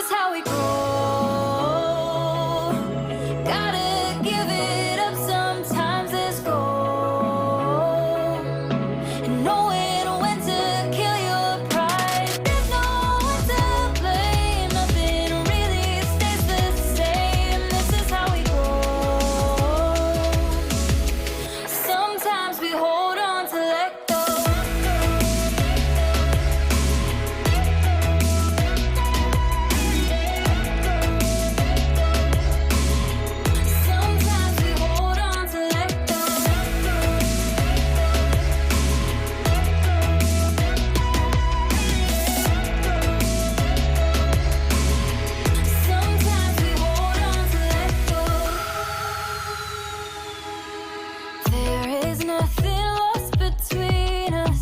is how we grow. Gotta give it up sometimes, let's go. And knowing when to kill your pride. There's no one to blame, nothing really stays the same. This is how we grow. Sometimes we hold on to let go. Sometimes we hold on to let go. Sometimes we hold on to let go. There is nothing lost between us.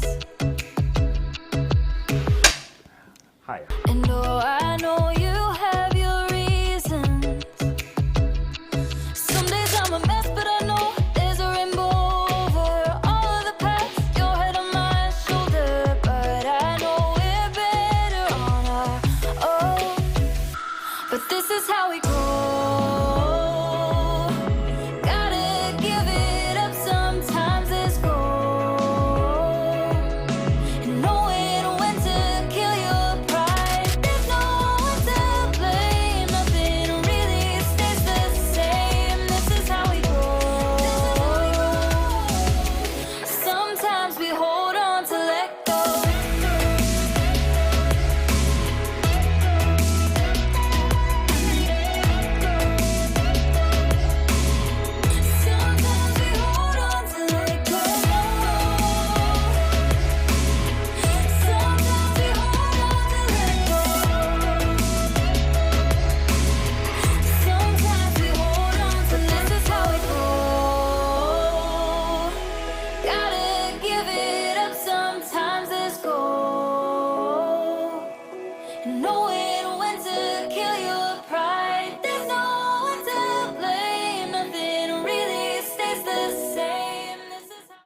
Hi. And oh, I know you have your reasons. Some days I'm a mess, but I know there's a rainbow over all of the past. Your head on my shoulder, but I know we're better on our own. But this is how we grow. Gotta give it up sometimes, let's go. And knowing when to kill your pride. There's no one to blame, nothing really stays the same. This is how we grow. Sometimes we hold on to let go. Sometimes we hold on to let go. Sometimes we hold on to let go. Sometimes we hold on to this is how we grow. Gotta give it up sometimes, let's go. And knowing when to kill your pride. There's no one to blame, nothing really stays the same. This is how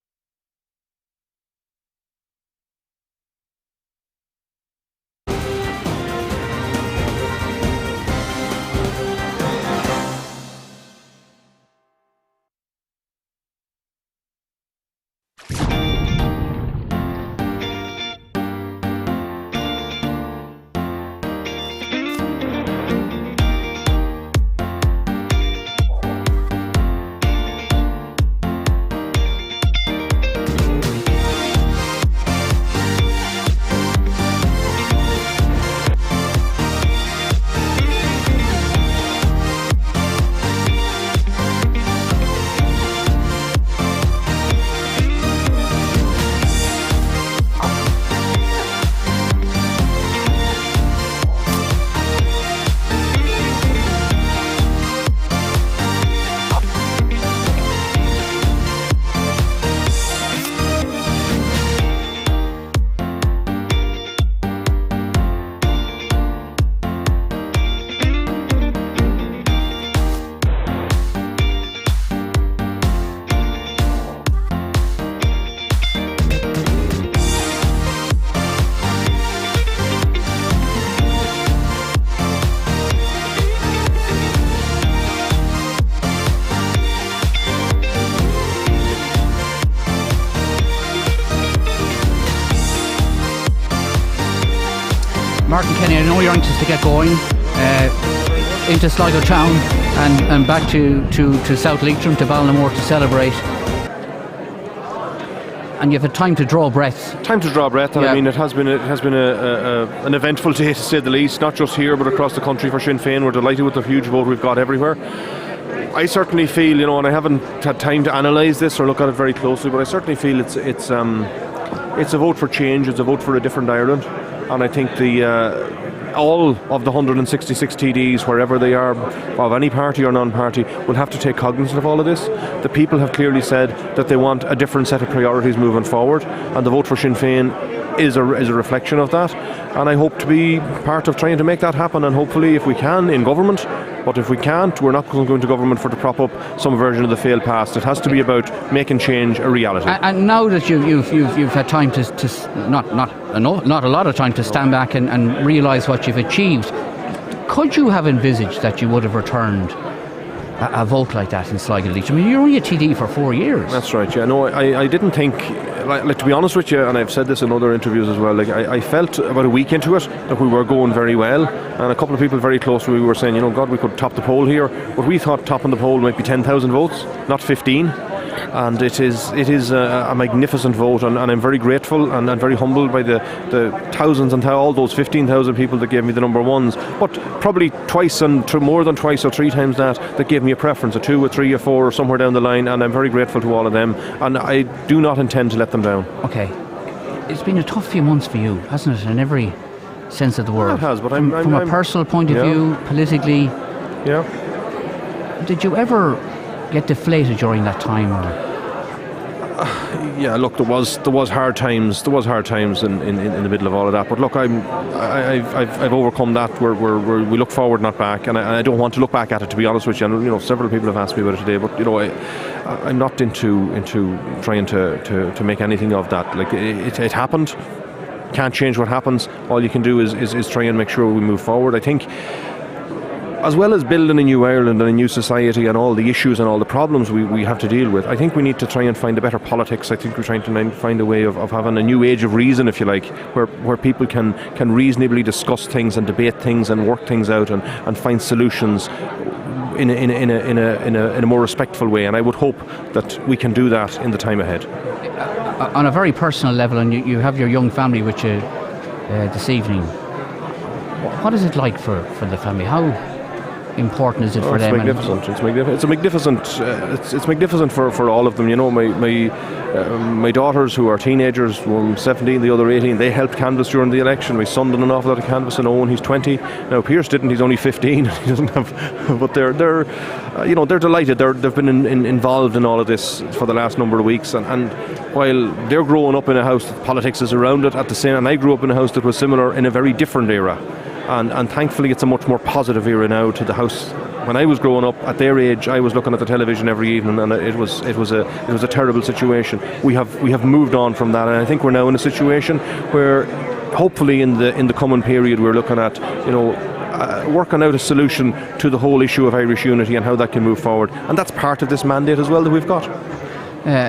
Martin Kenny, I know you're anxious to get going into Sligo town and back to South Leitrim, to Ballinamore to celebrate. And you've had time to draw breath. Time to draw breath, and Yeah. I mean it has been an eventful day, to say the least. Not just here, but across the country for Sinn Féin. We're delighted with the huge vote we've got everywhere. I certainly feel, and I haven't had time to analyse this or look at it very closely, but I certainly feel it's a vote for change. It's a vote for a different Ireland, and I think all of the 166 TDs, wherever they are, of any party or non-party, will have to take cognizance of all of this. The people have clearly said that they want a different set of priorities moving forward, and the vote for Sinn Féin is a reflection of that. And I hope to be part of trying to make that happen, and hopefully, if we can, in government. But if we can't, we're not going to go into government to prop up some version of the failed past. It has to be about making change a reality. And now that you've had time to not a lot of time to stand back and realise what you've achieved, Could you have envisaged that you would have returned a vote like that in Sligo Leitrim? I mean, you're only a TD for 4 years. That's right, yeah. No, I didn't think, like, to be honest with you, and I've said this in other interviews as well, like, I felt about a week into it that we were going very well, and a couple of people very close to me were saying, God, we could top the poll here, but we thought topping the poll might be 10,000 votes, not 15. And it is a magnificent vote, and I'm very grateful and very humbled by the thousands and all those 15,000 people that gave me the number ones, but probably twice and more than twice or three times that gave me a preference, a 2, a 3, a 4, or somewhere down the line, and I'm very grateful to all of them, and I do not intend to let them down. Okay. It's been a tough few months for you, hasn't it, in every sense of the word? It has, but from a personal point of view, politically. Yeah. Did you ever get deflated during that time? Yeah, look, there was hard times. There was hard times in the middle of all of that. But look, I've overcome that. We look forward, not back, and I don't want to look back at it, to be honest with you. And several people have asked me about it today. But I'm not into trying to make anything of that. Like, it happened. Can't change what happens. All you can do is try and make sure we move forward. I think, as well as building a new Ireland and a new society and all the issues and all the problems we have to deal with, I think we need to try and find a better politics. I think we're trying to find a way of having a new age of reason, if you like, where people can reasonably discuss things and debate things and work things out and find solutions in a more respectful way. And I would hope that we can do that in the time ahead. On a very personal level, and you have your young family with you this evening, what is it like for the family? How important is it for them? Magnificent. It's magnificent. It's magnificent for all of them. My daughters, who are teenagers, one 17, the other 18, they helped canvass during the election. My son did an awful lot of canvassing. Owen, he's 20 now. Pierce didn't. He's only 15. He doesn't have. But they're delighted. They've been involved in all of this for the last number of weeks. And while they're growing up in a house that politics is around it, at the same, and I grew up in a house that was similar in a very different era. And thankfully it's a much more positive era now to the house. When I was growing up, at their age, I was looking at the television every evening, and it was a terrible situation. We have moved on from that, and I think we're now in a situation where, hopefully in the coming period, we're looking at working out a solution to the whole issue of Irish unity and how that can move forward. And that's part of this mandate as well that we've got.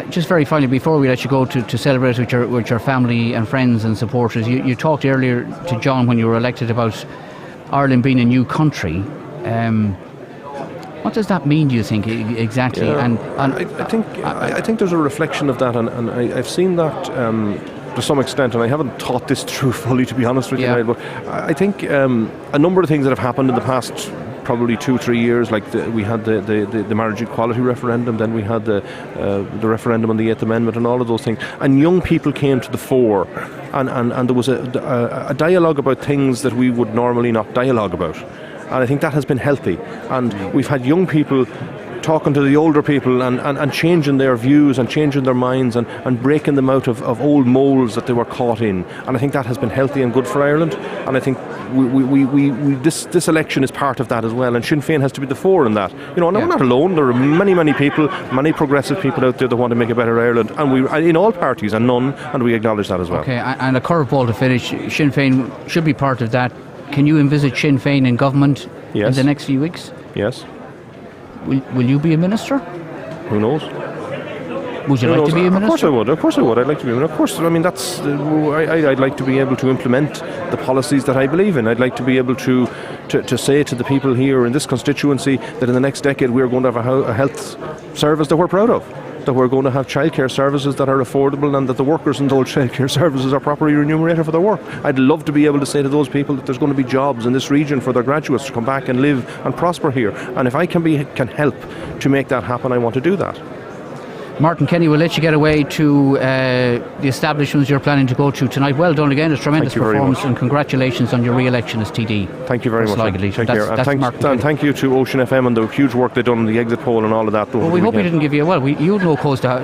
Just very finally, before we let you go to celebrate with your family and friends and supporters, you talked earlier to John when you were elected about Ireland being a new country. What does that mean, do you think, exactly? Yeah. And I think there's a reflection of that, and I've seen that to some extent, and I haven't thought this through fully, to be honest with you, Niall, but I think a number of things that have happened in the past probably 2-3 years, like we had the marriage equality referendum, then we had the referendum on the 8th Amendment and all of those things, and young people came to the fore, and there was a dialogue about things that we would normally not dialogue about, and I think that has been healthy, and we've had young people talking to the older people and changing their views and changing their minds and breaking them out of old molds that they were caught in, and I think that has been healthy and good for Ireland, and I think this election is part of that as well, and Sinn Féin has to be the fore in that. And we're not alone. There are many people, many progressive people out there that want to make a better Ireland, and we in all parties and none, and we acknowledge that as well. Okay, and a curveball to finish. Sinn Féin should be part of that. Can you envisage Sinn Féin in government in the next few weeks? Yes. Will you be a minister? Who knows? Would you like to be a minister? Of course I would. I'd like to be a minister. Of course, I mean, that's. I'd like to be able to implement the policies that I believe in. I'd like to be able to say to the people here in this constituency that in the next decade we're going to have a health service that we're proud of, that we're going to have childcare services that are affordable, and that the workers in those childcare services are properly remunerated for their work. I'd love to be able to say to those people that there's going to be jobs in this region for their graduates to come back and live and prosper here. And if I can help to make that happen, I want to do that. Martin Kenny, we'll let you get away to the establishments you're planning to go to tonight. Well done again, a tremendous performance, and congratulations on your re-election as TD. Thank you very much. Take care. And thank you to Ocean FM and the huge work they've done on the exit poll and all of that. Well, we hope we didn't give you, you had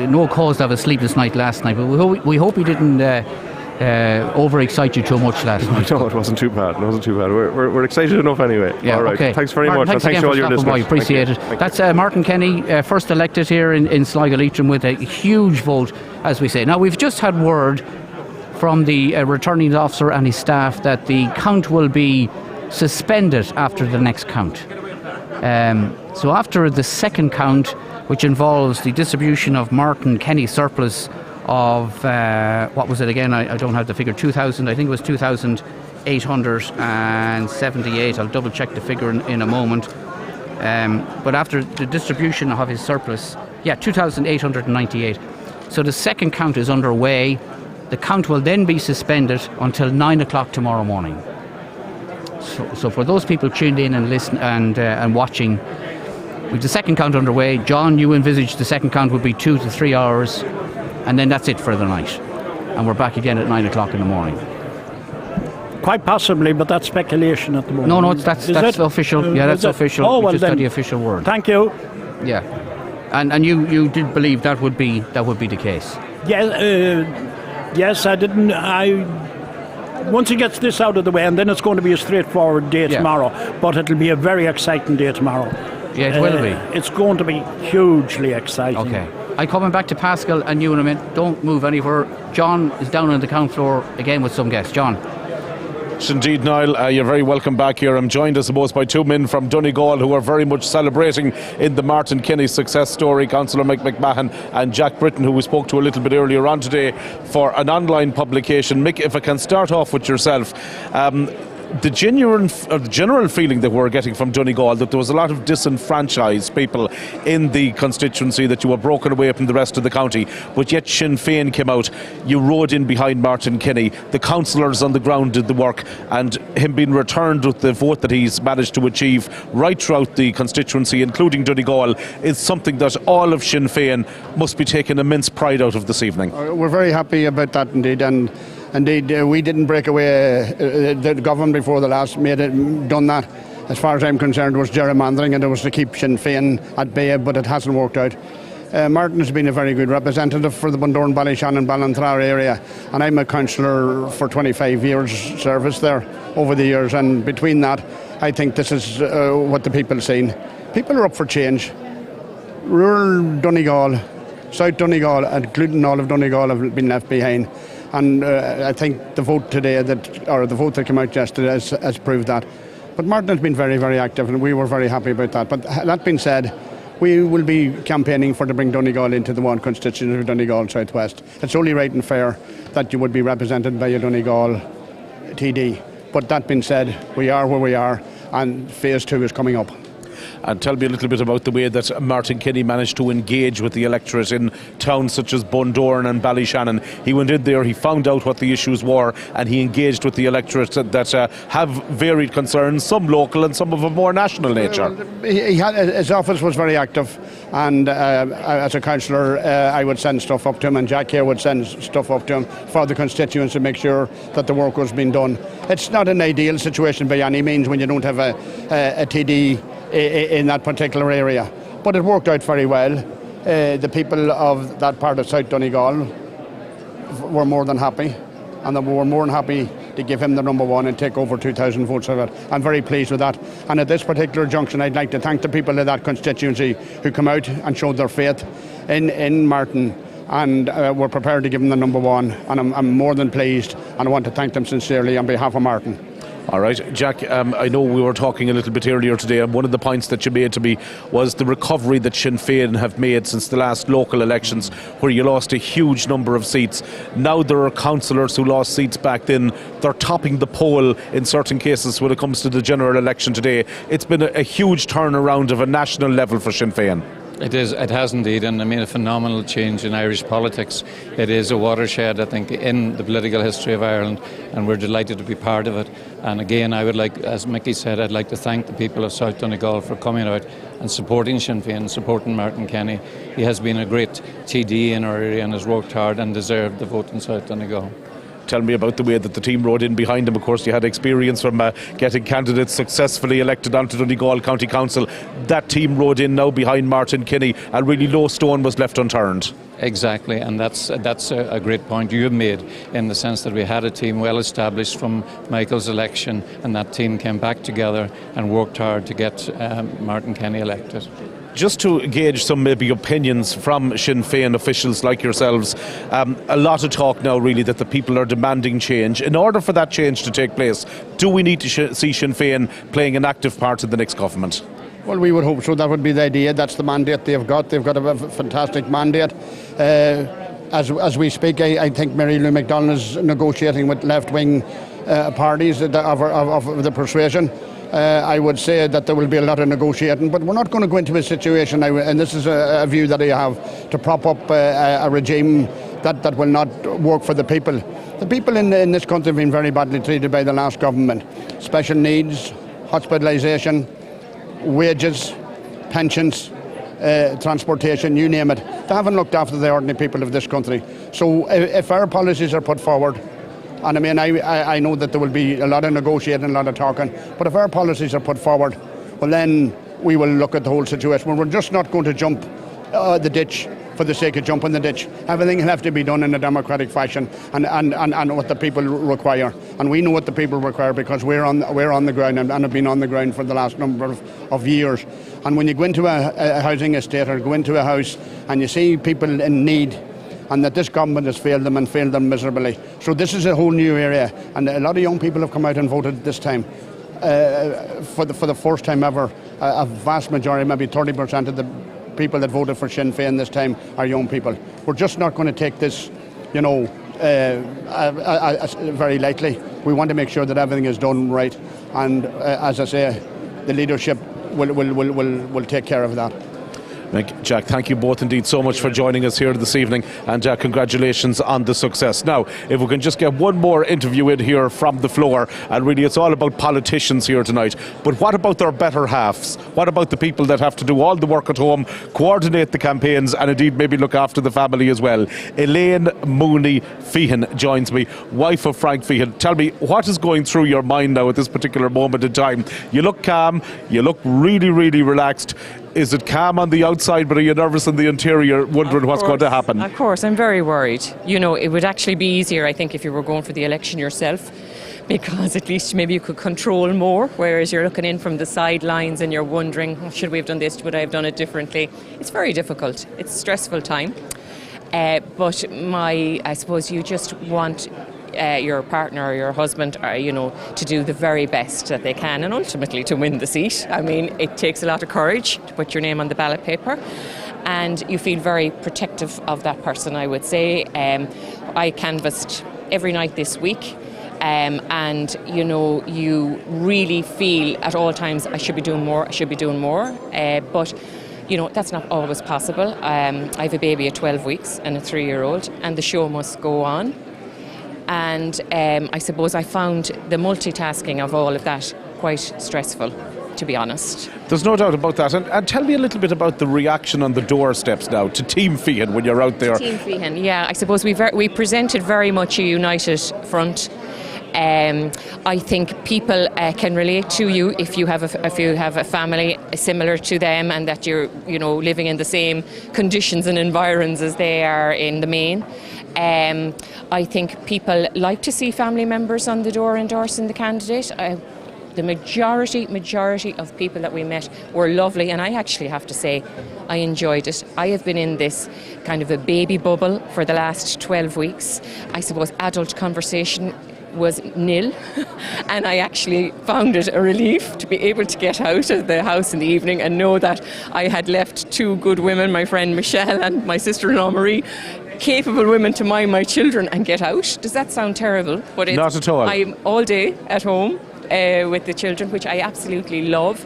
no cause to have a sleepless night last night, but we hope we didn't overexcite you too much last night. No, it wasn't too bad. We're excited enough anyway. Yeah, all right. Okay. Thanks very Martin, much. Thanks to all your listeners. By. Appreciate it. That's Martin Kenny, first elected here in Sligo Leitrim with a huge vote, as we say. Now, we've just had word from the returning officer and his staff that the count will be suspend it after the next count. So after the second count, which involves the distribution of Martin Kenny surplus of, what was it again? I don't have the figure, 2,000, I think it was 2,878. I'll double check the figure in a moment. But after the distribution of his surplus, 2,898. So the second count is underway. The count will then be suspended until 9 o'clock tomorrow morning. So for those people tuned in and listen and watching, with the second count underway, John, you envisage the second count would be 2 to 3 hours, and then that's it for the night. And we're back again at 9 o'clock in the morning. Quite possibly, but that's speculation at the moment. No, that's official. Yeah, that's official. Oh, we well just got the official word. Thank you. Yeah, and you did believe that would be the case. Yes, I didn't. Once he gets this out of the way, and then it's going to be a straightforward day tomorrow. But it'll be a very exciting day tomorrow. Yeah, it will be. It's going to be hugely exciting. Okay. I'm coming back to Pascal and you in a minute. Don't move anywhere. John is down on the count floor again with some guests. John. Indeed, Niall, you're very welcome back here. I'm joined, I suppose, by two men from Donegal who are very much celebrating in the Martin Kenny success story, Councillor Mick McMahon and Jack Britton, who we spoke to a little bit earlier on today for an online publication. Mick, if I can start off with yourself, the general feeling that we're getting from Donegal that there was a lot of disenfranchised people in the constituency, that you were broken away from the rest of the county, but yet Sinn Féin came out, you rode in behind Martin Kenny, the councillors on the ground did the work, and him being returned with the vote that he's managed to achieve right throughout the constituency, including Donegal, is something that all of Sinn Féin must be taking immense pride out of this evening. We're very happy about that indeed, and indeed, we didn't break away. The government before the last done that. As far as I'm concerned, was gerrymandering, and it was to keep Sinn Féin at bay, but it hasn't worked out. Martin has been a very good representative for the Bundoran, Ballyshannon, Ballintraer area, and I'm a councillor for 25 years service there over the years, and between that, I think this is what the people are seeing. People are up for change. Rural Donegal, South Donegal, including all of Donegal, have been left behind. And I think the vote today, the vote that came out yesterday, has proved that. But Martin has been very, very active, and we were very happy about that. But that being said, we will be campaigning to bring Donegal into the one constituency of Donegal South West. It's only right and fair that you would be represented by a Donegal TD. But that being said, we are where we are, and phase 2 is coming up. And tell me a little bit about the way that Martin Kenny managed to engage with the electorate in towns such as Bundoran and Ballyshannon. He went in there, he found out what the issues were, and he engaged with the electorate that have varied concerns, some local and some of a more national nature. His office was very active, and as a councillor, I would send stuff up to him, and Jack here would send stuff up to him for the constituents to make sure that the work was being done. It's not an ideal situation by any means when you don't have a TD in that particular area, but it worked out very well. The people of that part of South Donegal were more than happy, and they were more than happy to give him the number one and take over 2,000 votes of it. I'm very pleased with that, and at this particular junction I'd like to thank the people of that constituency who come out and showed their faith in Martin, and were prepared to give him the number one, and I'm more than pleased, and I want to thank them sincerely on behalf of Martin. All right, Jack, I know we were talking a little bit earlier today, and one of the points that you made to me was the recovery that Sinn Féin have made since the last local elections, where you lost a huge number of seats. Now there are councillors who lost seats back then. They're topping the poll in certain cases when it comes to the general election today. It's been a huge turnaround of a national level for Sinn Féin. It has indeed, and I mean a phenomenal change in Irish politics. It is a watershed, I think, in the political history of Ireland, and we're delighted to be part of it. And again, I would like, as Mickey said, I'd like to thank the people of South Donegal for coming out and supporting Sinn Féin, supporting Martin Kenny. He has been a great TD in our area and has worked hard and deserved the vote in South Donegal. Tell me about the way that the team rode in behind him. Of course, you had experience from getting candidates successfely elected onto Donegal County Council. That team rode in now behind Martin Kenny, and really no stone was left unturned. Exactly, and that's a great point you have made, in the sense that we had a team well established from Michael's election, and that team came back together and worked hard to get Martin Kenny elected. just to gauge some maybe opinions from Sinn Féin officials like yourselves, a lot of talk now really that the people are demanding change. In order for that change to take place, do we need to see Sinn Féin playing an active part in the next government? Well, we would hope so. That would be the idea. That's the mandate they've got. They've got a fantastic mandate. As we speak, I think Mary Lou McDonald is negotiating with left-wing parties of the persuasion. I would say that there will be a lot of negotiating, but we're not going to go into a situation, and this is a view that I have, to prop up a regime that will not work for the people. The people in this country have been very badly treated by the last government. Special needs, hospitalisation, wages, pensions, transportation, you name it. They haven't looked after the ordinary people of this country. So if our policies are put forward, and I mean, I know that there will be a lot of negotiating, a lot of talking, but if our policies are put forward, well then we will look at the whole situation. We're just not going to jump the ditch for the sake of jumping the ditch. Everything will have to be done in a democratic fashion and what the people require. And we know what the people require because we're on the ground and have been on the ground for the last number of years. And when you go into a housing estate or go into a house and you see people in need, and that this government has failed them and failed them miserably. So this is a whole new area, and a lot of young people have come out and voted this time. For the first time ever, a vast majority, maybe 30% of the people that voted for Sinn Féin this time are young people. We're just not going to take this, very lightly. We want to make sure that everything is done right, and as I say, the leadership will take care of that. Jack, thank you both indeed so much for joining us here this evening, and congratulations on the success. Now, if we can just get one more interview in here from the floor, and really it's all about politicians here tonight, but what about their better halves? What about the people that have to do all the work at home, coordinate the campaigns, and indeed maybe look after the family as well? Elaine Mooney Feehan joins me, wife of Frank Feehan. Tell me, what is going through your mind now at this particular moment in time? You look calm, you look really, really relaxed. Is it calm on the outside, but are you nervous in the interior, wondering what's going to happen? Of course, I'm very worried. You know, it would actually be easier, I think, if you were going for the election yourself, because at least maybe you could control more, whereas you're looking in from the sidelines and you're wondering, should we have done this, would I have done it differently? It's very difficult. It's a stressful time. But I suppose you just want your partner or your husband, to do the very best that they can, and ultimately to win the seat. I mean, it takes a lot of courage to put your name on the ballot paper, and you feel very protective of that person, I would say. I canvassed every night this week, and you really feel at all times, I should be doing more, but that's not always possible. I have a baby at 12 weeks and a 3-year-old, and the show must go on. And I suppose I found the multitasking of all of that quite stressful, to be honest. There's no doubt about that. And tell me a little bit about the reaction on the doorsteps now to Team Feehan when you're out there. Team Feehan, yeah. I suppose we presented very much a united front. I think people can relate to you if you have a family similar to them, and that you're living in the same conditions and environs as they are in the main. I think people like to see family members on the door endorsing the candidate. The majority of people that we met were lovely, and I actually have to say I enjoyed it. I have been in this kind of a baby bubble for the last 12 weeks. I suppose adult conversation was nil, and I actually found it a relief to be able to get out of the house in the evening and know that I had left 2 good women, my friend Michelle and my sister-in-law Marie, capable women to mind my children and get out. Does that sound terrible? But not at all. I'm all day at home with the children, which I absolutely love.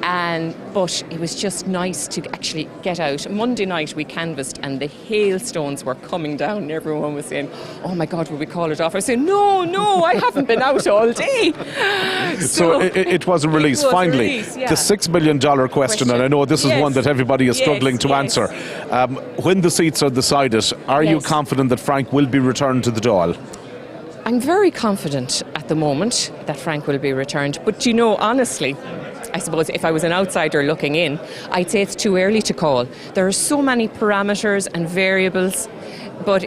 But it was just nice to actually get out. Monday night we canvassed and the hailstones were coming down and everyone was saying, oh my God, will we call it off? I said, no, I haven't been out all day. So it was a release, finally. Yeah. The $6 million question, and I know this is one that everybody is struggling to answer. When the seats are decided, are you confident that Frank will be returned to the Dáil? I'm very confident at the moment that Frank will be returned. But honestly, I suppose if I was an outsider looking in, I'd say it's too early to call. There are so many parameters and variables, but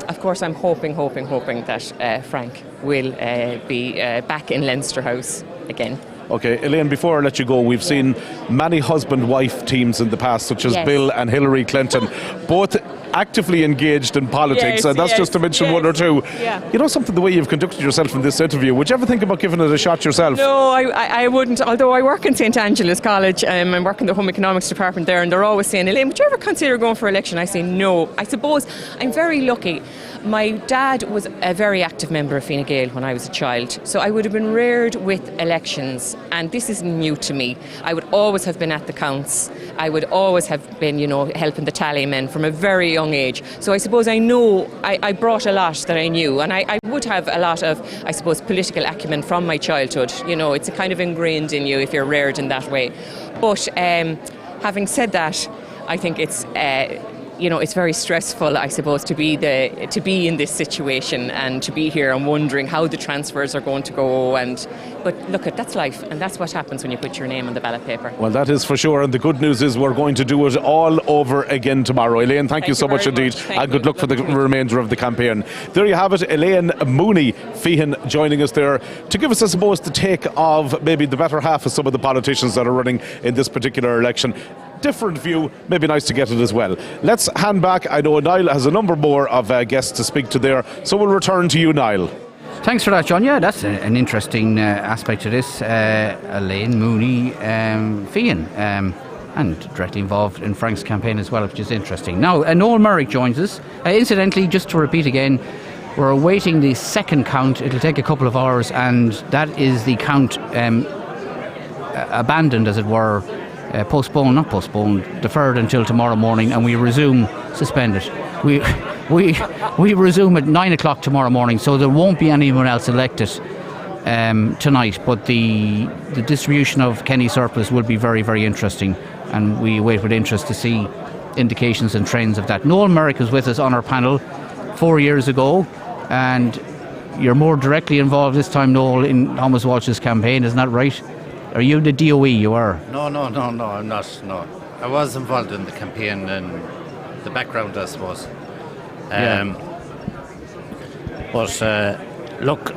of course I'm hoping that Frank will be back in Leinster House again. Okay, Elaine, before I let you go, we've seen many husband-wife teams in the past, such as Bill and Hillary Clinton, both actively engaged in politics, and that's just to mention one or two. Yeah. You know something, the way you've conducted yourself in this interview, would you ever think about giving it a shot yourself? No, I wouldn't. Although I work in St Angela's College, I work in the Home Economics Department there, and they're always saying, Elaine, would you ever consider going for election? I say no. I suppose I'm very lucky. My dad was a very active member of Fine Gael when I was a child, so I would have been reared with elections, and this isn't new to me. I would always have been at the counts. I would always have been, helping the tally men from a very young age. So I suppose I know I brought a lot that I knew, and I would have a lot of, I suppose, political acumen from my childhood. It's a kind of ingrained in you if you're reared in that way. But having said that, I think it's it's very stressful, I suppose, to be in this situation and to be here and wondering how the transfers are going to go. But look, that's life, and that's what happens when you put your name on the ballot paper. Well, that is for sure, and the good news is we're going to do it all over again tomorrow. Elaine, thank you so much indeed, and good luck for the remainder of the campaign. There you have it, Elaine Mooney Feehan joining us there to give us, I suppose, the take of maybe the better half of some of the politicians that are running in this particular election. Different view, maybe nice to get it as well. Let's hand back. I know Niall has a number more of guests to speak to there, so we'll return to you, Niall. Thanks for that, John. Yeah, that's an interesting aspect to this. Elaine Mooney Feehan, and directly involved in Frank's campaign as well, which is interesting. Now, Noel Merrick joins us. Incidentally, just to repeat again, we're awaiting the second count. It'll take a couple of hours, and that is the count abandoned, as it were, deferred until tomorrow morning, and we resume suspended. We resume at 9 o'clock tomorrow morning, so there won't be anyone else elected tonight, but the distribution of Kenny surplus will be very, very interesting, and we wait with interest to see indications and trends of that. Noel Merrick was with us on our panel 4 years ago, and you're more directly involved this time, Noel, in Thomas Walsh's campaign, isn't that right? Are you the DOE? You are? No, I'm not. No, I was involved in the campaign and the background, I suppose. But look,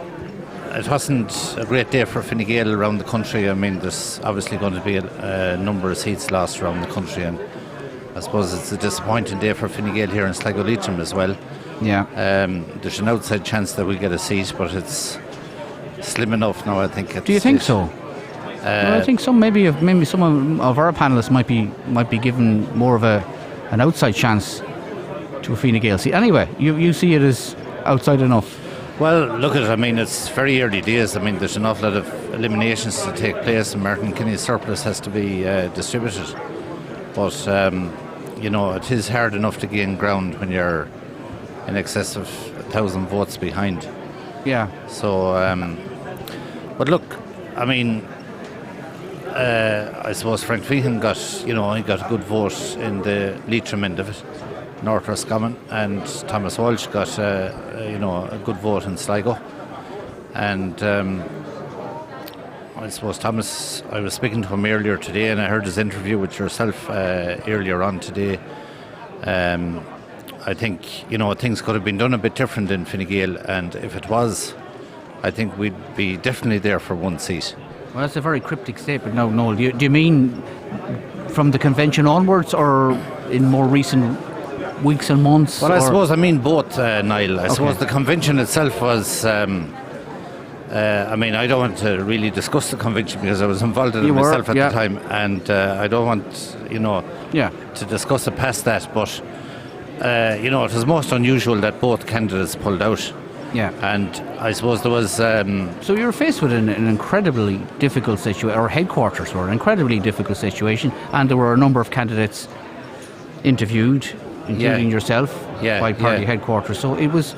it wasn't a great day for Fine Gael around the country. I mean, there's obviously going to be a number of seats lost around the country, and I suppose it's a disappointing day for Fine Gael here in Sligo Leitrim as well. Yeah. There's an outside chance that we'll get a seat, but it's slim enough now, I think. Do you think so? Well, I think maybe some of our panellists might be given more of an outside chance to a Fine Gael seat. Anyway, you see it as outside enough. Well, look at it. I mean, it's very early days. I mean, there's an awful lot of eliminations to take place, and Martin Kinney's surplus has to be distributed. But it is hard enough to gain ground when you're in excess of 1,000 votes behind. Yeah. So, but look, I mean, I suppose Frank Feehan got a good vote in the Leitrim end of it, North Roscommon, and Thomas Walsh got a good vote in Sligo. And I suppose Thomas, I was speaking to him earlier today, and I heard his interview with yourself earlier on today. I think things could have been done a bit different in Fine Gael, and if it was, I think we'd be definitely there for one seat. Well, that's a very cryptic statement. Now, Noel, do you mean from the convention onwards, or in more recent weeks and months? Well, I suppose I mean both, Niall. I suppose the convention itself was. I mean, I don't want to really discuss the convention because I was involved in it myself at the time, and I don't want to discuss it past that. But it was most unusual that both candidates pulled out. Yeah. And I suppose there was... So you were faced with an incredibly difficult situation, or headquarters were an incredibly difficult situation, and there were a number of candidates interviewed, including yourself, by party headquarters. So it was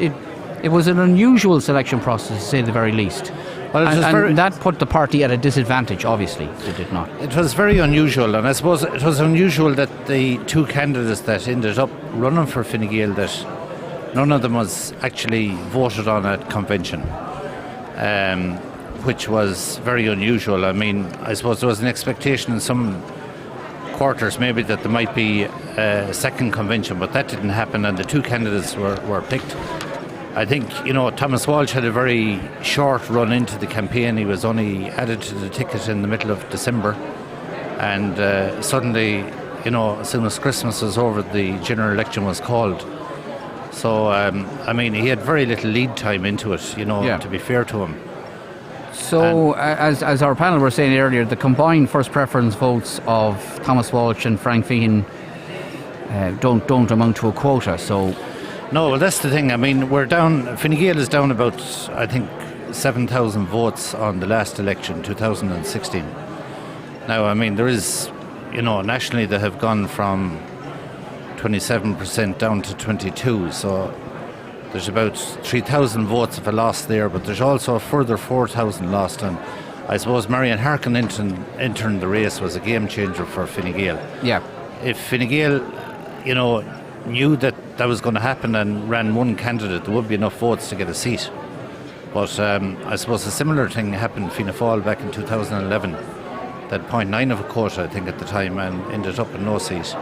an unusual selection process, to say the very least. Well, and that put the party at a disadvantage, obviously, it did not. It was very unusual, and I suppose it was unusual that the two candidates that ended up running for Fine Gael, that none of them was actually voted on at convention, which was very unusual. I mean, I suppose there was an expectation in some quarters maybe that there might be a second convention, but that didn't happen, and the two candidates were picked. I think, Thomas Walsh had a very short run into the campaign. He was only added to the ticket in the middle of December. And suddenly, as soon as Christmas was over, the general election was called. So, he had very little lead time into it, to be fair to him. So, as our panel were saying earlier, the combined first preference votes of Thomas Walsh and Frank Feehan don't amount to a quota, so... No, well, that's the thing. We're down... Fine Gael is down about, I think, 7,000 votes on the last election, 2016. Now, there is, nationally they have gone from 27% down to 22%, so there's about 3,000 votes of a loss there, but there's also a further 4,000 lost, and I suppose Marion Harkin entering the race was a game changer for Fine Gael. Yeah. If Fine Gael, knew that was going to happen and ran one candidate, there would be enough votes to get a seat. But I suppose a similar thing happened in Fianna Fáil back in 2011. That 0.9 of a quota, I think, at the time, and ended up in no seat.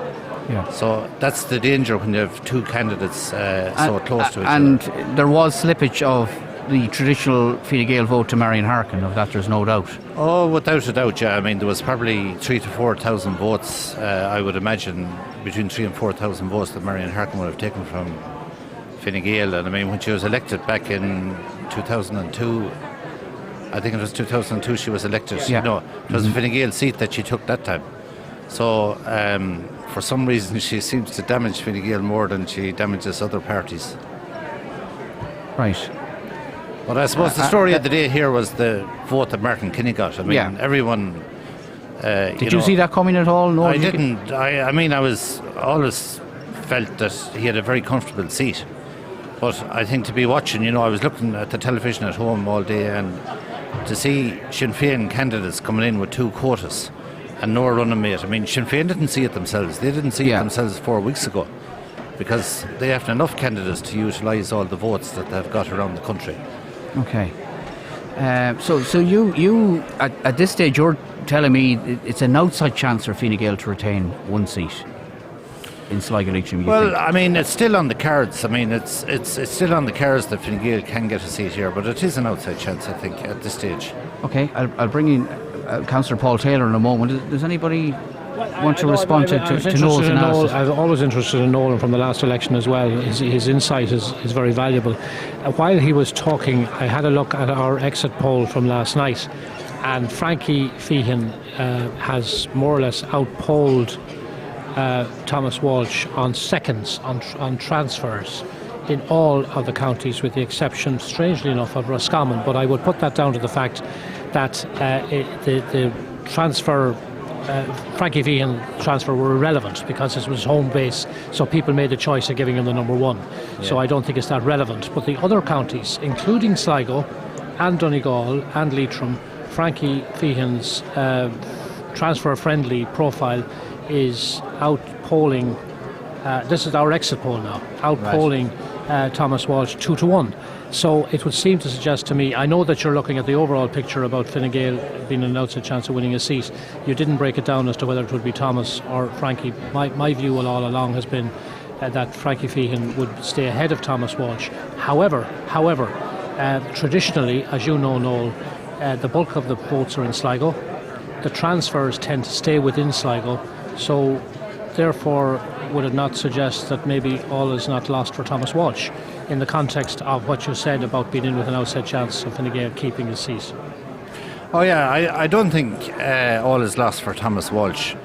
Yeah. So that's the danger when you have two candidates so close to each other. And there was slippage of the traditional Fine Gael vote to Marion Harkin, of that there's no doubt. Oh, without a doubt, yeah. There was probably 3,000 to 4,000 votes, I would imagine, between 3,000 and 4,000 votes that Marion Harkin would have taken from Fine Gael. And when she was elected back in 2002, I think it was 2002 she was elected. Yeah. It was a Fine Gael seat that she took that time. So, for some reason, she seems to damage Fine Gael more than she damages other parties. Right. But I suppose the story of the day here was the vote that Martin Kinney got. Everyone... Did you see that coming at all? No, I didn't. I was always felt that he had a very comfortable seat. But I think to be watching, I was looking at the television at home all day, and to see Sinn Féin candidates coming in with two quotas and no running mate. Sinn Féin didn't see it themselves. They didn't see it themselves 4 weeks ago, because they have enough candidates to utilise all the votes that they've got around the country. Okay. So you at this stage, you're telling me it's an outside chance for Fine Gael to retain one seat in Sligo Leitrim. Well, it's still on the cards. It's still on the cards that Fine Gael can get a seat here, but it is an outside chance, I think, at this stage. Okay, I'll bring in Councillor Paul Taylor in a moment. Does anybody want to respond to Noel's analysis? I was always interested in Noel from the last election as well. His insight is very valuable. While he was talking, I had a look at our exit poll from last night, and Frankie Feehan has more or less outpolled Thomas Walsh on seconds on transfers in all of the counties, with the exception, strangely enough, of Roscommon. But I would put that down to the fact that the transfer, Frankie Feehan transfer, were irrelevant because it was home base, so people made a choice of giving him the number one. Yeah. So I don't think it's that relevant. But the other counties, including Sligo and Donegal and Leitrim, Frankie Feehan's transfer-friendly profile is outpolling, this is our exit poll now, outpolling Thomas Walsh 2-1. So it would seem to suggest to me, I know that you're looking at the overall picture about Fine Gael being an outside chance of winning a seat. You didn't break it down as to whether it would be Thomas or Frankie. My view all along has been that Frankie Feehan would stay ahead of Thomas Walsh. However, traditionally, as you know, Noel, the bulk of the votes are in Sligo. The transfers tend to stay within Sligo. So therefore, would it not suggest that maybe all is not lost for Thomas Walsh in the context of what you said about being in with an outside chance of Fine Gael keeping his seat? Oh yeah, I don't think all is lost for Thomas Walsh.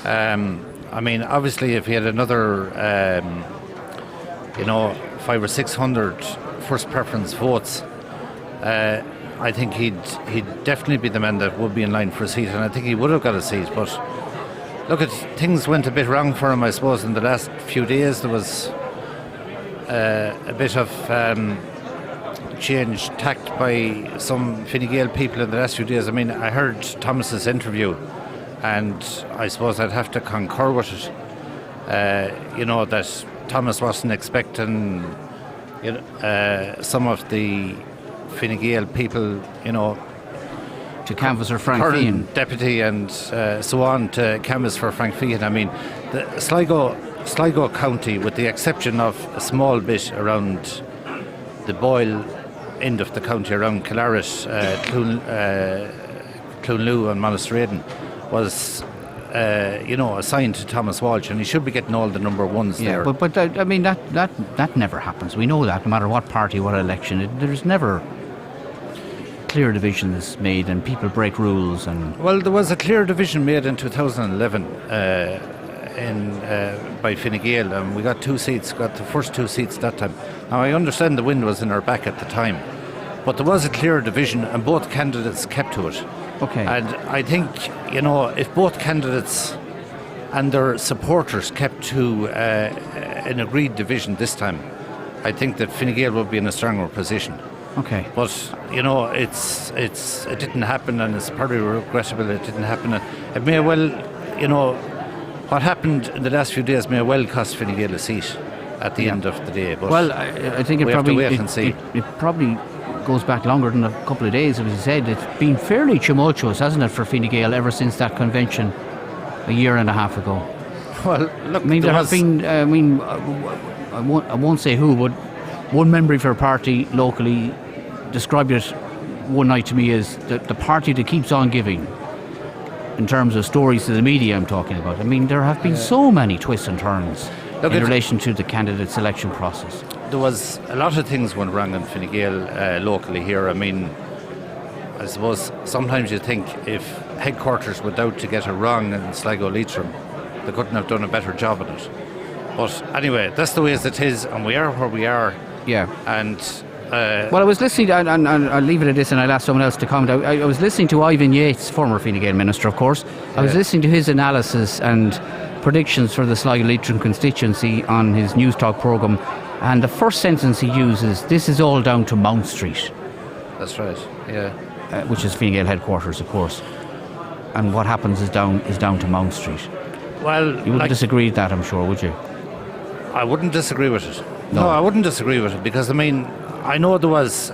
Obviously, if he had another 500 or 600 first preference votes, I think he'd definitely be the man that would be in line for a seat, and I think he would have got a seat. But look, things went a bit wrong for him, I suppose, in the last few days. There was a bit of change tacked by some Fine Gael people in the last few days. I heard Thomas's interview, and I suppose I'd have to concur with it. That Thomas wasn't expecting some of the Fine Gael people, to canvass for Frank Feehan, deputy and so on, to canvass for Frank Feehan. The Sligo County, with the exception of a small bit around the Boyle end of the county around Killaret, Clonloo and Monasterraden was assigned to Thomas Walsh, and he should be getting all the number ones there. But I mean that never happens. We know that no matter what party, what election, there's never clear divisions made, and people break rules. And well, there was a clear division made in 2011 by Fine Gael, and we got 2 seats. Got the first 2 seats that time. Now I understand the wind was in our back at the time, but there was a clear division, and both candidates kept to it. Okay. And I think, if both candidates and their supporters kept to an agreed division this time, I think that Fine Gael would be in a stronger position. Okay. But, it didn't happen, and it's probably regrettable it didn't happen. It may well, what happened in the last few days may well cost Fine Gael a seat at the end of the day. But well, I think we have to wait and see. It probably goes back longer than a couple of days, as you said. It's been fairly tumultuous, hasn't it, for Fine Gael ever since that convention a year and a half ago? Well, look, I mean, there have been. I won't say who, but one member of your party locally described it one night to me as the party that keeps on giving. In terms of stories to the media, I'm talking about. I mean, there have been so many twists and turns in relation to the candidate selection process. There was a lot of things went wrong in Fine Gael locally here. I mean, I suppose sometimes you think if headquarters were out to get it wrong in Sligo Leitrim, they couldn't have done a better job at it. But anyway, that's the way as it is, and we are where we are. Yeah. And well, I was listening, and I'll leave it at this, and I'll ask someone else to comment. I was listening to Ivan Yates, former Fine Gael minister, of course. I was listening to his analysis and predictions for the Sligo Leitrim constituency on his News Talk programme, and the first sentence he uses, "This is all down to Mount Street." That's right, yeah. Which is Fine Gael headquarters, of course. And what happens is down to Mount Street. Well, you wouldn't disagree with that, I'm sure, would you? I wouldn't disagree with it. No, I wouldn't disagree with it, because I mean, I know there was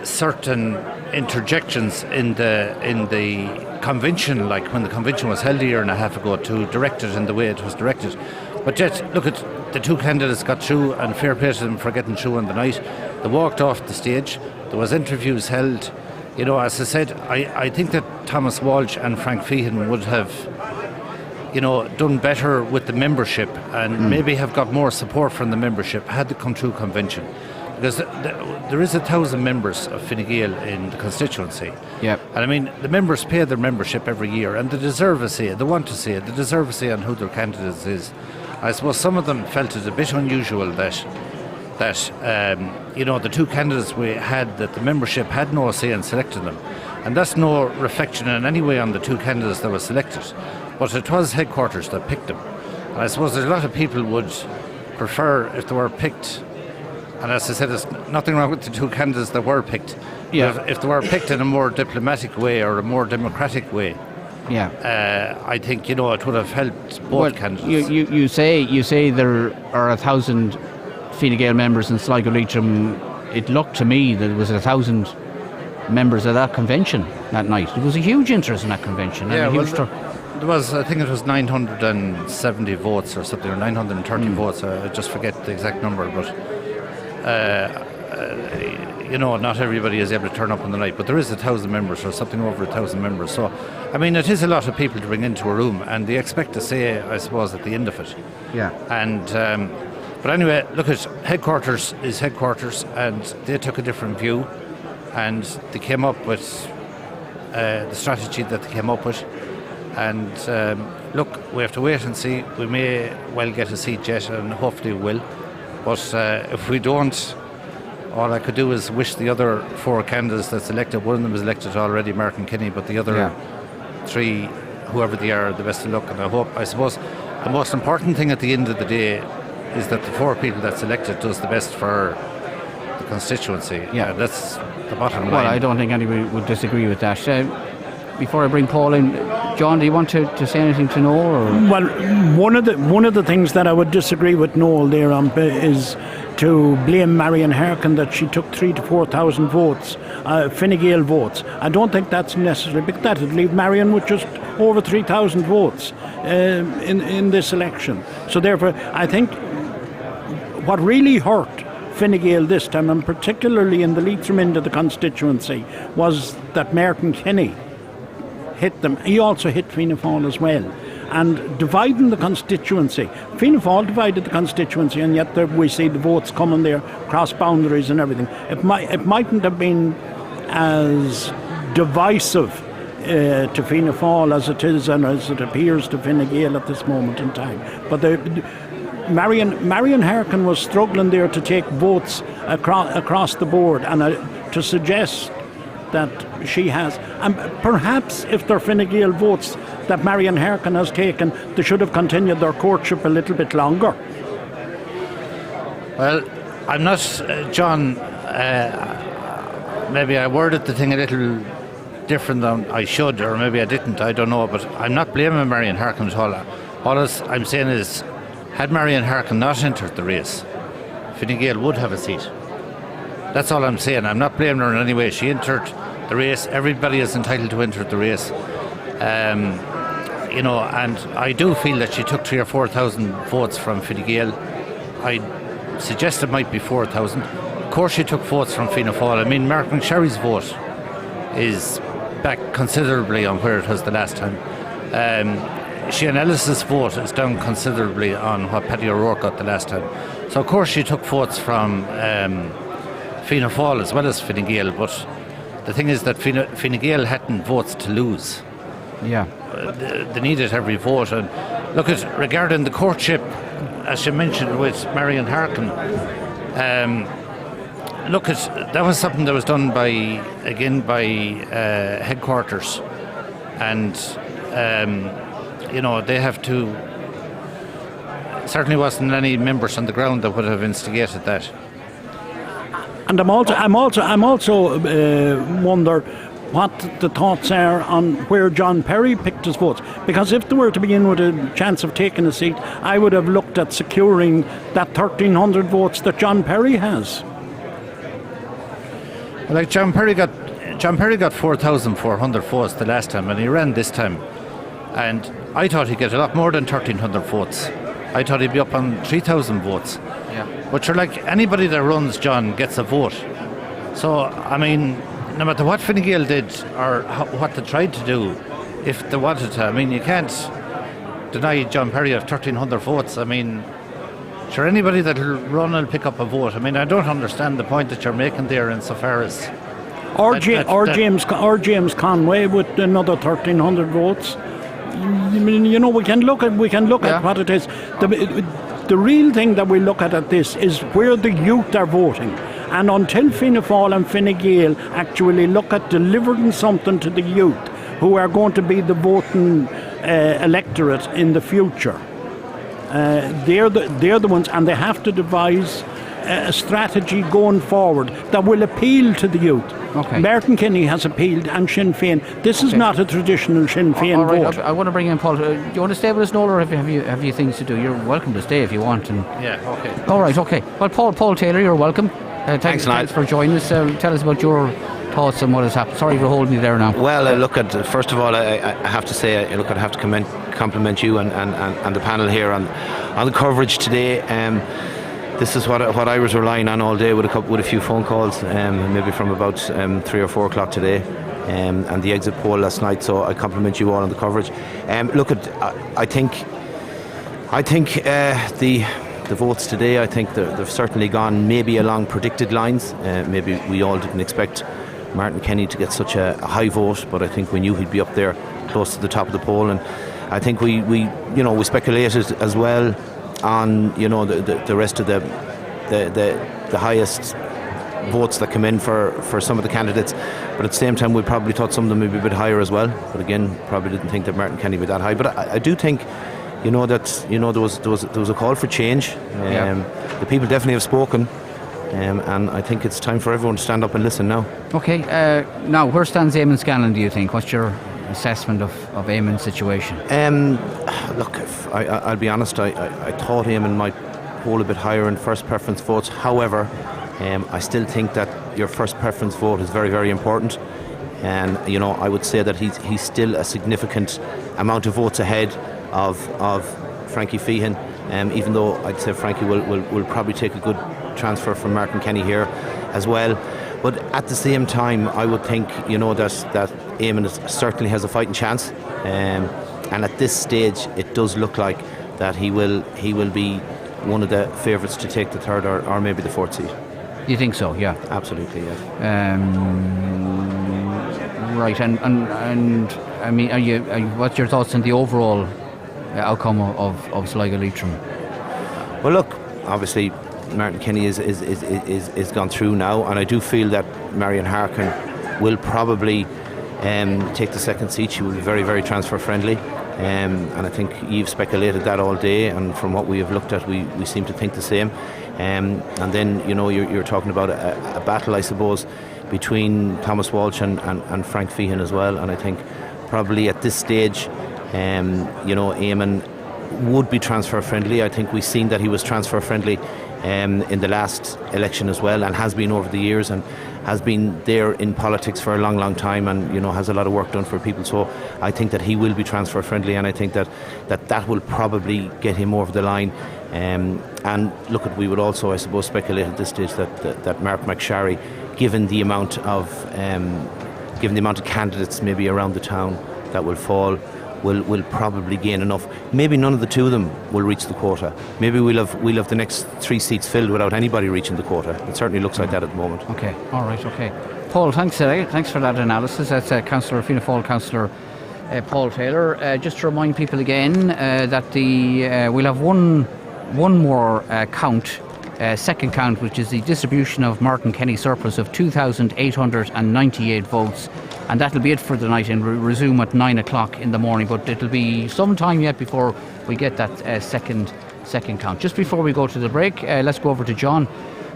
certain interjections in the convention, like when the convention was held a year and a half ago, to direct it in the way it was directed. But yet, look at the 2 candidates got through, and fair play to them for getting through on the night. They walked off the stage. There was interviews held. As I said, I think that Thomas Walsh and Frank Feehan would have, done better with the membership, and maybe have got more support from the membership had they come through convention. Because there is 1,000 members of Fine Gael in the constituency. Yeah. And I mean, the members pay their membership every year, and they deserve a say. They want to say it. They deserve a say on who their candidate is. I suppose some of them felt it a bit unusual that the 2 candidates we had, that the membership had no say in selecting them. And that's no reflection in any way on the 2 candidates that were selected. But it was headquarters that picked them. And I suppose there's a lot of people would prefer if they were picked. And as I said, there's nothing wrong with the 2 candidates that were picked. Yeah. If they were picked in a more diplomatic way or a more democratic way, I think it would have helped both candidates. You say there are 1,000 Fine Gael members in Sligo Leitrim. It looked to me that there was 1,000 members of that convention that night. There was a huge interest in that convention. Yeah, and there was, I think it was 970 votes or something, or 930 votes. I just forget the exact number, but not everybody is able to turn up on the night. But there is 1,000 members, or something over 1,000 members. So, I mean, it is a lot of people to bring into a room, and they expect to say, I suppose, at the end of it. Yeah. And but anyway, look, at headquarters is headquarters, and they took a different view, and they came up with the strategy that they came up with. And look, we have to wait and see. We may well get a seat yet, and hopefully we will. But if we don't, all I could do is wish the other 4 candidates that's elected. One of them is elected already, Martin Kinney, but the other 3, whoever they are, the best of luck. And I suppose the most important thing at the end of the day is that the 4 people that's elected does the best for the constituency. Yeah, that's the bottom line. Well, I don't think anybody would disagree with that. Before I bring Paul in, John, do you want to say anything to Noel? Or? Well, one of the things that I would disagree with Noel there on is to blame Marion Harkin that she took 3,000 to 4,000 votes, Fine Gael votes. I don't think that's necessary, because that would leave Marion with just over 3,000 votes in this election. So therefore, I think what really hurt Fine Gael this time, and particularly in the Leitrim end of the constituency, was that Martin Kenny hit them. He also hit Fianna Fáil as well. And dividing the constituency, Fianna Fáil divided the constituency, and yet we see the votes coming there, cross boundaries and everything. It mightn't have been as divisive to Fianna Fáil as it is and as it appears to Fine Gael at this moment in time. But Marion Harkin was struggling there to take votes across the board, and to suggest that she has, and perhaps if they're Fine Gael votes that Marion Harkin has taken, they should have continued their courtship a little bit longer. Well, I'm not, John, maybe I worded the thing a little different than I should, or maybe I didn't, I don't know, but I'm not blaming Marion Harkin at all. All I'm saying is, had Marion Harkin not entered the race, Fine Gael would have a seat. That's all I'm saying. I'm not blaming her in any way. She entered the race. Everybody is entitled to enter the race. And I do feel that she took 3,000 or 4,000 votes from Fine Gael. I suggest it might be 4,000. Of course she took votes from Fianna Fáil. I mean, Mark McSherry's vote is back considerably on where it was the last time. Shane Ellis's vote is down considerably on what Paddy O'Rourke got the last time. So of course she took votes from Fianna Fáil as well as Fine Gael, but the thing is that Fine Gael hadn't votes to lose. Yeah. They needed every vote. And look at, regarding the courtship, as you mentioned with Marion Harkin, that was something that was done by headquarters, and they have to. Certainly wasn't any members on the ground that would have instigated that. And I'm also wonder what the thoughts are on where John Perry picked his votes. Because if they were to begin with a chance of taking a seat, I would have looked at securing that 1,300 votes that John Perry has. Like John Perry got 4,400 votes the last time, and he ran this time. And I thought he'd get a lot more than 1,300 votes. I thought he'd be up on 3,000 votes. Yeah. But you're like, anybody that runs, John, gets a vote. So, I mean, no matter what Fine Gael did or what they tried to do, if they wanted to, I mean, you can't deny John Perry of 1,300 votes. I mean, sure, anybody that'll run will pick up a vote. I mean, I don't understand the point that you're making there insofar as... James Conway with another 1,300 votes. I mean, we can look at what it is. The real thing that we look at this is where the youth are voting. And until Fianna Fáil and Fine Gael actually look at delivering something to the youth, who are going to be the voting electorate in the future, they're the ones, and they have to devise a strategy going forward that will appeal to the youth. Okay. Martin Kenny has appealed, and Sinn Féin. This is not a traditional Sinn Féin vote. I want to bring in Paul. Do you want to stay with us, Noel, or have you things to do? You're welcome to stay if you want. Yeah, okay. All right, okay. Well, Paul Taylor, you're welcome. Thanks for joining us. Tell us about your thoughts on what has happened. Sorry for holding you there now. Well, first of all, I have to say, I have to compliment you and the panel here on the coverage today. This is what I was relying on all day with a few phone calls, maybe from about 3 or 4 o'clock today, and the exit poll last night. So I compliment you all on the coverage. I think the votes today, I think they've certainly gone maybe along predicted lines. Maybe we all didn't expect Martin Kenny to get such a high vote, but I think we knew he'd be up there close to the top of the poll, and I think we speculated as well on the rest of the highest votes that come in for some of the candidates, but at the same time we probably thought some of them would be a bit higher as well, but again probably didn't think that Martin Kenny would be that high. But I do think there was a call for change. The people definitely have spoken, and I think it's time for everyone to stand up and listen now. Okay, now where stands Eamon Scanlon, do you think? What's your assessment of Eamon's situation? Look, I'll be honest, I thought Eamon might poll a bit higher in first preference votes. However, I still think that your first preference vote is very, very important, and I would say that he's still a significant amount of votes ahead of Frankie Feehan, even though I'd say Frankie will probably take a good transfer from Martin Kenny here as well. But at the same time, I would think, you know, that Eamon certainly has a fighting chance. And at this stage, it does look like that he will be one of the favourites to take the third or maybe the fourth seat. You think so? Yeah. Absolutely, yes. Right, and I mean, what's your thoughts on the overall outcome of Sligo Leitrim? Well, look, obviously Martin Kenny is gone through now, and I do feel that Marion Harkin will probably take the second seat. She will be very, very transfer friendly, and I think you've speculated that all day, and from what we have looked at, we seem to think the same. And then, you know, you're talking about a battle, I suppose, between Thomas Walsh and Frank Feehan as well, and I think probably at this stage, you know, Eamon would be transfer friendly. I think we've seen that he was transfer friendly in the last election as well, and has been over the years, and has been there in politics for a long, long time, and, you know, has a lot of work done for people. So I think that he will be transfer friendly, and I think that will probably get him over the line. And look, we would also, I suppose, speculate at this stage that Mark McSharry, given the amount of candidates maybe around the town that will fall, will probably gain enough. Maybe none of the two of them will reach the quota. Maybe we'll have the next 3 seats filled without anybody reaching the quota. It certainly looks like that at the moment. Okay, all right, okay. Paul, thanks for that analysis. That's Councillor Fianna Fáil Councillor Paul Taylor. Just to remind people again that we'll have one more count. Second count, which is the distribution of Martin Kenny surplus of 2,898 votes, and that'll be it for the night, and resume at 9 o'clock in the morning. But it'll be some time yet before we get that second count. Just before we go to the break, let's go over to John,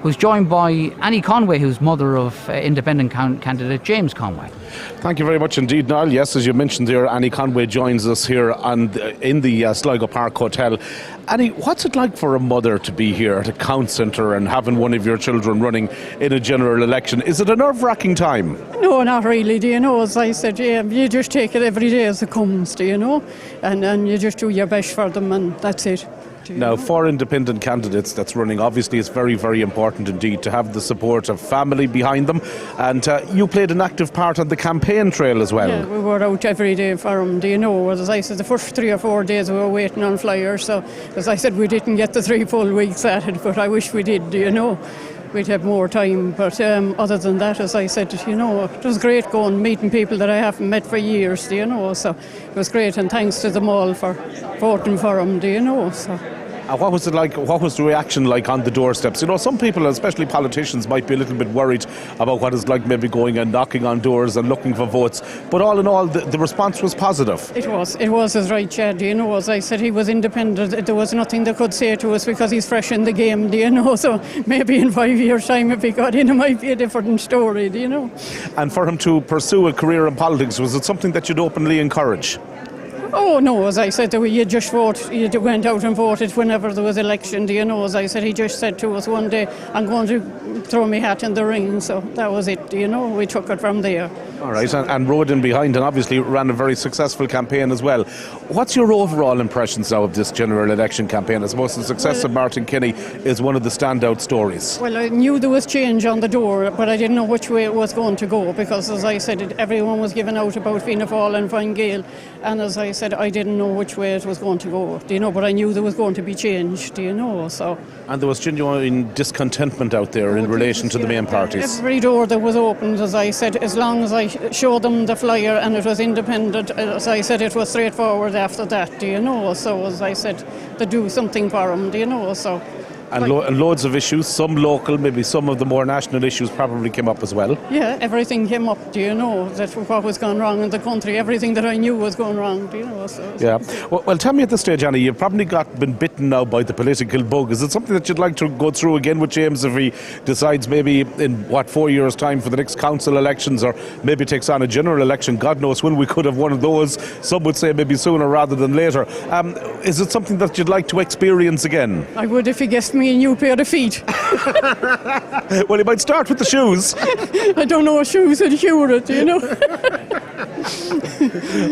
who's joined by Annie Conway, who's mother of independent candidate James Conway. Thank you very much indeed, Niall. Yes, as you mentioned there, Annie Conway joins us here in the Sligo Park Hotel. Annie, what's it like for a mother to be here at a count centre and having one of your children running in a general election? Is it a nerve-wracking time? No, not really, do you know. As I said, you just take it every day as it comes, do you know, and you just do your best for them, and that's it. Now, for independent candidates that's running, obviously it's very, very important indeed to have the support of family behind them, and you played an active part on the campaign trail as well. Yeah, we were out every day for them, do you know. As I said, the first 3 or 4 days we were waiting on flyers, so as I said, we didn't get the 3 full weeks at it, but I wish we did, do you know. We'd have more time, but other than that, as I said, you know, it was great going, meeting people that I haven't met for years, do you know, so it was great, and thanks to them all for voting for him, do you know, so. What was it like? What was the reaction like on the doorsteps? You know, some people, especially politicians, might be a little bit worried about what it's like maybe going and knocking on doors and looking for votes. But all in all, the response was positive. It was as right, Chad. You know, as I said, he was independent. There was nothing they could say to us because he's fresh in the game, do you know? So maybe in 5 years' time, if he got in, it might be a different story, do you know? And for him to pursue a career in politics, was it something that you'd openly encourage? Oh no, as I said, you just vote, you went out and voted whenever there was election, do you know. As I said, he just said to us one day, I'm going to throw my hat in the ring, so that was it, do you know. We took it from there. All right, and rode in behind and obviously ran a very successful campaign as well. What's your overall impressions now of this general election campaign? I suppose the success of Martin Kenny is one of the standout stories. Well, I knew there was change on the door, but I didn't know which way it was going to go, because as I said, everyone was giving out about Fianna Fáil and Fine Gael, and as I said, I didn't know which way it was going to go, do you know, but I knew there was going to be change, do you know, so. And there was genuine discontentment out there in relation to the main parties. Every door that was opened, as I said, as long as I showed them the flyer and it was independent, as I said, it was straightforward after that, do you know, so as I said, to do something for them, do you know, so. And loads of issues, some local, maybe some of the more national issues probably came up as well. Yeah, everything came up, do you know, that what was going wrong in the country, everything that I knew was going wrong, do you know. So. Yeah. Well, tell me at this stage, Annie, you've probably been bitten now by the political bug. Is it something that you'd like to go through again with James if he decides maybe in, 4 years' time for the next council elections, or maybe takes on a general election? God knows when we could have one of those. Some would say maybe sooner rather than later. Is it something that you'd like to experience again? I would if he guessed me a new pair of feet. Well, he might start with the shoes. I don't know what shoes would cure it, you know.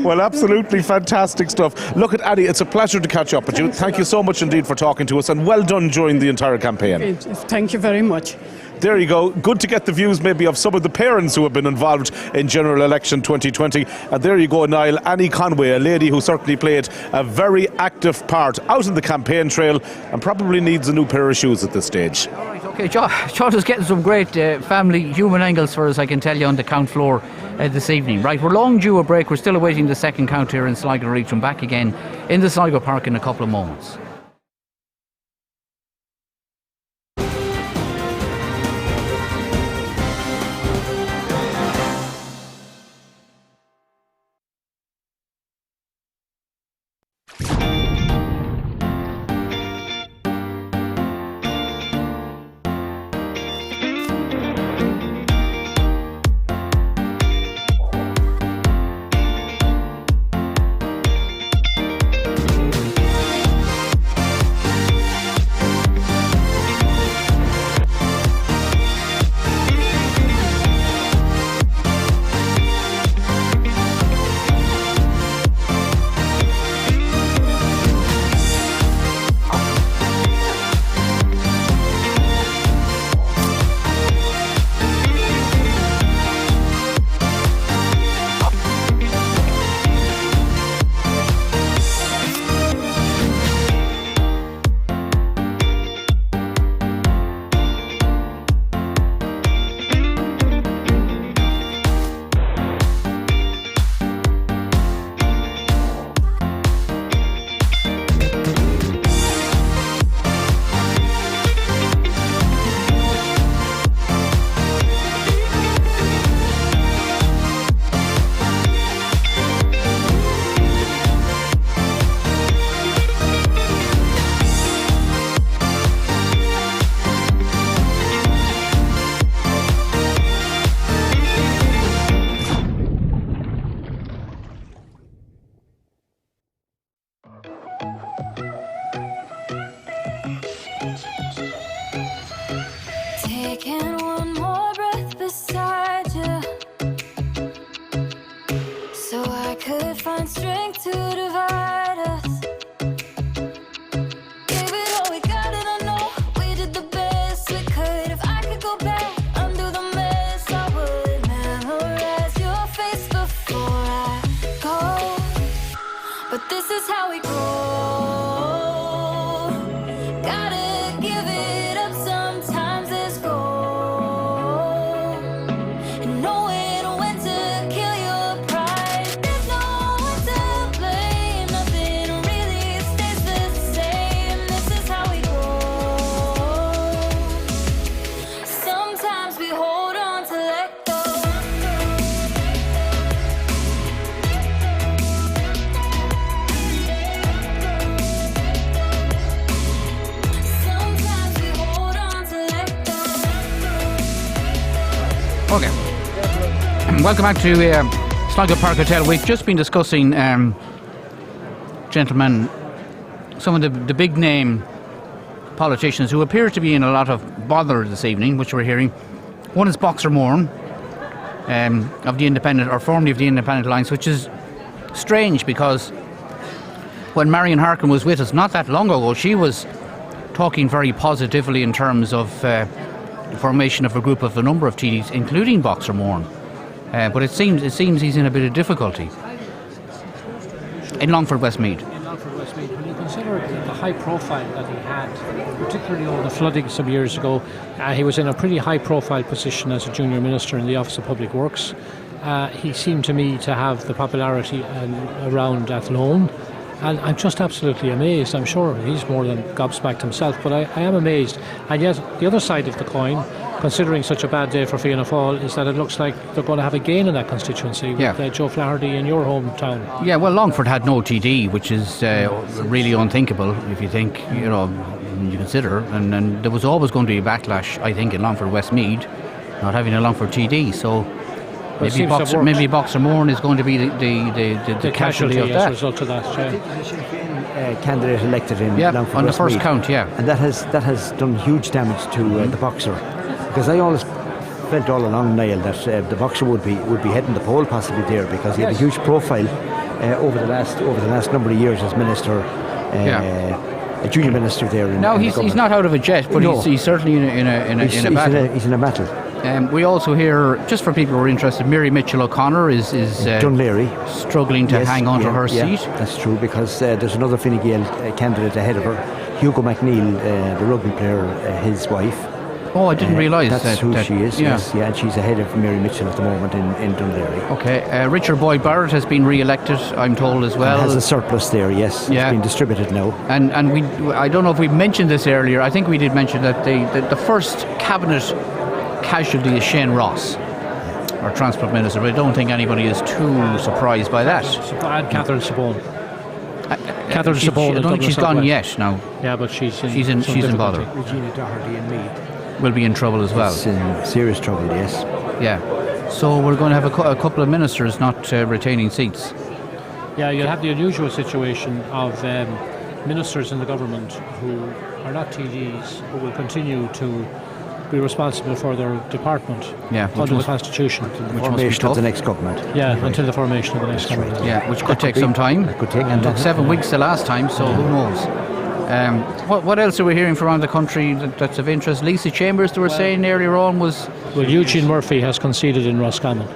Well, absolutely fantastic stuff. Look at Annie, it's a pleasure to catch up with you. Thank you so much indeed for talking to us, and well done during the entire campaign. Thank you very much. There you go. Good to get the views maybe of some of the parents who have been involved in general election 2020. And there you go, Niall. Annie Conway, a lady who certainly played a very active part out in the campaign trail and probably needs a new pair of shoes at this stage. All right, okay. John is getting some great family human angles for us, I can tell you, on the count floor this evening. Right, we're long due a break. We're still awaiting the second count here in Sligo and Leitrim. Back again in the Sligo Park in a couple of moments. Taking one more breath beside you, so I could find strength to divide us. Gave it all we got, and I know we did the best we could. If I could go back, undo the mess, I would memorize your face before I go. But this is how we grow. Gotta give it up sometimes. Let's go. And knowing when to kill your pride. There's no one to blame. Nothing really stays the same. This is how we go. Sometimes we hold on to let go. Sometimes we hold on to let go. Okay. Welcome back to Sligo Park Hotel. We've just been discussing, gentlemen, some of the big name politicians who appear to be in a lot of bother this evening, which we're hearing. One is Boxer Moran of the Independent, or formerly of the Independent Alliance, which is strange because when Marion Harkin was with us not that long ago, she was talking very positively in terms of the formation of a group of a number of TDs, including Boxer Moran. But it seems he's in a bit of difficulty in Longford Westmeath. In Longford Westmeath, when you consider the high profile that he had, particularly over the flooding some years ago, he was in a pretty high profile position as a junior minister in the Office of Public Works. He seemed to me to have the popularity around Athlone. And I'm just absolutely amazed. I'm sure he's more than gobsmacked himself, but I am amazed. And yet, the other side of the coin, considering such a bad day for Fianna Fáil, is that it looks like they're going to have a gain in that constituency with Joe Flaherty in your hometown. Yeah, well, Longford had no TD, which is really unthinkable if you think, you consider. And there was always going to be a backlash, I think, in Longford Westmeath, not having a Longford TD. So maybe Boxer Moran is going to be the casualty of that. As a result of that, candidate elected in Longford on the first Westmeath. count, and that has done huge damage to the Boxer, because I always felt all along, Niall, that the boxer would be heading the pole possibly there, because he had a huge profile over the last number of years as minister. A junior minister there. He's not out of a jet, but he's certainly in a battle. He's in a battle. We also hear, just for people who are interested, Mary Mitchell O'Connor is Dunleary struggling to hang on to her seat. That's true, because there's another Fine Gael candidate ahead of her, Hugo McNeil, the rugby player, his wife. Oh, I didn't realise that. That's who she is, yes. Yeah, and she's ahead of Mary Mitchell at the moment in Dunleary. Okay, Richard Boyd Barrett has been re-elected, I'm told, as well. And has a surplus there, yes. Yeah. It's been distributed now. And I don't know if we mentioned this earlier, I think we did mention that the first cabinet casualty is Shane Ross, our Transport Minister, but I don't think anybody is too surprised by that. And Catherine Sabone. Catherine Sabone. I don't think she's gone yet now. Yeah, but she's in bother. Regina Doherty and Mead will be in trouble as well. It's in serious trouble, yes. Yeah. So we're going to have a couple of ministers not retaining seats. Yeah, you'll have the unusual situation of ministers in the government who are not TDs, who will continue to be responsible for their department under the Constitution. The formation of the next government. Yeah, until the formation of the next government. Yeah, which could take some time. It could take. And took 7 weeks the last time, so who knows? What else are we hearing from around the country that's of interest? Lisa Chambers, they were saying earlier on, was... Well, Eugene Murphy has conceded in Roscommon.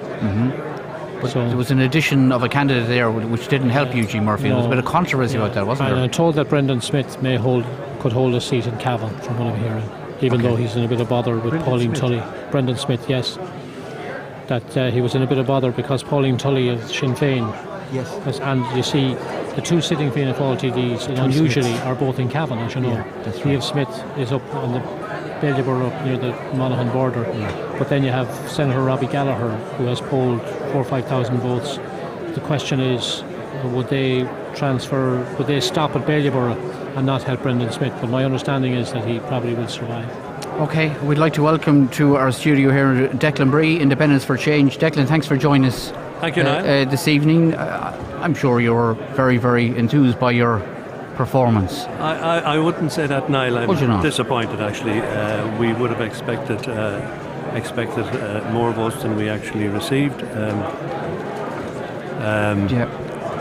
But there was an addition of a candidate there which didn't help Eugene Murphy. There was a bit of controversy about that, wasn't there? I'm told that Brendan Smith could hold a seat in Cavan, from what I'm hearing, even though he's in a bit of bother with Pauline Tully. Brendan Smith, yes. That he was in a bit of bother because Pauline Tully of Sinn Féin. Yes. And you see, the two sitting Fianna Fáil TDs unusually are both in Cavan, as you know. That's Niamh Smith is up on the Bellyborough up near the Monaghan border. But then you have Senator Robbie Gallagher, who has polled 4,000 or 5,000 votes. The question is, would they stop at Bellyborough and not help Brendan Smith? But my understanding is that he probably will survive. Okay, we'd like to welcome to our studio here Declan Bree, Independence for Change. Declan, thanks for joining us. Thank you, Niall. This evening. I'm sure you're very, very enthused by your performance. I wouldn't say that, Niall. I'm disappointed, actually. We would have expected more votes than we actually received.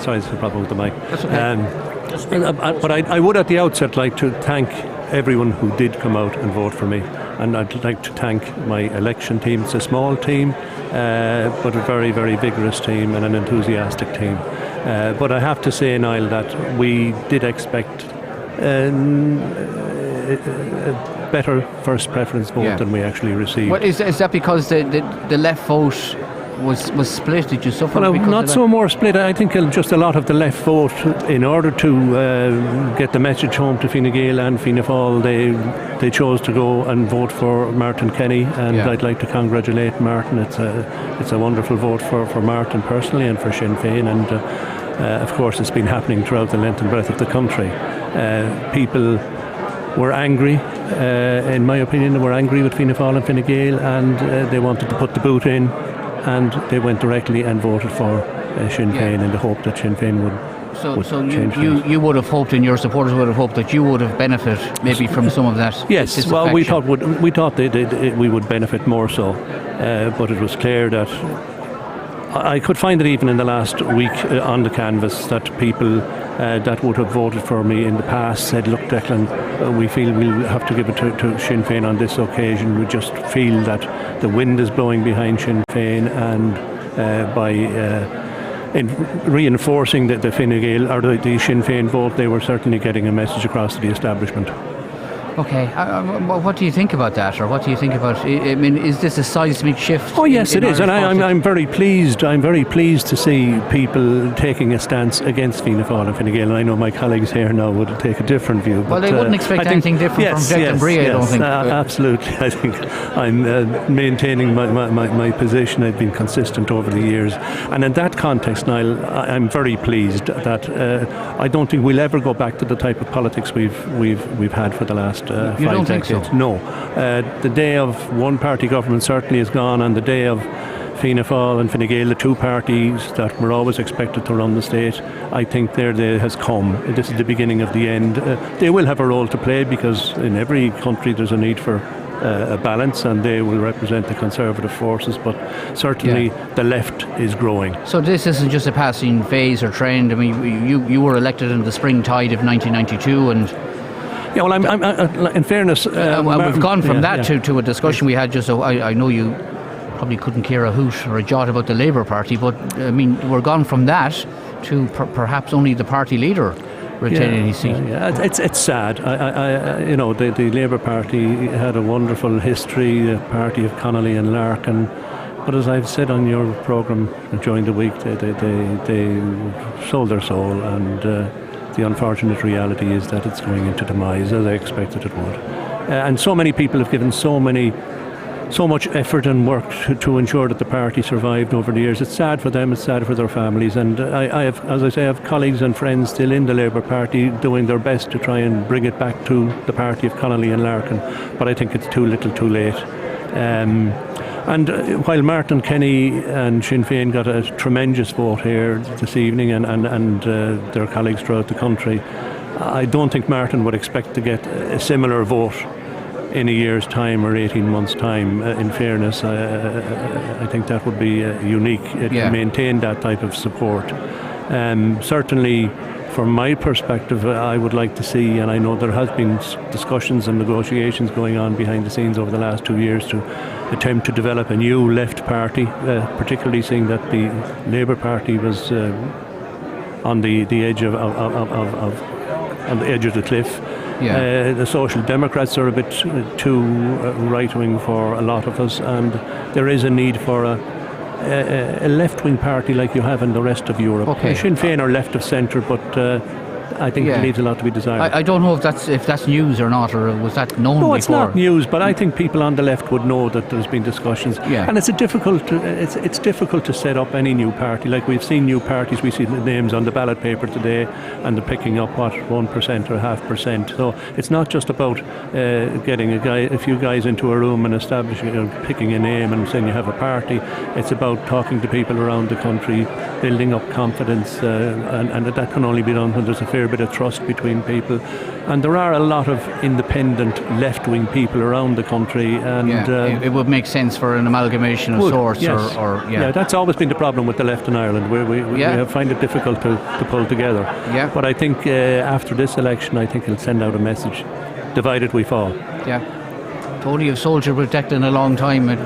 Sorry, there's a problem with the mic. That's okay. But I would at the outset like to thank everyone who did come out and vote for me. And I'd like to thank my election team. It's a small team, but a very, very vigorous team and an enthusiastic team. But I have to say, Niall, that we did expect a better first preference vote than we actually received. What is that because the left vote was split? Did you suffer? Well, not so more split. I think just a lot of the left vote, in order to get the message home to Fine Gael and Fianna Fáil, they chose to go and vote for Martin Kenny, and I'd like to congratulate Martin. It's a wonderful vote for Martin personally and for Sinn Féin, and of course it's been happening throughout the length and breadth of the country. People were angry, in my opinion, they were angry with Fianna Fáil and Fine Gael, and they wanted to put the boot in, and they went directly and voted for Sinn Féin in the hope that Sinn Féin would change things. You would have hoped, and your supporters would have hoped, that you would have benefited maybe from some of that. Yes, well, we thought we would benefit more so, but it was clear that I could find it even in the last week on the canvas that people that would have voted for me in the past said, look, Declan, we feel we'll have to give it to Sinn Féin on this occasion. We just feel that the wind is blowing behind Sinn Féin, and by in reinforcing the Fine Gael or the Sinn Féin vote, they were certainly getting a message across to the establishment. Okay, what do you think about that, or what do you think about? I mean, is this a seismic shift? Oh yes, it is, and I'm very pleased. I'm very pleased to see people taking a stance against Fianna Fáil and Fine Gael. And I know my colleagues here now would take a different view. Well, they wouldn't expect anything different from Declan Bree, I don't think. Absolutely, I think I'm maintaining my position. I've been consistent over the years, and in that context, Niall, I'm very pleased that I don't think we'll ever go back to the type of politics we've had for the last 5 decades. Think so? No. The day of one-party government certainly is gone, and the day of Fianna Fáil and Fine Gael, the two parties that were always expected to run the state, I think their day has come. This is the beginning of the end. They will have a role to play, because in every country there's a need for a balance, and they will represent the Conservative forces, but certainly the left is growing. So this isn't just a passing phase or trend. I mean, you were elected in the spring tide of 1992, and yeah, well, I'm in fairness, we've gone from that to a discussion we had just. I know you probably couldn't care a hoot or a jot about the Labour Party, but I mean, we're gone from that to perhaps only the party leader retaining his seat. It's sad. The Labour Party had a wonderful history, the party of Connolly and Larkin. But as I've said on your programme during the week, they sold their soul, and the unfortunate reality is that it's going into demise, as I expected it would. And so many people have given so much effort and work to ensure that the party survived over the years. It's sad for them, it's sad for their families, and I have, as I say, I have colleagues and friends still in the Labour Party doing their best to try and bring it back to the party of Connolly and Larkin, but I think it's too little too late. And while Martin Kenny and Sinn Féin got a tremendous vote here this evening, and their colleagues throughout the country, I don't think Martin would expect to get a similar vote in a year's time or 18 months' time. In fairness, I think that would be unique to maintain that type of support. Certainly, from my perspective, I would like to see, and I know there has been discussions and negotiations going on behind the scenes over the last 2 years to attempt to develop a new left party, particularly seeing that the Labour Party was on the edge on the edge of the cliff. The Social Democrats are a bit too right-wing for a lot of us, and there is a need for a left-wing party like you have in the rest of Europe. Sinn Féin are left of centre, but I think it leaves a lot to be desired. I don't know if that's news or not, or was that known before? No, it's not news, but I think people on the left would know that there's been discussions. And it's difficult to set up any new party. Like, we've seen new parties, we see the names on the ballot paper today, and they're picking up 1% or 0.5%. So it's not just about getting a few guys into a room and establishing, picking a name and saying you have a party. It's about talking to people around the country, building up confidence, and that can only be done when there's a fair bit of trust between people, and there are a lot of independent left-wing people around the country, and it would make sense for an amalgamation of sorts. Yes. That's always been the problem with the left in Ireland, where we find it difficult to pull together. But I think after this election, I think it'll send out a message: divided we fall. Tony, you've sold your Declan a long time at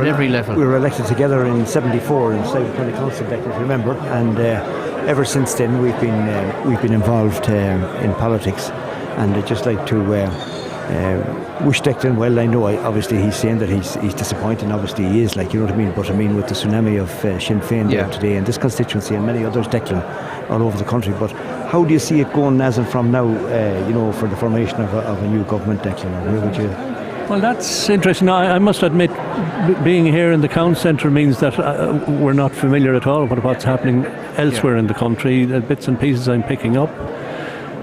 every level. We were elected together in '74 in Sligo County Council, if you remember, and ever since then we've been involved in politics, and I'd just like to wish Declan well. I know obviously he's saying that he's disappointed, and obviously he is, like, you know what I mean, but I mean with the tsunami of Sinn Féin there today, and this constituency and many others, Declan, all over the country. But how do you see it going as and from now, for the formation of a new government, Declan? Or where would you... Well, that's interesting. I must admit, being here in the Count Centre means that we're not familiar at all with what's happening elsewhere in the country. The bits and pieces I'm picking up.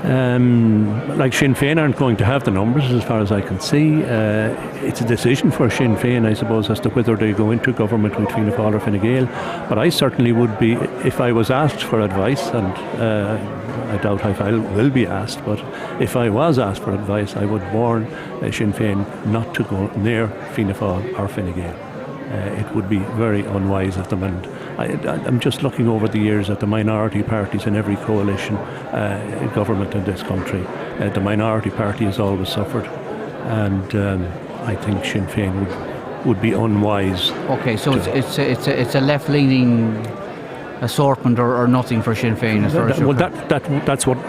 Like Sinn Féin aren't going to have the numbers as far as I can see. It's a decision for Sinn Féin, I suppose, as to whether they go into government with Fianna Fáil or Fine Gael. But I certainly would be, if I was asked for advice, and I doubt if I will be asked, but if I was asked for advice, I would warn Sinn Féin not to go near Fianna Fáil or Fine Gael. It would be very unwise of them, and I'm just looking over the years at the minority parties in every coalition government in this country. The minority party has always suffered, and I think Sinn Féin would be unwise. Okay, so it's a left-leaning assortment or nothing for Sinn Féin as far as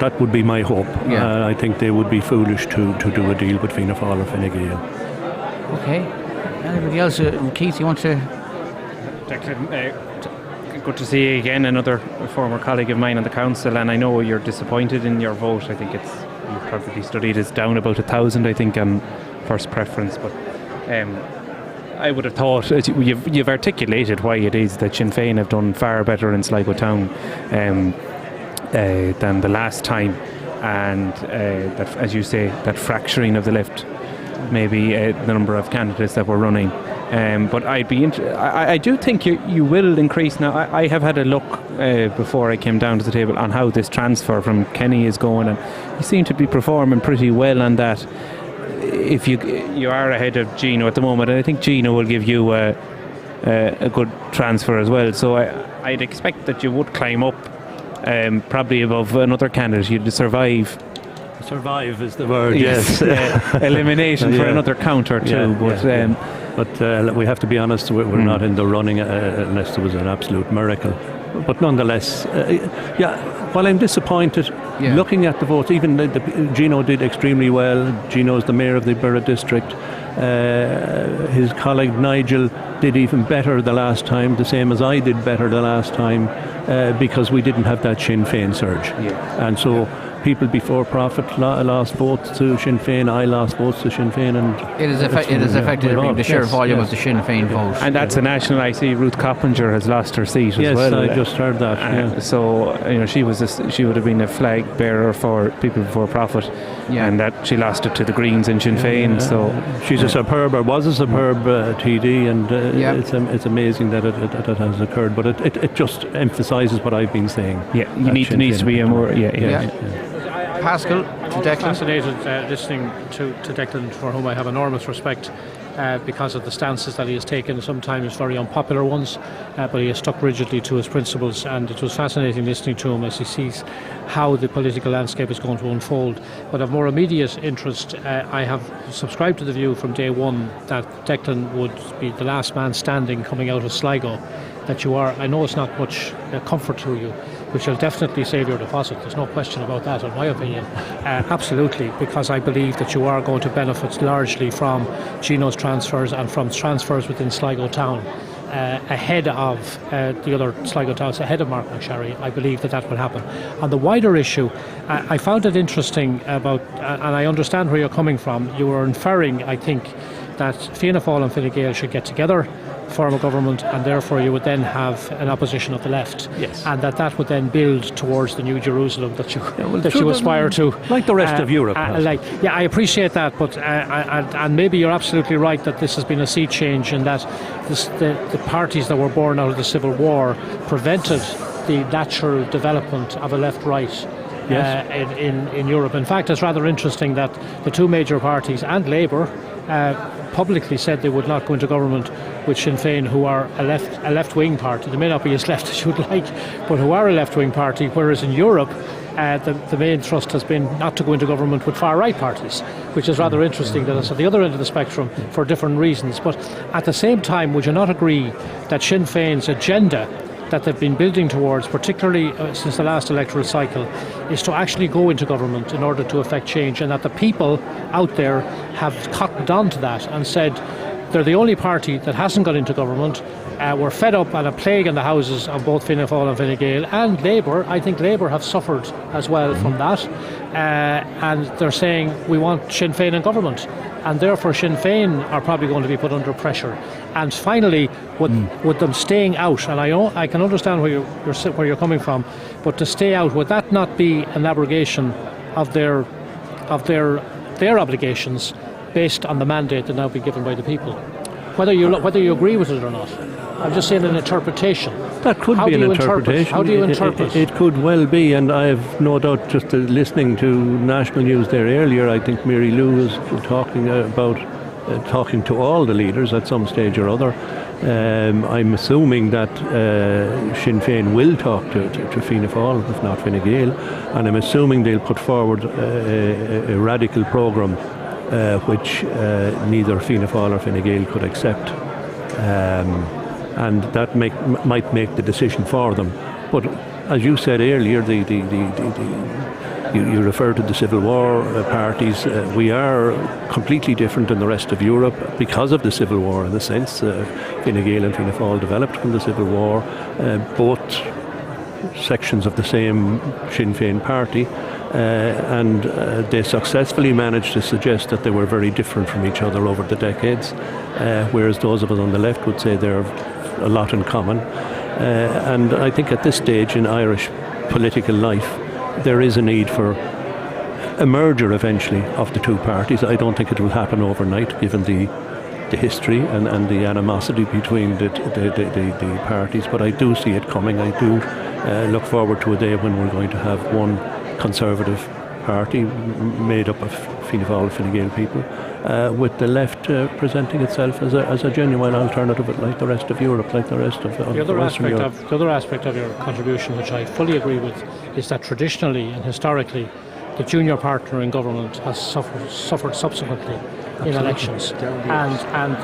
that would be my hope. I think they would be foolish to do a deal with Fianna Fáil or Fine Gael. Okay. Anybody else? Keith, you want to... Declan, good to see you again, another former colleague of mine on the council, and I know you're disappointed in your vote. I think you've probably studied it's down about 1,000, I think, on first preference, but I would have thought you've articulated why it is that Sinn Féin have done far better in Sligo Town than the last time, and that, as you say, that fracturing of the left, maybe the number of candidates that were running. But I do think you will increase now. I have had a look before I came down to the table on how this transfer from Kenny is going, and you seem to be performing pretty well on that. if you are ahead of Gino at the moment, and I think Gino will give you a good transfer as well. So I'd expect that you would climb up, probably above another candidate. You'd survive. Survive is the word. Yes. Elimination for another count or two. But we have to be honest. We're not in the running unless there was an absolute miracle. But nonetheless, while I'm disappointed looking at the votes, even Gino did extremely well. Gino's the mayor of the Borough District. His colleague Nigel did even better the last time, the same as I did better the last time, because we didn't have that Sinn Féin surge. And so people before profit lost votes to Sinn Féin, I lost votes to Sinn Féin, and it is effectively the sheer volume of the Sinn Féin vote. And that's a national. I see Ruth Coppinger has lost her seat as well. Yes, I just heard that. So she would have been a flag bearer for people before profit, and that she lost it to the Greens in Sinn Féin. So she's a superb TD, and it's amazing that it has occurred. But it just emphasises what I've been saying. Yeah, you needs to be a more Pascal, Declan. Fascinated listening to Declan, for whom I have enormous respect because of the stances that he has taken, sometimes very unpopular ones, but he has stuck rigidly to his principles, and it was fascinating listening to him as he sees how the political landscape is going to unfold. But of more immediate interest, I have subscribed to the view from day one that Declan would be the last man standing coming out of Sligo. That you are, I know it's not much comfort to you, which will definitely save your deposit. There's no question about that, in my opinion. Absolutely, because I believe that you are going to benefit largely from Gino's transfers and from transfers within Sligo town, ahead of the other Sligo towns, ahead of Mark McSharry. I believe that will happen. On the wider issue, I found it interesting about, and I understand where you're coming from. You were inferring, I think, that Fianna Fáil and Fine Gael should get together, form a government, and therefore you would then have an opposition of the left, and that would then build towards the new Jerusalem that you aspire to, like the rest of Europe. I appreciate that, but and maybe you're absolutely right that this has been a sea change, and that the parties that were born out of the Civil War prevented the natural development of a left-right. In Europe. In fact, it's rather interesting that the two major parties and Labour publicly said they would not go into government with Sinn Féin, who are a left-wing party. They may not be as left as you'd like, but who are a left-wing party, whereas in Europe the main thrust has been not to go into government with far-right parties, which is rather interesting that it's at the other end of the spectrum for different reasons. But at the same time, would you not agree that Sinn Féin's agenda that they've been building towards, particularly since the last electoral cycle, is to actually go into government in order to effect change, and that the people out there have cottoned on to that and said they're the only party that hasn't got into government. We're fed up and a plague in the houses of both Fianna Fáil and Fine Gael and Labour. I think Labour have suffered as well from that, and they're saying we want Sinn Féin in government, and therefore Sinn Féin are probably going to be put under pressure. And finally, with them staying out, and I can understand where you're coming from, but to stay out, would that not be an abrogation of their obligations based on the mandate that now be given by the people? Whether you agree with it or not, I'm just saying an interpretation. That could be an interpretation. How do you interpret? It could well be, and I have no doubt, just listening to national news there earlier, I think Mary Lou was talking to all the leaders at some stage or other. I'm assuming that Sinn Féin will talk to Fianna Fáil, if not Fine Gael, and I'm assuming they'll put forward a radical programme which neither Fianna Fáil or Fine Gael could accept. And that might make the decision for them. But as you said earlier, you refer to the Civil War parties. We are completely different than the rest of Europe because of the Civil War, in a sense. Fine Gael and Fianna Fáil developed from the Civil War, both sections of the same Sinn Féin party, and they successfully managed to suggest that they were very different from each other over the decades, whereas those of us on the left would say they're a lot in common. And I think at this stage in Irish political life there is a need for a merger eventually of the two parties. I don't think it will happen overnight, given the history and the animosity between the parties, but I do see it coming. I do look forward to a day when we're going to have one conservative party made up of Fianna Fáil, Fine Gael people, with the left presenting itself as a genuine alternative, like the rest of Europe, like the rest of Western Europe. The other aspect of your contribution, which I fully agree with, is that traditionally and historically, the junior partner in government has suffered subsequently in elections. And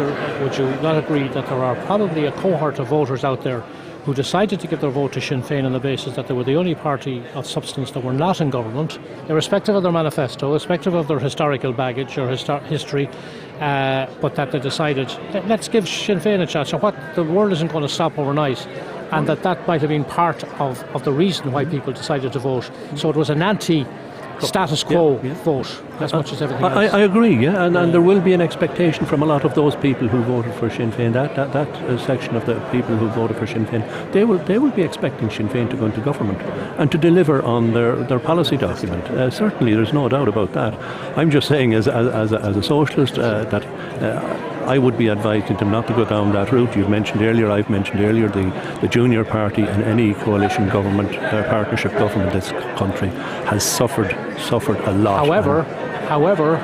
would you not agree that there are probably a cohort of voters out there who decided to give their vote to Sinn Féin on the basis that they were the only party of substance that were not in government, irrespective of their manifesto, irrespective of their historical baggage or history, but that they decided, let's give Sinn Féin a chance. So what, the world isn't going to stop overnight, and that might have been part of the reason why people decided to vote. So it was an anti-status quo vote as much as everything else. I agree, yeah, and there will be an expectation from a lot of those people who voted for Sinn Féin, that section of the people who voted for Sinn Féin, they will be expecting Sinn Féin to go into government and to deliver on their policy document. Certainly, there's no doubt about that. I'm just saying, as a socialist, that I would be advising them not to go down that route. I've mentioned earlier, the junior party in any coalition government, partnership government in this country has suffered a lot. However,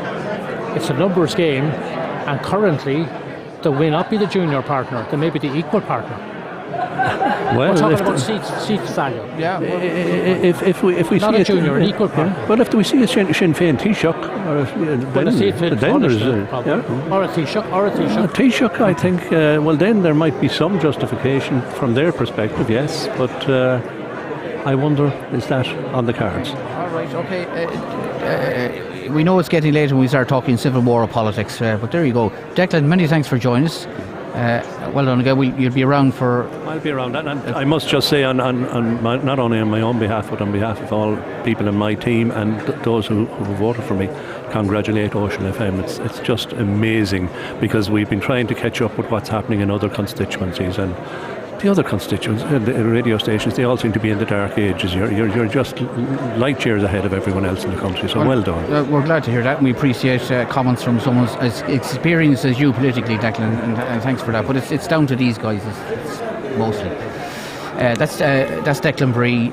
it's a numbers game, and currently they may not be the junior partner, they may be the equal partner. Well, we're talking about seat value. Yeah. If we not see a junior, an equal partner. Well, if we see a Sinn Féin Taoiseach, then there's a problem. Or a Taoiseach. A Taoiseach, I think. Well, then there might be some justification from their perspective, yes. But I wonder, is that on the cards? All right. Okay. We know it's getting late when we start talking civil war or politics, but there you go. Declan, many thanks for joining us. Well done again. You'll be around for... I'll be around, and I must just say, not only on my own behalf, but on behalf of all people in my team and those who voted for me, congratulate Ocean FM. It's just amazing, because we've been trying to catch up with what's happening in other constituencies, and the other constituents, the radio stations, they all seem to be in the dark ages. You're just light years ahead of everyone else in the country, so well done. We're glad to hear that, and we appreciate comments from someone as experienced as you politically, Declan, and thanks for that. But it's down to these guys, it's mostly. That's Declan Bree,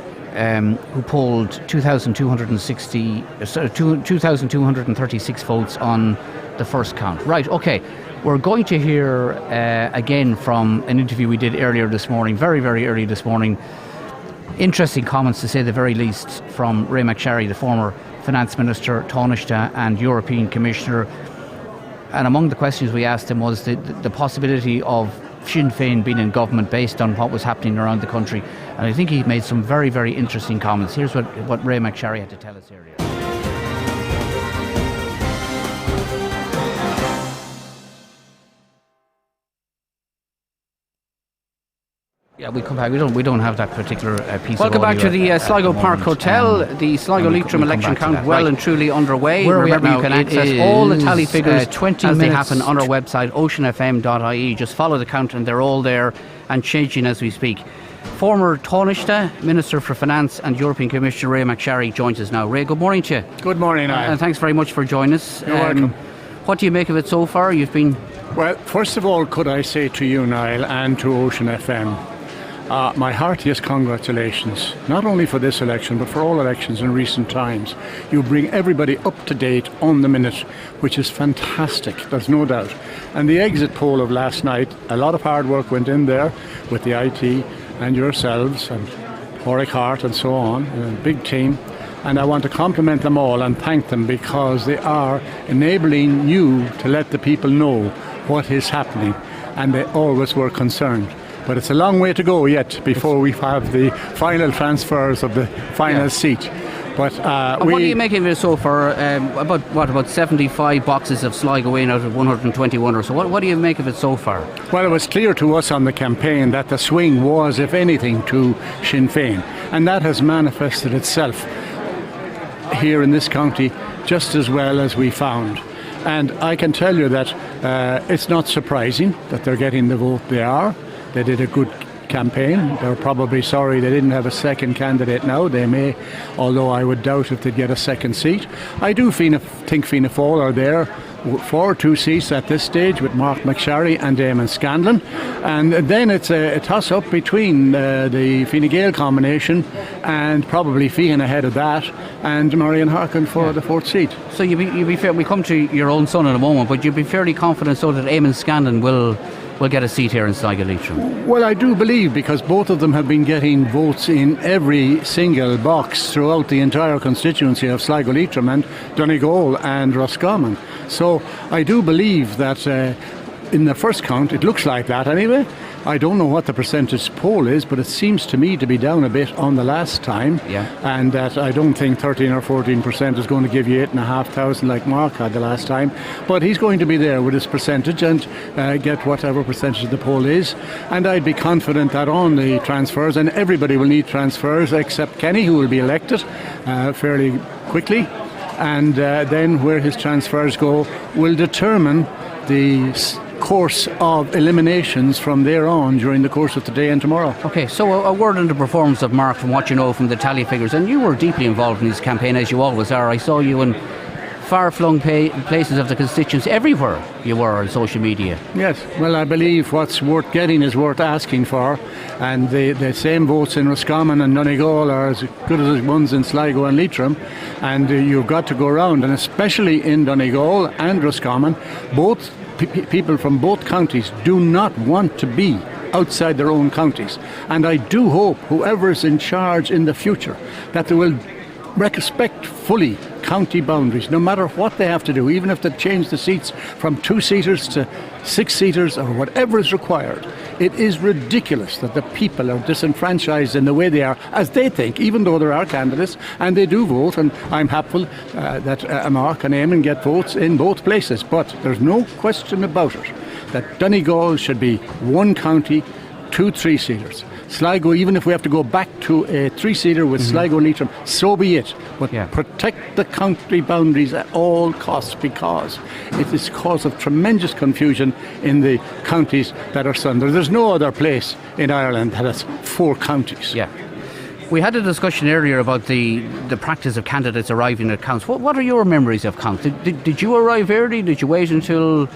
who polled 2,236 votes on the first count. Right, okay. We're going to hear again from an interview we did earlier this morning, very, very early this morning. Interesting comments, to say the very least, from Ray McSharry, the former Finance Minister, Taoiseach and European Commissioner. And among the questions we asked him was the possibility of Sinn Féin being in government based on what was happening around the country. And I think he made some very, very interesting comments. Here's what Ray McSharry had to tell us earlier. Yeah, we come back. We don't have that particular piece. Welcome back to the Sligo Park Hotel. The Sligo Leitrim election count well and truly underway. Where Remember, we are you can now, access all the tally figures as they happen on our website, oceanfm.ie. Just follow the count, and they're all there and changing as we speak. Former Taoiseach, Minister for Finance and European Commissioner Ray McSharry joins us now. Ray, good morning to you. Good morning, Niall. And thanks very much for joining us. You're welcome. What do you make of it so far? You've been... Well, first of all, could I say to you, Niall, and to Ocean FM, my heartiest congratulations, not only for this election, but for all elections in recent times. You bring everybody up to date on the minute, which is fantastic, there's no doubt. And the exit poll of last night, a lot of hard work went in there with the IT and yourselves and Warwick Hart and so on, a big team. And I want to compliment them all and thank them, because they are enabling you to let the people know what is happening, and they always were concerned. But it's a long way to go yet before we have the final transfers of the final seat. But what do you make of it so far? About 75 boxes of Sligo in out of 121 or so. What do you make of it so far? Well, it was clear to us on the campaign that the swing was, if anything, to Sinn Féin, and that has manifested itself here in this county just as well as we found. And I can tell you that it's not surprising that they're getting the vote they are. They did a good campaign. They're probably sorry they didn't have a second candidate now. They may, although I would doubt if they'd get a second seat. I do think Fianna Fáil are there for 2 seats at this stage with Mark McSharry and Damon Scanlon, and then it's a toss-up between the Fine Gael combination and probably Feehan ahead of that, and Marion Harkin for the 4th seat. So you'd be fair. We come to your own son in a moment, but you'd be fairly confident so that Eamon Scanlon will get a seat here in Sligo Leitrim. Well, I do believe, because both of them have been getting votes in every single box throughout the entire constituency of Sligo Leitrim and Donegal and Roscommon. So I do believe that in the first count, it looks like that anyway. I don't know what the percentage poll is, but it seems to me to be down a bit on the last time. Yeah. And that I don't think 13 or 14% is going to give you 8,500 like Mark had the last time. But he's going to be there with his percentage and get whatever percentage of the poll is. And I'd be confident that on the transfers, and everybody will need transfers except Kenny, who will be elected fairly quickly. And then where his transfers go will determine the course of eliminations from there on during the course of today and tomorrow. Okay, so a word on the performance of Mark from what you know from the tally figures, and you were deeply involved in his campaign, as you always are. I saw you in far-flung places of the constituency, everywhere you were on social media. Yes, well, I believe what's worth getting is worth asking for, and the same votes in Roscommon and Donegal are as good as the ones in Sligo and Leitrim, and you've got to go around, and especially in Donegal and Roscommon, both people from both counties do not want to be outside their own counties. And I do hope whoever is in charge in the future that they will respect fully county boundaries, no matter what they have to do, even if they change the seats from 2-seaters to 6-seaters or whatever is required. It is ridiculous that the people are disenfranchised in the way they are, as they think, even though there are candidates, and they do vote, and I'm happy that Mark and Eamon get votes in both places, but there's no question about it that Donegal should be one county, 2 3-seaters. Sligo, even if we have to go back to a 3-seater with Sligo and Leitrim, so be it. But protect the county boundaries at all costs, because it is cause of tremendous confusion in the counties that are sundered. There's no other place in Ireland that has 4 counties. Yeah. We had a discussion earlier about the practice of candidates arriving at counts. What are your memories of counts? Did you arrive early? Did you wait until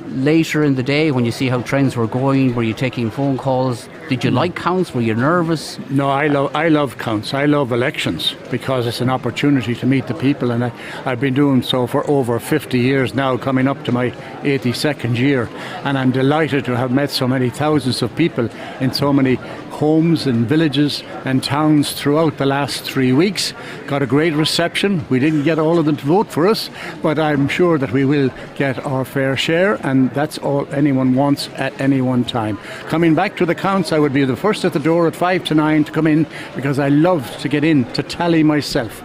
later in the day when you see how trends were going? Were you taking phone calls? Did you like counts? Were you nervous? No, I love counts. I love elections because it's an opportunity to meet the people, and I've been doing so for over 50 years now, coming up to my 82nd year, and I'm delighted to have met so many thousands of people in so many homes and villages and towns throughout the last 3 weeks. Got a great reception. We didn't get all of them to vote for us, but I'm sure that we will get our fair share, and that's all anyone wants at any one time. Coming back to the counts, I would be the first at the door at 5 to 9 to come in, because I love to get in to tally myself.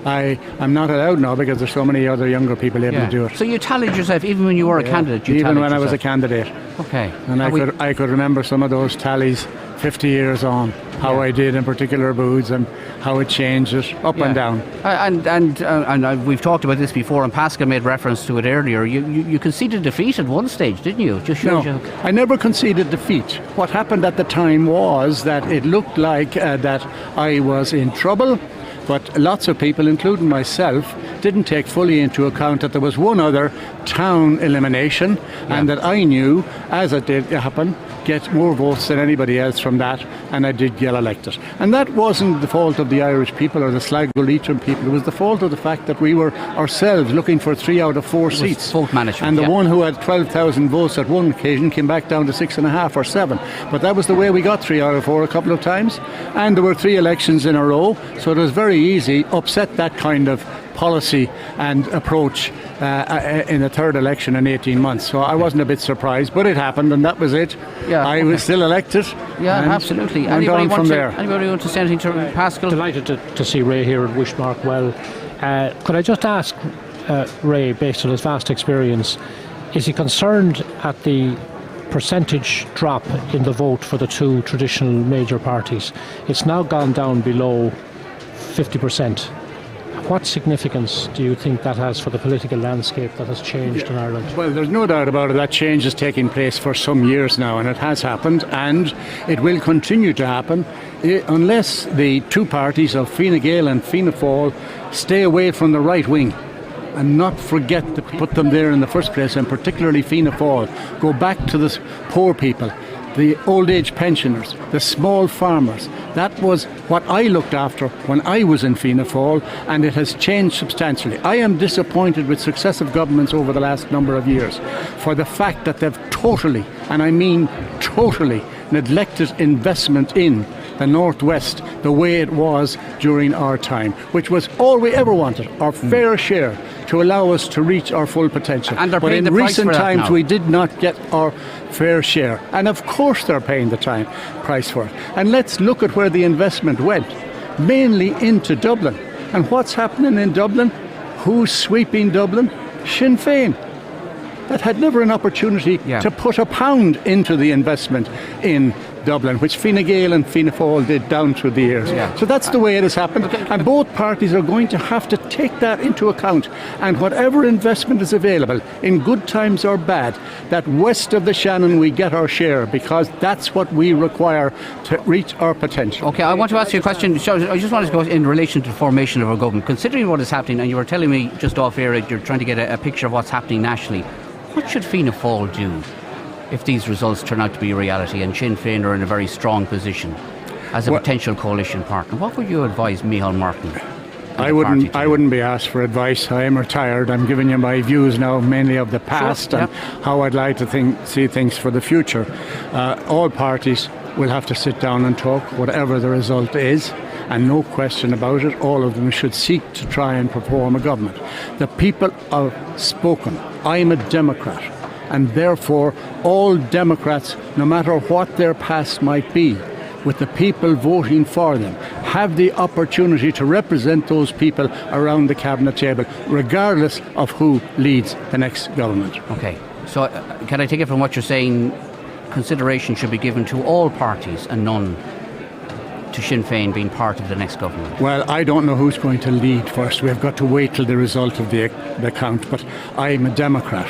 I'm not allowed now because there's so many other younger people able to do it. So you tallied yourself even when you were a candidate? Even when I was a candidate. Okay. And I could remember some of those tallies 50 years on, how I did in particular booths and how it changes up and down. And we've talked about this before, and Pascal made reference to it earlier. You conceded defeat at one stage, didn't you? Just shows you. I never conceded defeat. What happened at the time was that it looked like that I was in trouble, but lots of people, including myself, didn't take fully into account that there was one other town elimination, and that I knew, as it did happen, get more votes than anybody else from that, and I did get elected. And that wasn't the fault of the Irish people or the Sligo Leitrim people. It was the fault of the fact that we were ourselves looking for 3 out of 4 seats. Vote management. And the one who had 12,000 votes at one occasion came back down to 6.5 or 7. But that was the way we got 3 out of 4 a couple of times. And there were 3 elections in a row, so it was very easy upset that kind of policy and approach in the 3rd election in 18 months. So I wasn't a bit surprised, but it happened, and that was it. I was still elected. Yeah, absolutely. Anybody want to say anything to Pascal? Delighted to see Ray here and wish Mark well. Could I just ask Ray, based on his vast experience, is he concerned at the percentage drop in the vote for the 2 traditional major parties? It's now gone down below 50%. What significance do you think that has for the political landscape that has changed in Ireland? Well, there's no doubt about it. That change is taking place for some years now, and it has happened, and it will continue to happen unless the 2 parties of Fine Gael and Fianna Fáil stay away from the right wing. and not forget to put them there in the first place, and particularly Fianna Fáil. Go back to the poor people, the old age pensioners, the small farmers. That was what I looked after when I was in Fianna Fáil, and it has changed substantially. I am disappointed with successive governments over the last number of years for the fact that they've totally, and I mean totally, neglected investment in the Northwest the way it was during our time, which was all we ever wanted, our fair share, to allow us to reach our full potential. And they're but paying in the price recent for that times now. we did not get our fair share, and of course they're paying the price for it. And let's look at where the investment went, mainly into Dublin. And what's happening in Dublin? Who's sweeping Dublin? Sinn Féin. That had never an opportunity to put a pound into the investment in Dublin, which Fine Gael and Fianna Fáil did down through the years. So that's the way it has happened, and both parties are going to have to take that into account. And whatever investment is available, in good times or bad, that west of the Shannon we get our share, because that's what we require to reach our potential. Okay, I want to ask you a question. So I just wanted to go in relation to the formation of our government. Considering what is happening, and you were telling me just off air, you're trying to get a picture of what's happening nationally. What should Fianna Fáil do if these results turn out to be a reality and Sinn Féin are in a very strong position as a potential coalition partner? What would you advise Micheál Martin? I wouldn't be asked for advice. I am retired. I'm giving you my views now, mainly of the past and how I'd like to see things for the future. All parties will have to sit down and talk, whatever the result is, and no question about it, all of them should seek to try and perform a government. The people have spoken. I'm a Democrat, and therefore all Democrats, no matter what their past might be, with the people voting for them, have the opportunity to represent those people around the cabinet table, regardless of who leads the next government. Okay, so can I take it from what you're saying, consideration should be given to all parties and none to Sinn Féin being part of the next government? Well, I don't know who's going to lead first. We've got to wait till the result of the count, but I'm a Democrat,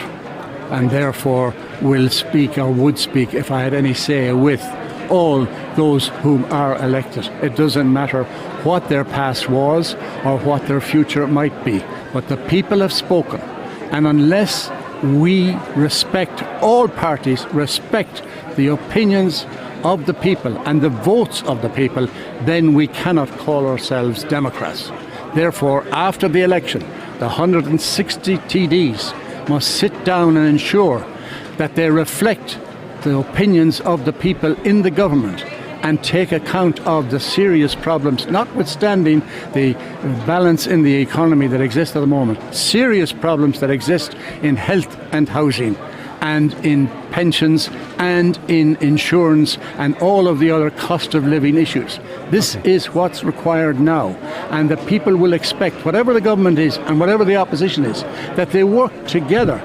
and therefore will speak, or would speak, if I had any say, with all those whom are elected. It doesn't matter what their past was or what their future might be, but the people have spoken, and unless we respect, all parties respect the opinions of the people and the votes of the people, then we cannot call ourselves Democrats. Therefore, after the election, the 160 TDs must sit down and ensure that they reflect the opinions of the people in the government and take account of the serious problems, notwithstanding the balance in the economy that exists at the moment, serious problems that exist in health and housing, and in pensions and in insurance and all of the other cost of living issues. This is what's required now, and the people will expect, whatever the government is and whatever the opposition is, that they work together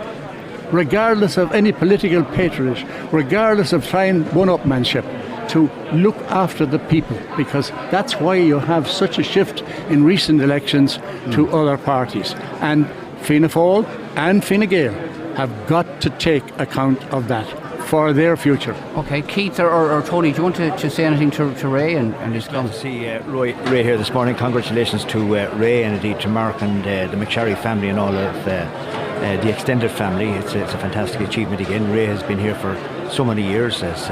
regardless of any political patronage, regardless of trying one-upmanship, to look after the people, because that's why you have such a shift in recent elections to other parties. And Fianna Fáil and Fine Gael have got to take account of that for their future. Okay, Keith or Tony, do you want to say anything to Ray and his Glad to see Ray here this morning. Congratulations to Ray and indeed to Mark and the McSherry family and all of the extended family. It's a fantastic achievement again. Ray has been here for so many years as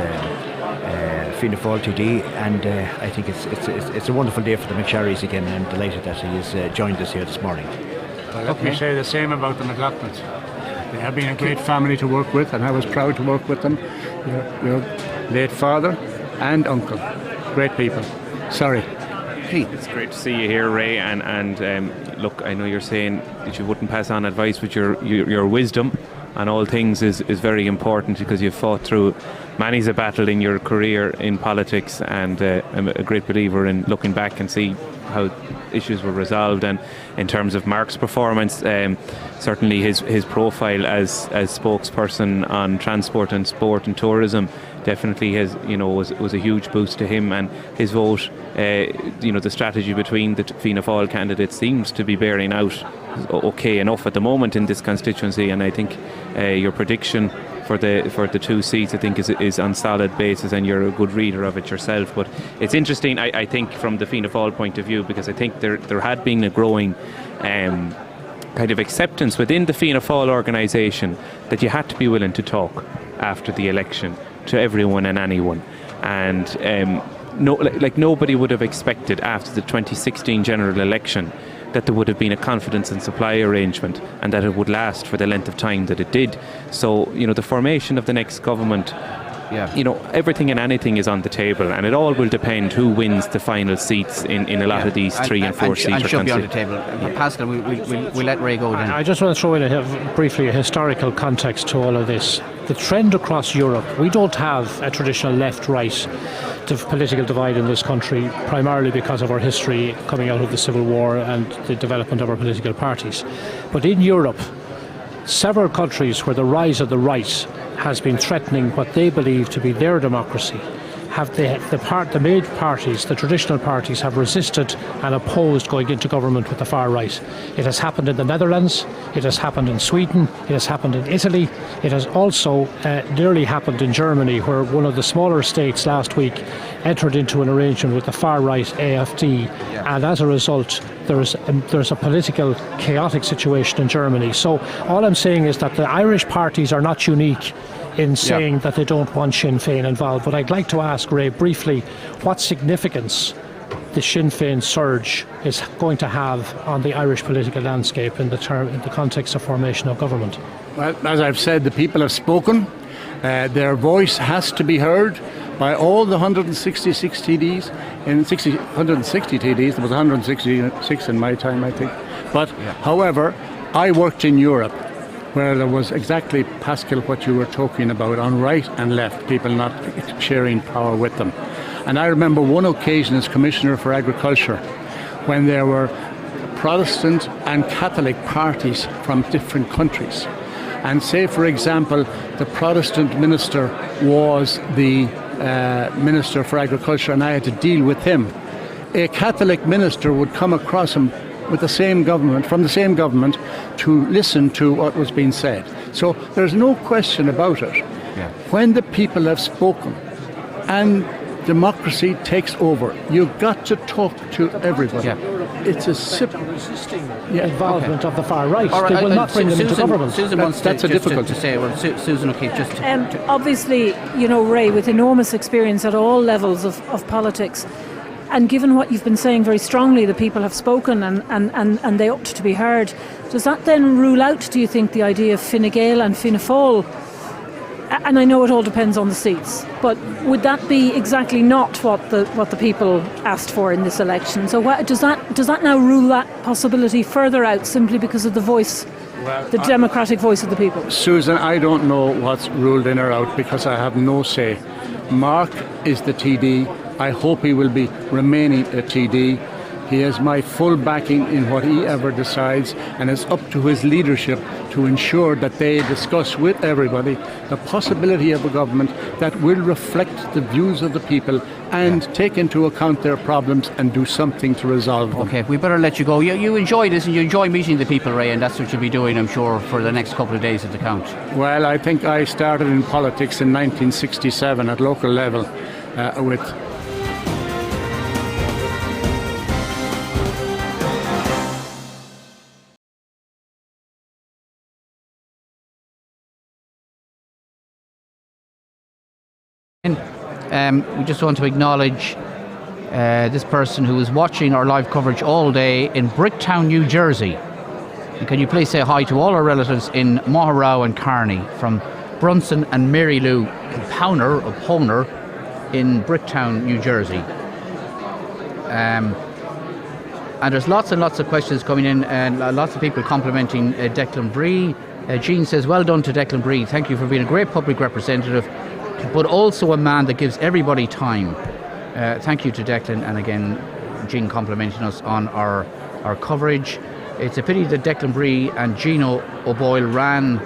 Fianna Fáil TD, and I think it's a wonderful day for the McSherrys again, and I'm delighted that he has joined us here this morning. Well, let me say the same about the McLaughlins. They have been a great family to work with, and I was proud to work with them. Your late father and uncle, great people. Sorry. It's great to see you here, Ray, and look, I know you're saying that you wouldn't pass on advice, but your wisdom on all things is very important, because you've fought through many's a battle in your career in politics, and I'm a great believer in looking back and see how issues were resolved. And in terms of Mark's performance, certainly his profile as spokesperson on transport and sport and tourism definitely was a huge boost to him, and his vote, the strategy between the Fianna Fáil candidates seems to be bearing out okay enough at the moment in this constituency. And I think your prediction for the two seats, I think, is on solid basis, and you're a good reader of it yourself. But it's interesting, I think, from the Fianna Fáil point of view, because I think there had been a growing kind of acceptance within the Fianna Fáil organisation that you had to be willing to talk after the election to everyone and anyone. And nobody would have expected after the 2016 general election that there would have been a confidence and supply arrangement and that it would last for the length of time that it did. So, the formation of the next government, everything and anything is on the table, and it all will depend who wins the final seats in a lot of these 3 and 4 seats. And should be on the table. Pascal, we let Ray go then. I just want to throw in briefly a historical context to all of this. The trend across Europe, we don't have a traditional left-right political divide in this country, primarily because of our history coming out of the Civil War and the development of our political parties. But in Europe, several countries where the rise of the right has been threatening what they believe to be their democracy, the main parties, the traditional parties, have resisted and opposed going into government with the far right. It has happened in the Netherlands, it has happened in Sweden, it has happened in Italy, it has also nearly happened in Germany, where one of the smaller states last week entered into an arrangement with the far right AfD, and as a result there's a political chaotic situation in Germany. So all I'm saying is that the Irish parties are not unique in saying that they don't want Sinn Féin involved. But I'd like to ask Ray briefly what significance the Sinn Féin surge is going to have on the Irish political landscape in the context of formation of government. Well, as I've said, the people have spoken. Their voice has to be heard by all the 166 TDs. In 160 TDs, there was 166 in my time, I think. But, however, I worked in Europe, where there was exactly, Pascal, what you were talking about, on right and left, people not sharing power with them. And I remember one occasion as Commissioner for Agriculture when there were Protestant and Catholic parties from different countries. And say, for example, the Protestant minister was the Minister for Agriculture, and I had to deal with him. A Catholic minister would come across him with the same government, from the same government, to listen to what was being said. So there's no question about it. When the people have spoken and democracy takes over, you've got to talk to everybody. It's a simple involvement of the far right. All right, they will not bring them into government. Susan wants that's a difficult to say. Well, Susan O'Keefe, just to obviously, Ray, with enormous experience at all levels of politics, and given what you've been saying very strongly, the people have spoken and they ought to be heard. Does that then rule out, do you think, the idea of Fine Gael and Fianna Fáil? And I know it all depends on the seats, but would that be exactly not what the people asked for in this election? So does that now rule that possibility further out simply because of the voice, the democratic voice of the people? Susan, I don't know what's ruled in or out because I have no say. Mark is the TD. I hope he will be remaining a TD. He has my full backing in what he ever decides, and it's up to his leadership to ensure that they discuss with everybody the possibility of a government that will reflect the views of the people and take into account their problems and do something to resolve them. Okay, we better let you go. You enjoy this and you enjoy meeting the people, Ray, and that's what you'll be doing, I'm sure, for the next couple of days at the count. Well, I think I started in politics in 1967 at local level with we just want to acknowledge this person who is watching our live coverage all day in Bricktown, New Jersey. And can you please say hi to all our relatives in Maharow and Kearney, from Brunson and Mary Lou Powner in Bricktown, New Jersey. And there's lots and lots of questions coming in, and lots of people complimenting Declan Bree. Jean says, well done to Declan Bree. Thank you for being a great public representative, but also a man that gives everybody time. Thank you to Declan, and again, Jean complimenting us on our coverage. It's a pity that Declan Bree and Gino O'Boyle ran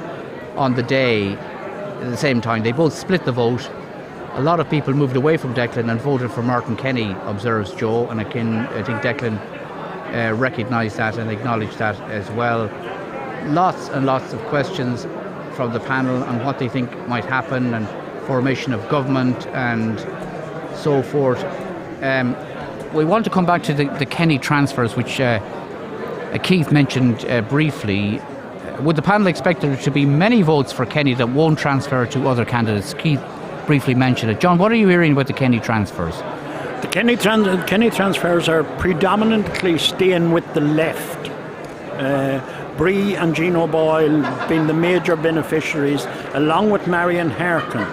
on the day at the same time. They both split the vote. A lot of people moved away from Declan and voted for Martin Kenny, observes Joe, and I think Declan recognised that and acknowledged that as well. Lots and lots of questions from the panel on what they think might happen, and formation of government and so forth. We want to come back to the Kenny transfers, which Keith mentioned briefly, would the panel expect there to be many votes for Kenny that won't transfer to other candidates? Keith briefly mentioned it. John, what are you hearing about the Kenny transfers? The Kenny transfers are predominantly staying with the left. Bree and Gino Boyle being the major beneficiaries, along with Marion Harkin.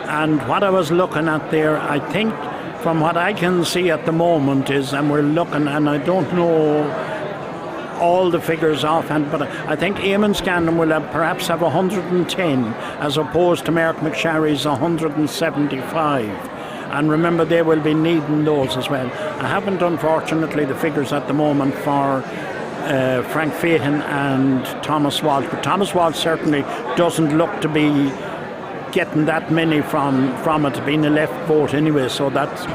And what I was looking at there, I think from what I can see at the moment is, and we're looking, and I don't know all the figures offhand, but I think Eamon Scanlon will perhaps have 110 as opposed to Merrick McSharry's 175. And remember, they will be needing those as well. I haven't, unfortunately, the figures at the moment for Frank Fahan and Thomas Walsh, but Thomas Walsh certainly doesn't look to be getting that many from it being a left vote anyway, so that's,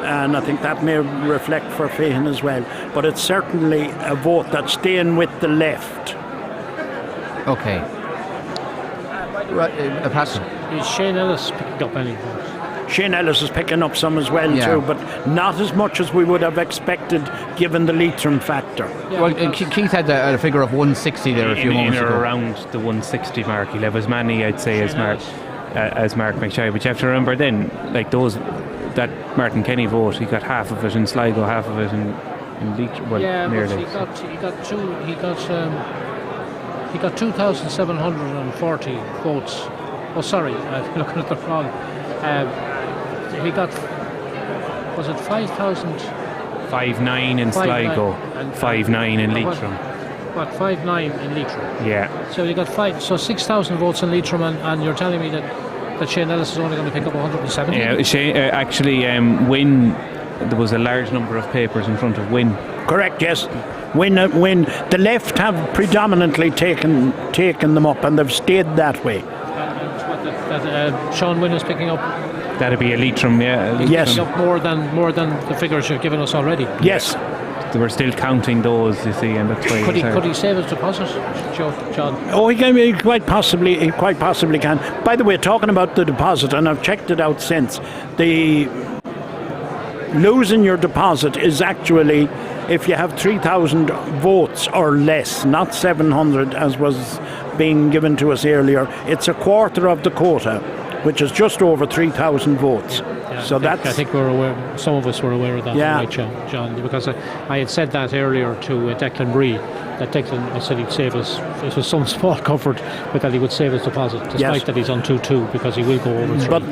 and I think that may reflect for Fahan as well, but it's certainly a vote that's staying with the left. Okay. Is Shane Ellis picking up any votes? Shane Ellis is picking up some as well too, but not as much as we would have expected given the Leitrim factor. Well, Keith had a figure of 160 there a few moments ago. Around the 160 mark. He'll have as many, I'd say, as Mark McShay. But you have to remember then, like that Martin Kenny vote, he got half of it in Sligo, half of it in Leitrim. Well, nearly. But he got 2,740 votes. Oh, sorry, I'm looking at the wrong. He got, was it 5,000? 5,900 in Sligo, 5,900 in Leitrim. What, 5,900 in Leitrim? Yeah. So you got 6,000 votes in Leitrim, and you're telling me that Shane Ellis is only going to pick up 170? Yeah, Shane, actually, Wynne, there was a large number of papers in front of Wynne. Correct, yes. When the left have predominantly taken them up, and they've stayed that way. Sean Wynne is picking up. That'd be a Leitrim, yeah. Yes. Up more than the figures you've given us already. Yes. They were still counting those, you see, and that's why. Could he save his deposit, John? Oh, he quite possibly can. By the way, talking about the deposit, and I've checked it out since, the losing your deposit is actually if you have 3,000 votes or less, not 700 as was being given to us earlier. It's a quarter of the quota, which is just over 3,000 votes. Yeah, so I think we're aware. Some of us were aware of that, right, John, because I had said that earlier to Declan Bree, that Declan, I said he'd save us. It was some small comfort, but that he would save his deposit, despite that he's on 2-2, because he will go over 3. But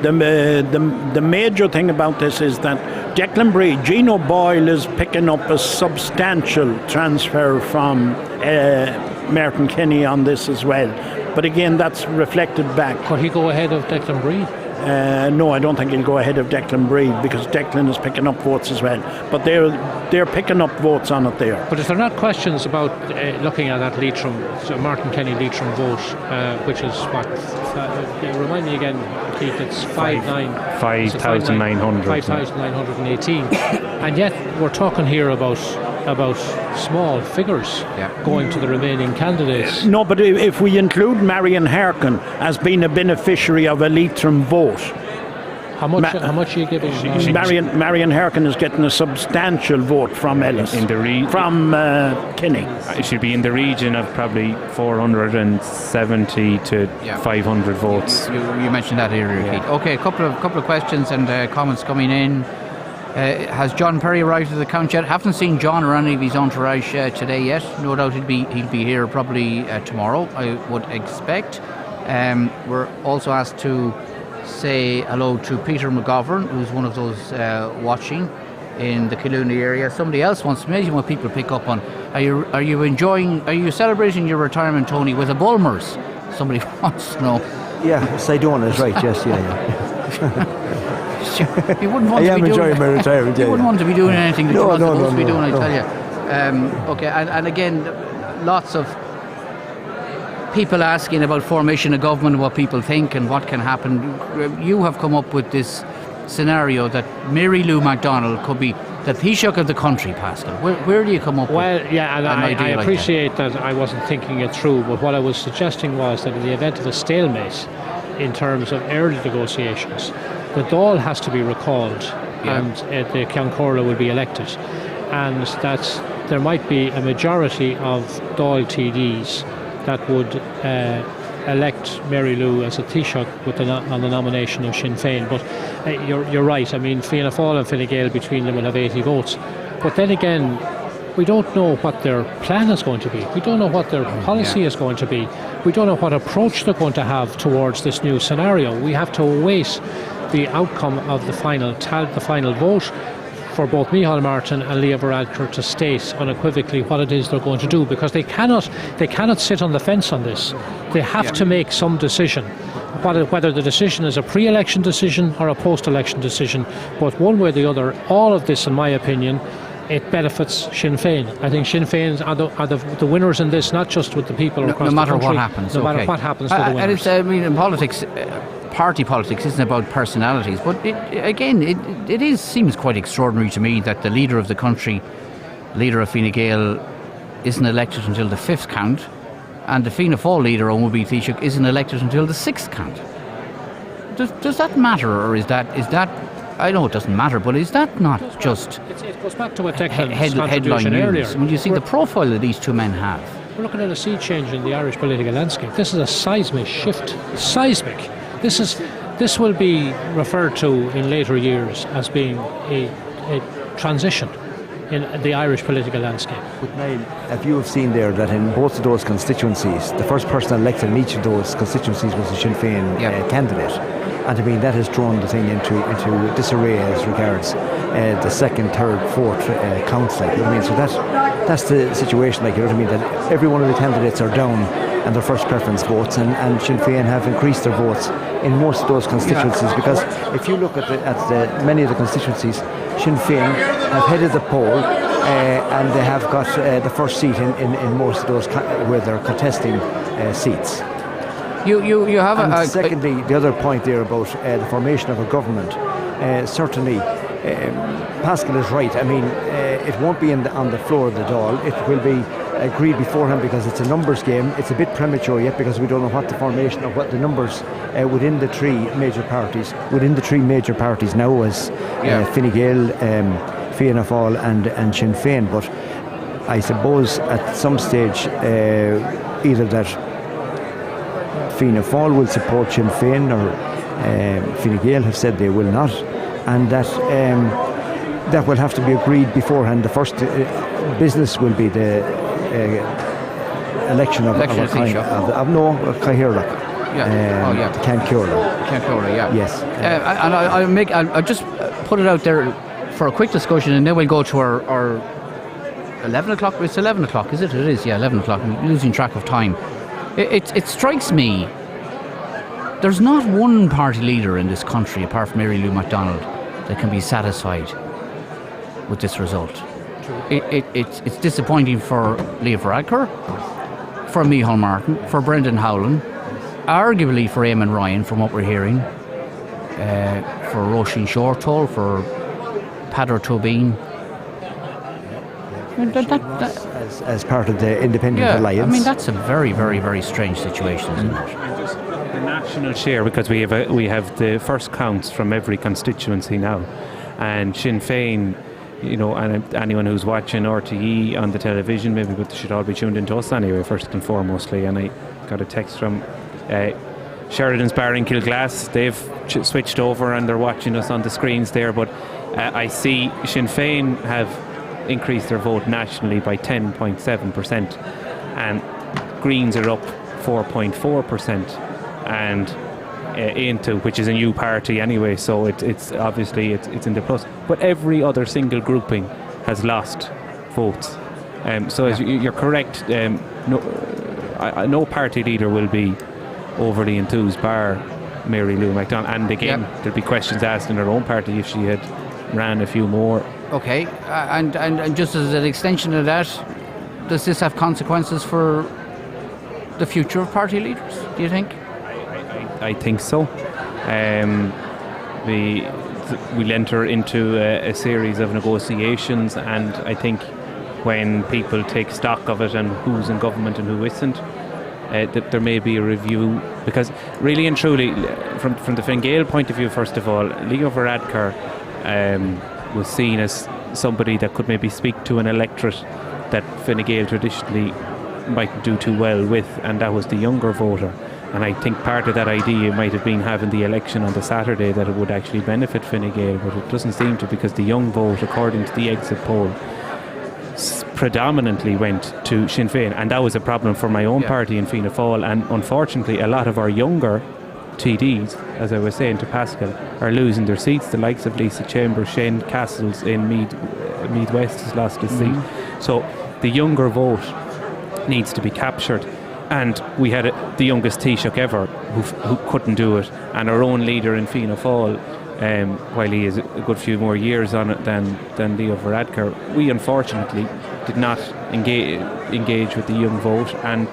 the major thing about this is that Declan Bree, Gino Boyle is picking up a substantial transfer from Merton Kenny on this as well. But again, that's reflected back. Could he go ahead of Declan Bree? No, I don't think he'll go ahead of Declan Bree, because Declan is picking up votes as well. But they're picking up votes on it there. But if there are not questions about looking at that Leitrim, so Martin Kenny Leitrim vote, which is what? Remind me again, Keith. It's 5,900. 5,918, and yet we're talking here about small figures going to the remaining candidates. No, but if we include Marion Harkin as being a beneficiary of a Leitrim vote, how much are you giving? Marion Harkin is getting a substantial vote from Ellis, from Kinney. It should be in the region of probably 470 to 500 votes. You mentioned that earlier, Keith. Okay, a couple of questions and comments coming in. Has John Perry arrived at the count yet? Haven't seen John or any of his entourage today yet. No doubt he'll be here probably tomorrow, I would expect. We're also asked to say hello to Peter McGovern, who's one of those watching in the Killooney area. Somebody else wants, maybe what people pick up on, are you celebrating your retirement, Tony, with a Bulmers? Somebody wants to know. Yeah, Sidon is right, yes, yeah. You wouldn't want I to am be enjoying doing, my retirement. You wouldn't want to be doing anything that you weren't supposed to be doing, I tell you. Okay, and again, lots of people asking about formation of government, what people think and what can happen. You have come up with this scenario that Mary Lou MacDonald could be the Taoiseach of the country, Pascal. Where do you come up with and an idea I like appreciate that I wasn't thinking it through, but what I was suggesting was that in the event of a stalemate in terms of early negotiations, the Dáil has to be recalled and the Ceann Comhairle will be elected, and that there might be a majority of Dáil TDs that would elect Mary Lou as a Taoiseach on the nomination of Sinn Féin. But you're right. I mean, Fianna Fáil and Fine Gael between them will have 80 votes. But then again, we don't know what their plan is going to be. We don't know what their policy is going to be. We don't know what approach they're going to have towards this new scenario. We have to await the outcome of the final vote for both Micheál Martin and Leo Varadkar to state unequivocally what it is they're going to do, because they cannot sit on the fence on this. They have to make some decision, whether the decision is a pre-election decision or a post-election decision. But one way or the other, all of this, in my opinion, it benefits Sinn Féin. I think Sinn Féin are the winners in this, not just with the people across the country. No matter what happens. No matter what happens to the winners. And in politics, party politics isn't about personalities, but it seems quite extraordinary to me that the leader of the country, leader of Fine Gael, isn't elected until the 5th count, and the Fianna Fáil leader, Omóbí Taoiseach, isn't elected until the 6th count. Does that matter, or is that? I know it doesn't matter, but is that not just it goes back to what Declan's headline contribution news? earlier. When you see the profile that these two men have. We're looking at a sea change in the Irish political landscape. This is a seismic shift. Seismic. This will be referred to in later years as being a transition in the Irish political landscape. But Niall, have you seen there that in both of those constituencies, the first person elected in each of those constituencies was a Sinn Féin candidate? And I mean, that has thrown the thing into disarray as regards the second, third, fourth counts. Like, you know what I mean? So that's the situation. Like, you know what I mean? That every one of the candidates are down and their first preference votes, and Sinn Féin have increased their votes in most of those constituencies. Because if you look at many of the constituencies, Sinn Féin have headed the poll, and they have got the first seat in most of those where they're contesting seats. You have secondly, the other point there about the formation of a government, certainly Pascal is right. I mean, it won't be on the floor of the Dáil. It will be agreed beforehand because it's a numbers game. It's a bit premature yet because we don't know what the formation of what the numbers within the three major parties now as Fine Gael, Fianna Fáil and Sinn Féin. But I suppose at some stage either that Fianna Fáil will support Sinn Féin or Fine Gael have said they will not, and that will have to be agreed beforehand. The first business will be the election of Cancura, yeah. Yes. And I'll just put it out there for a quick discussion, and then we'll go to our 11 o'clock. It's 11 o'clock, is it? It is, yeah, 11 o'clock. I'm losing track of time. It strikes me there's not one party leader in this country apart from Mary Lou McDonald that can be satisfied with this result. It's disappointing for Leo Varadkar, for Micheál Martin, for Brendan Howlin, arguably for Eamon Ryan from what we're hearing, for Roisin Shortall, for Padar Tobin. As part of the Independent Alliance. I mean, that's a very, very, very strange situation, isn't it? The national share, because we have the first counts from every constituency now, and Sinn Féin, you know, and anyone who's watching RTE on the television, maybe, but they should all be tuned into us anyway, first and foremostly. And I got a text from Sheridan's Bar in Kilglass. They've switched over and they're watching us on the screens there, but I see Sinn Féin have increased their vote nationally by 10.7%, and Greens are up 4.4%, and Into, which is a new party anyway, so it's obviously it's in the plus. But every other single grouping has lost votes. So as you're correct, no party leader will be overly enthused, bar Mary Lou McDonald. And again, there'll be questions asked in her own party if she had ran a few more. Okay, and just as an extension of that, does this have consequences for the future of party leaders, do you think? I think so. We'll enter into a series of negotiations, and I think when people take stock of it and who's in government and who isn't, that there may be a review, because really and truly, from the Fine Gael point of view, first of all, Leo Varadkar was seen as somebody that could maybe speak to an electorate that Fine Gael traditionally mightn't do too well with, and that was the younger voter. And I think part of that idea might have been having the election on the Saturday, that it would actually benefit Fine Gael, but it doesn't seem to, because the young vote, according to the exit poll, predominantly went to Sinn Féin, and that was a problem for my own party in Fianna Fáil. And unfortunately, a lot of our younger TDs, as I was saying to Pascal, are losing their seats. The likes of Lisa Chambers, Shane Castles in Meath West has lost his seat. So the younger vote needs to be captured. And we had the youngest Taoiseach ever who couldn't do it, and our own leader in Fianna Fáil, while he is a good few more years on it than Leo Varadkar, we unfortunately did not engage with the young vote. And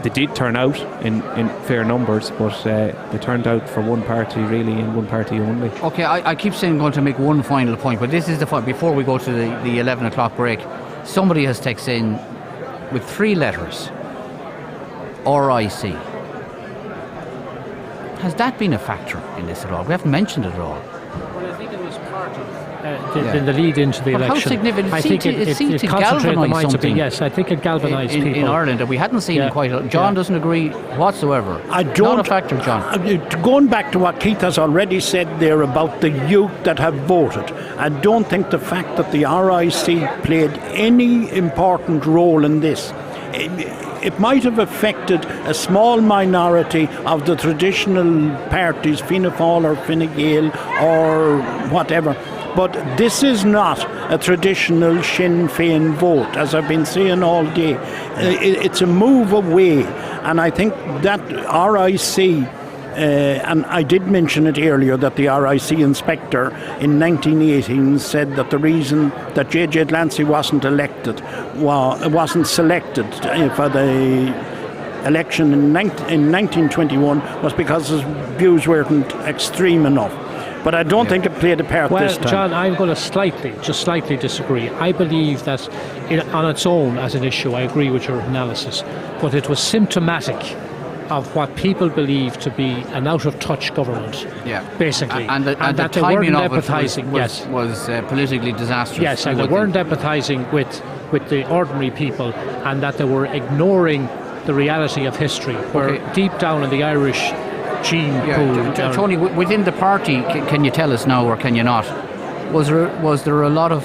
they did turn out in fair numbers, but they turned out for one party really, and one party only. Okay, I keep saying I'm going to make one final point, but this is the point before we go to the 11 o'clock break. Somebody has texted in with 3 letters, RIC. Has that been a factor in this at all? We haven't mentioned it at all. Well, I think it was part of the lead into the election. How significant? I think it seemed to concentrated the galvanise minds of something. yes, I think it galvanised people in Ireland that we hadn't seen in quite a lot. John doesn't agree whatsoever. Not a factor, John. Going back to what Keith has already said there about the youth that have voted, I don't think the fact that the RIC played any important role in this. It might have affected a small minority of the traditional parties, Fianna Fáil or Fine Gael or whatever. But this is not a traditional Sinn Féin vote, as I've been saying all day. It's a move away, and I think that RIC, and I did mention it earlier, that the RIC inspector in 1918 said that the reason that J.J. Delancey wasn't selected for the election in 1921 was because his views weren't extreme enough. But I don't think it played a part this time. Well, John, I'm going to slightly disagree. I believe that on its own as an issue, I agree with your analysis, but it was symptomatic of what people believe to be an out-of-touch government, basically. And that the they weren't timing of it empathising. was politically disastrous. Yes, and they weren't empathising with the ordinary people, and that they were ignoring the reality of history, where deep down in the Irish gene pool... Tony, within the party, can you tell us now, or can you not, was there a lot of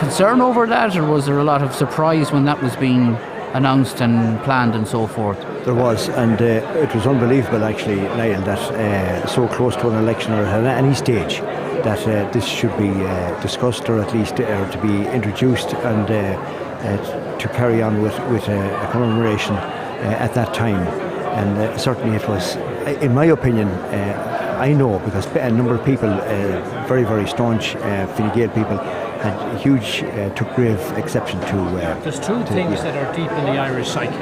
concern over that, or was there a lot of surprise when that was being announced and planned and so forth? There was, and it was unbelievable actually, Niall, that so close to an election or at any stage that this should be discussed, or at least to be introduced and to carry on with a commemoration at that time. And certainly it was, in my opinion, I know because a number of people, very, very staunch Fine Gael people, had took grave exception to... There's two things that are deep in the Irish psyche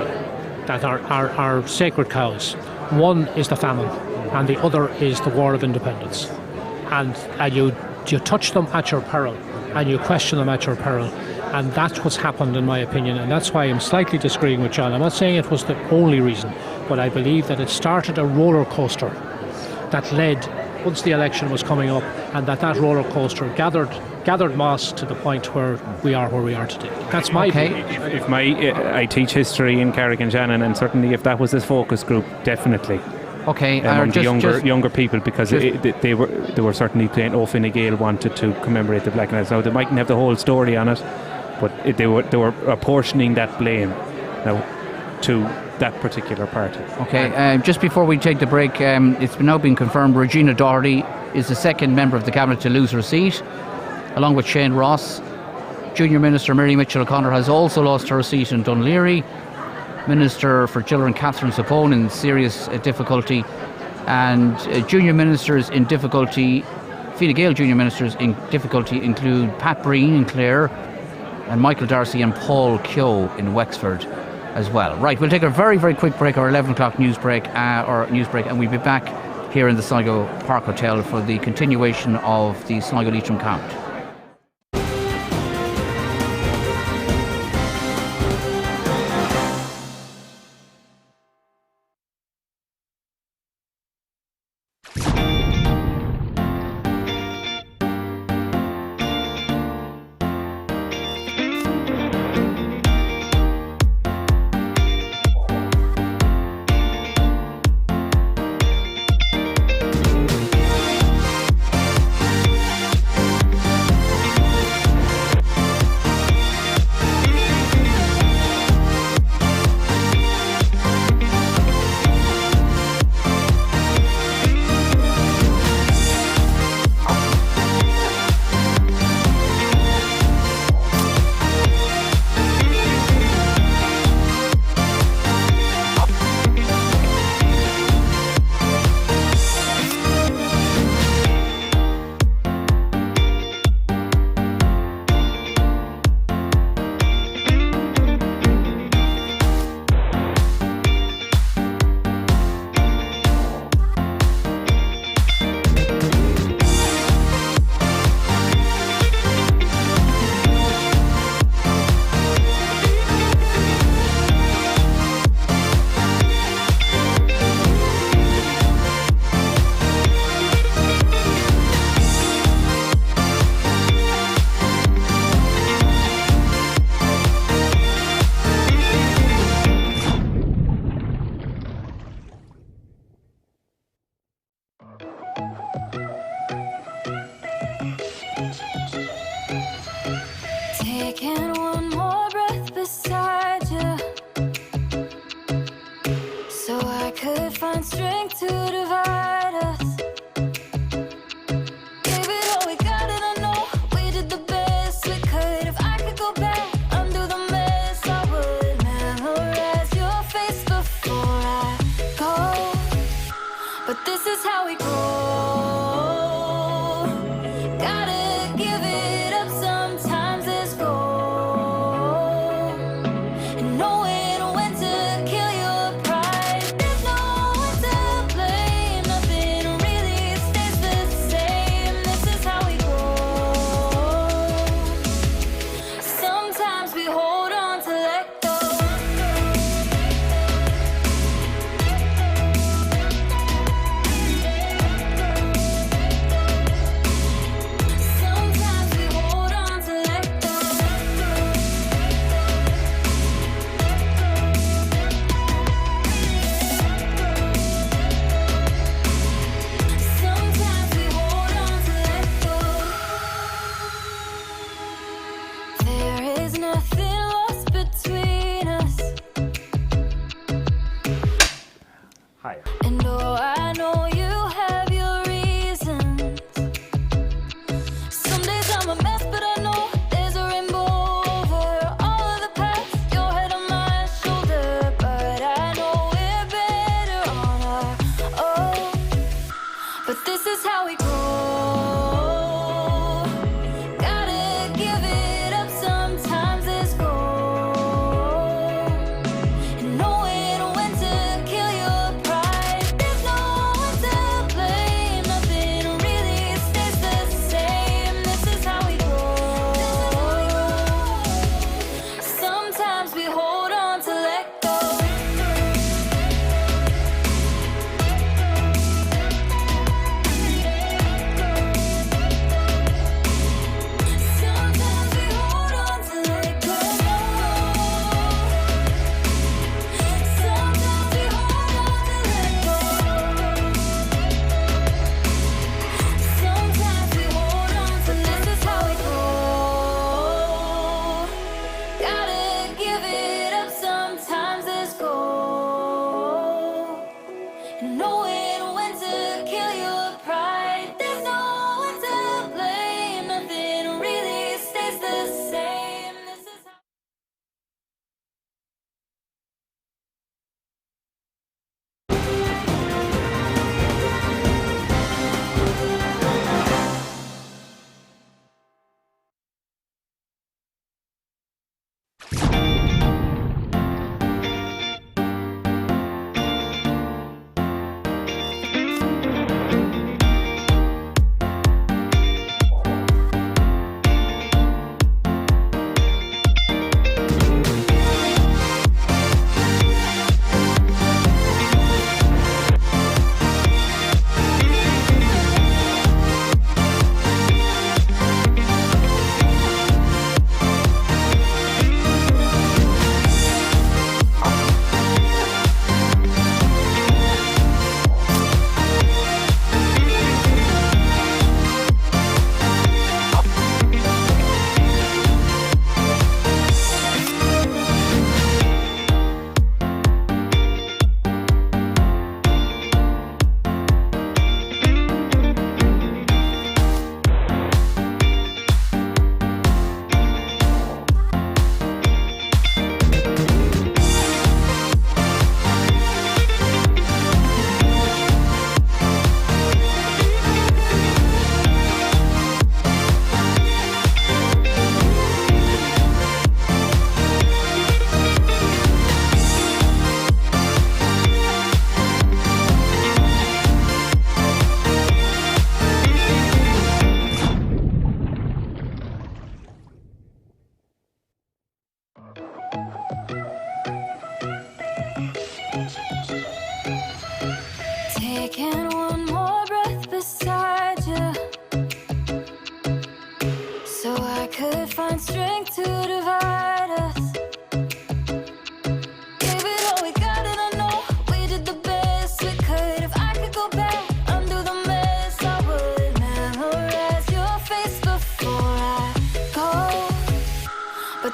that are sacred cows. One is the famine, and the other is the War of Independence. And you touch them at your peril, and you question them at your peril. And that's what's happened, in my opinion, and that's why I'm slightly disagreeing with John. I'm not saying it was the only reason, but I believe that it started a roller coaster that led, once the election was coming up, and that roller coaster gathered moss to the point where we are today. That's my belief. I teach history in Carrick-on-Shannon, and certainly if that was his focus group, definitely. Okay, among the younger people, because they were certainly playing. Fine Gael wanted to commemorate the Black Knights. Now they mightn't have the whole story on it, but they were apportioning that blame now to that particular party. Okay, just before we take the break, it's now been confirmed Regina Doherty is the second member of the cabinet to lose her seat, along with Shane Ross. Junior Minister Mary Mitchell O'Connor has also lost her seat in Dunleary. Minister for Children Catherine Sapone in serious difficulty, and junior ministers in difficulty, Fine Gael junior ministers in difficulty include Pat Breen in Clare and Michael Darcy and Paul Keogh in Wexford as well. Right, we'll take a very, very quick break, our 11 o'clock news break, and we'll be back here in the Sligo Park Hotel for the continuation of the Sligo Leitrim count.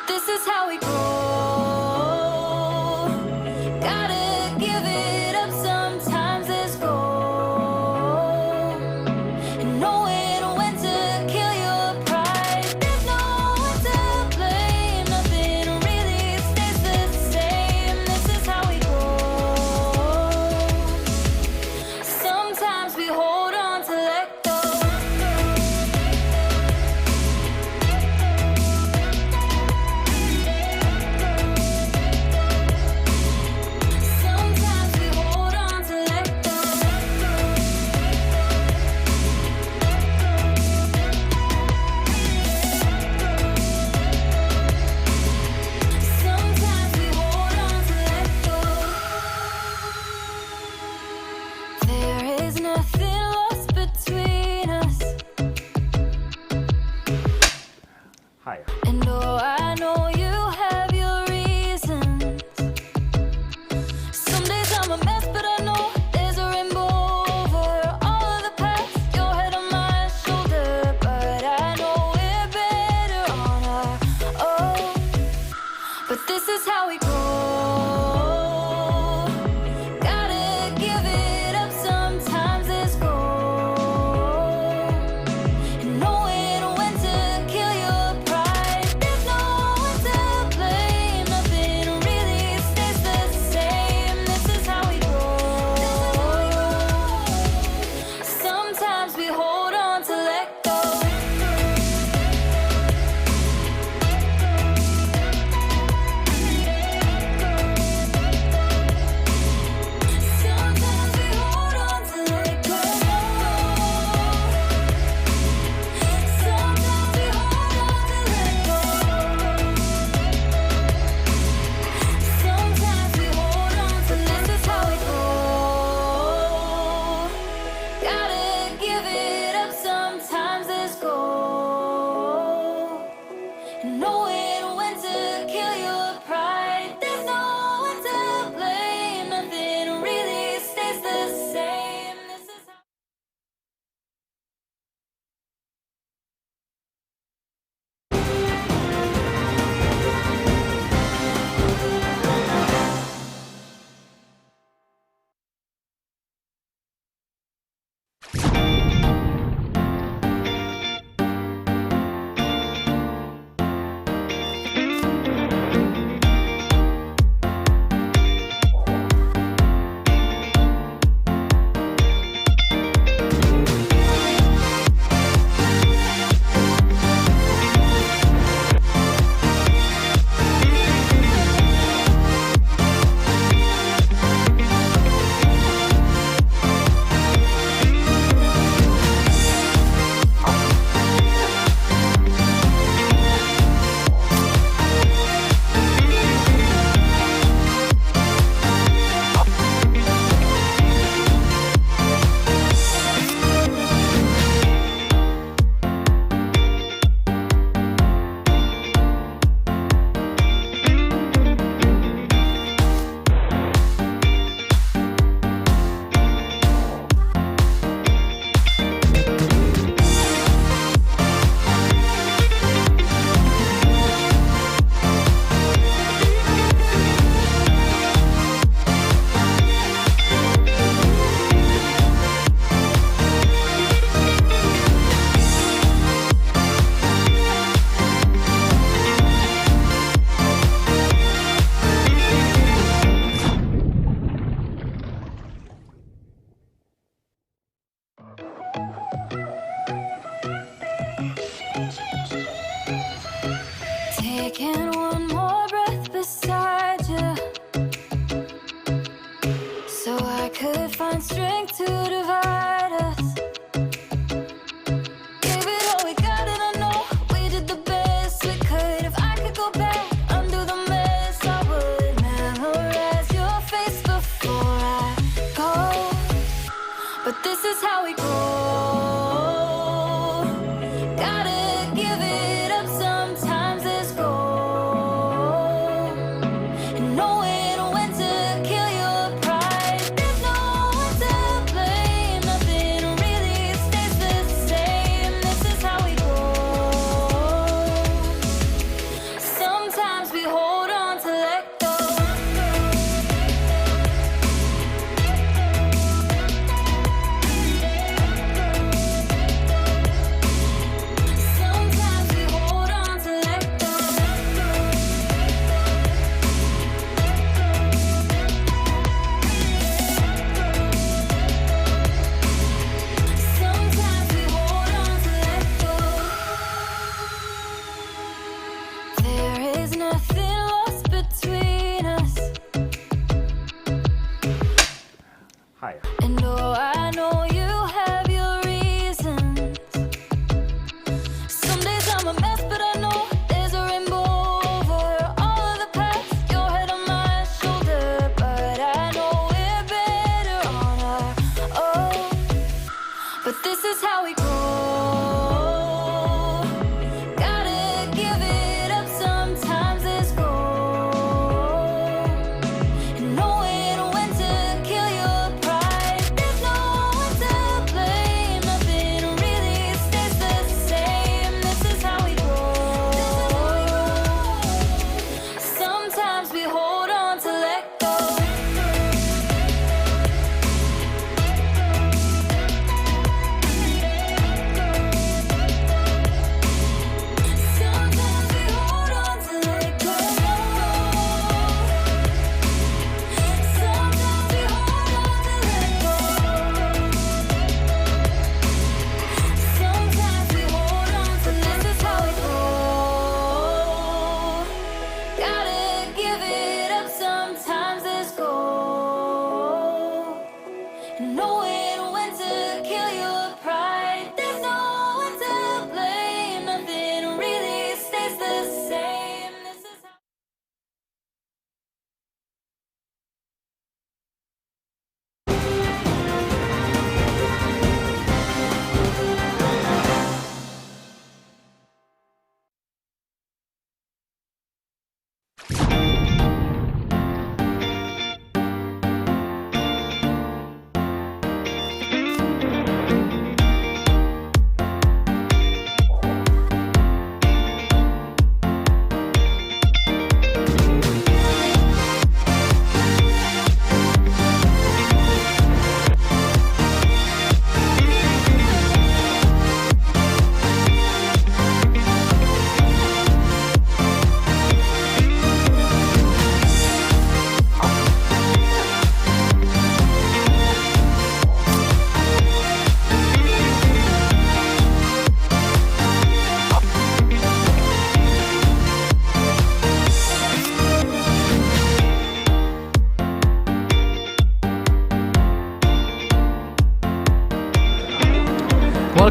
But this is how we grow. Gotta give it up sometimes, let's go. And knowing when to kill your pride. There's no one to blame, nothing really stays the same. This is how we grow. Sometimes we hold on to let go. Sometimes we hold on to let go. Sometimes we hold on to let go. There is nothing lost between us. Higher. And oh, I know you have your reasons. Some days I'm a mess, but I know there's a rainbow over all of the past. Your head on my shoulder, but I know we're better on our own. But this is how we grow. Gotta give it up sometimes, let's go. And knowing when to kill your pride. There's no one to blame, nothing really stays the same. This is how we grow. Sometimes we hold on to let go. Sometimes we hold on to let go. Sometimes we hold on to let go. Sometimes we hold on to this is how we grow. Gotta give it up sometimes, let's go. And knowing when to kill your pride. There's no one to blame, nothing really stays the same. This is how taking one more breath beside you, so I could find strength to divide us. Gave it all we got, and I know we did the best we could. If I could go back, undo the mess, I would memorize your face before I go. But this is how we grow. Gotta give it up sometimes, let's go.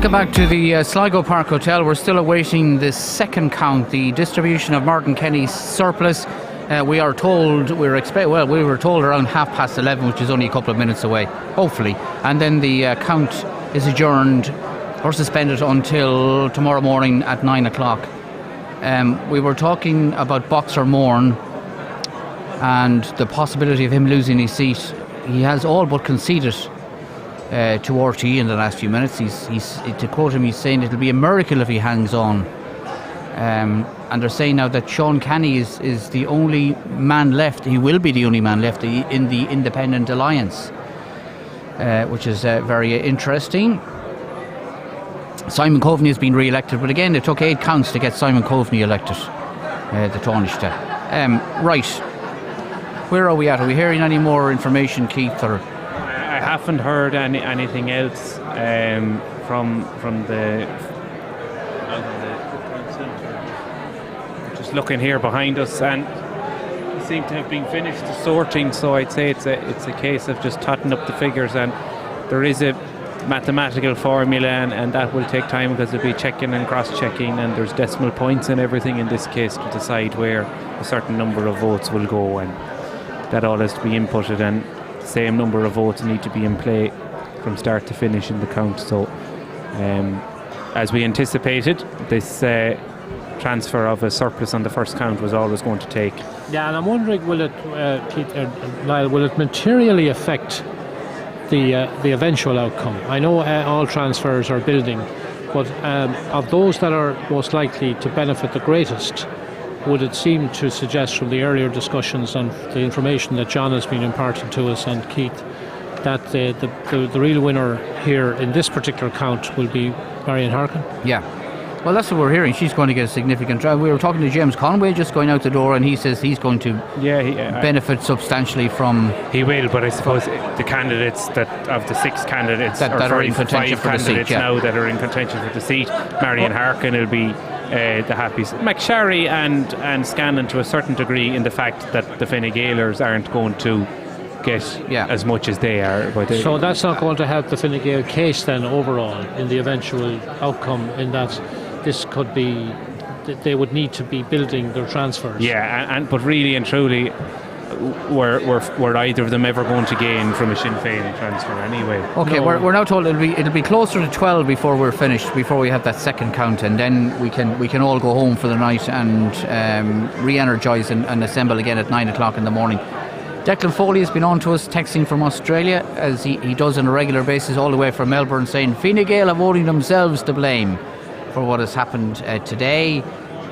Welcome back to the Sligo Park Hotel. We're still awaiting the second count, the distribution of Martin Kenny's surplus. We were told around 11:30, which is only a couple of minutes away, hopefully. And then the count is adjourned or suspended until tomorrow morning at 9 o'clock. We were talking about Boxer Mourne and the possibility of him losing his seat. He has all but conceded to RTE in the last few minutes. He's to quote him, he's saying it'll be a miracle if he hangs on. And they're saying now that Sean Canny is the only man left. He will be the only man left in the Independent Alliance, which is very interesting. Simon Coveney has been re-elected, but again it took 8 counts to get Simon Coveney elected, the Taoiseach. Right, where are we at? Are we hearing any more information, Keith? Or I haven't heard anything else from the just looking here behind us, and we seem to have been finished the sorting, so I'd say it's a case of just totting up the figures, and there is a mathematical formula, and that will take time because there'll be checking and cross-checking, and there's decimal points and everything in this case to decide where a certain number of votes will go, and that all has to be inputted, and the same number of votes need to be in play from start to finish in the count. So as we anticipated, this transfer of a surplus on the first count was always going to take. Yeah, and I'm wondering, will it, Keith, Niall, will it materially affect the eventual outcome? I know all transfers are building, but of those that are most likely to benefit the greatest, would it seem to suggest from the earlier discussions and the information that John has been imparting to us and Keith, that the real winner here in this particular count will be Marion Harkin? Yeah. Well, that's what we're hearing. She's going to get a significant drive. We were talking to James Conway just going out the door, and he says he's going to benefit substantially from... He will, but I suppose the candidates that of the 6 candidates that are in contention for the seat, now that are in contention for the seat, Marion Harkin will be the happiest. McSharry and Scanlon to a certain degree, in the fact that the Fine Gaelers aren't going to get as much as they are. But so that's not going to help the Fine Gael case then overall in the eventual outcome, in that this could be, they would need to be building their transfers. Yeah, but really and truly, were either of them ever going to gain from a Sinn Féin transfer anyway? Okay, no. We're now told it'll be closer to 12 before we're finished, before we have that second count, and then we can all go home for the night and re-energise and assemble again at 9 o'clock in the morning. Declan Foley has been on to us, texting from Australia, as he does on a regular basis all the way from Melbourne, saying Fine Gael have only themselves to blame for what has happened today.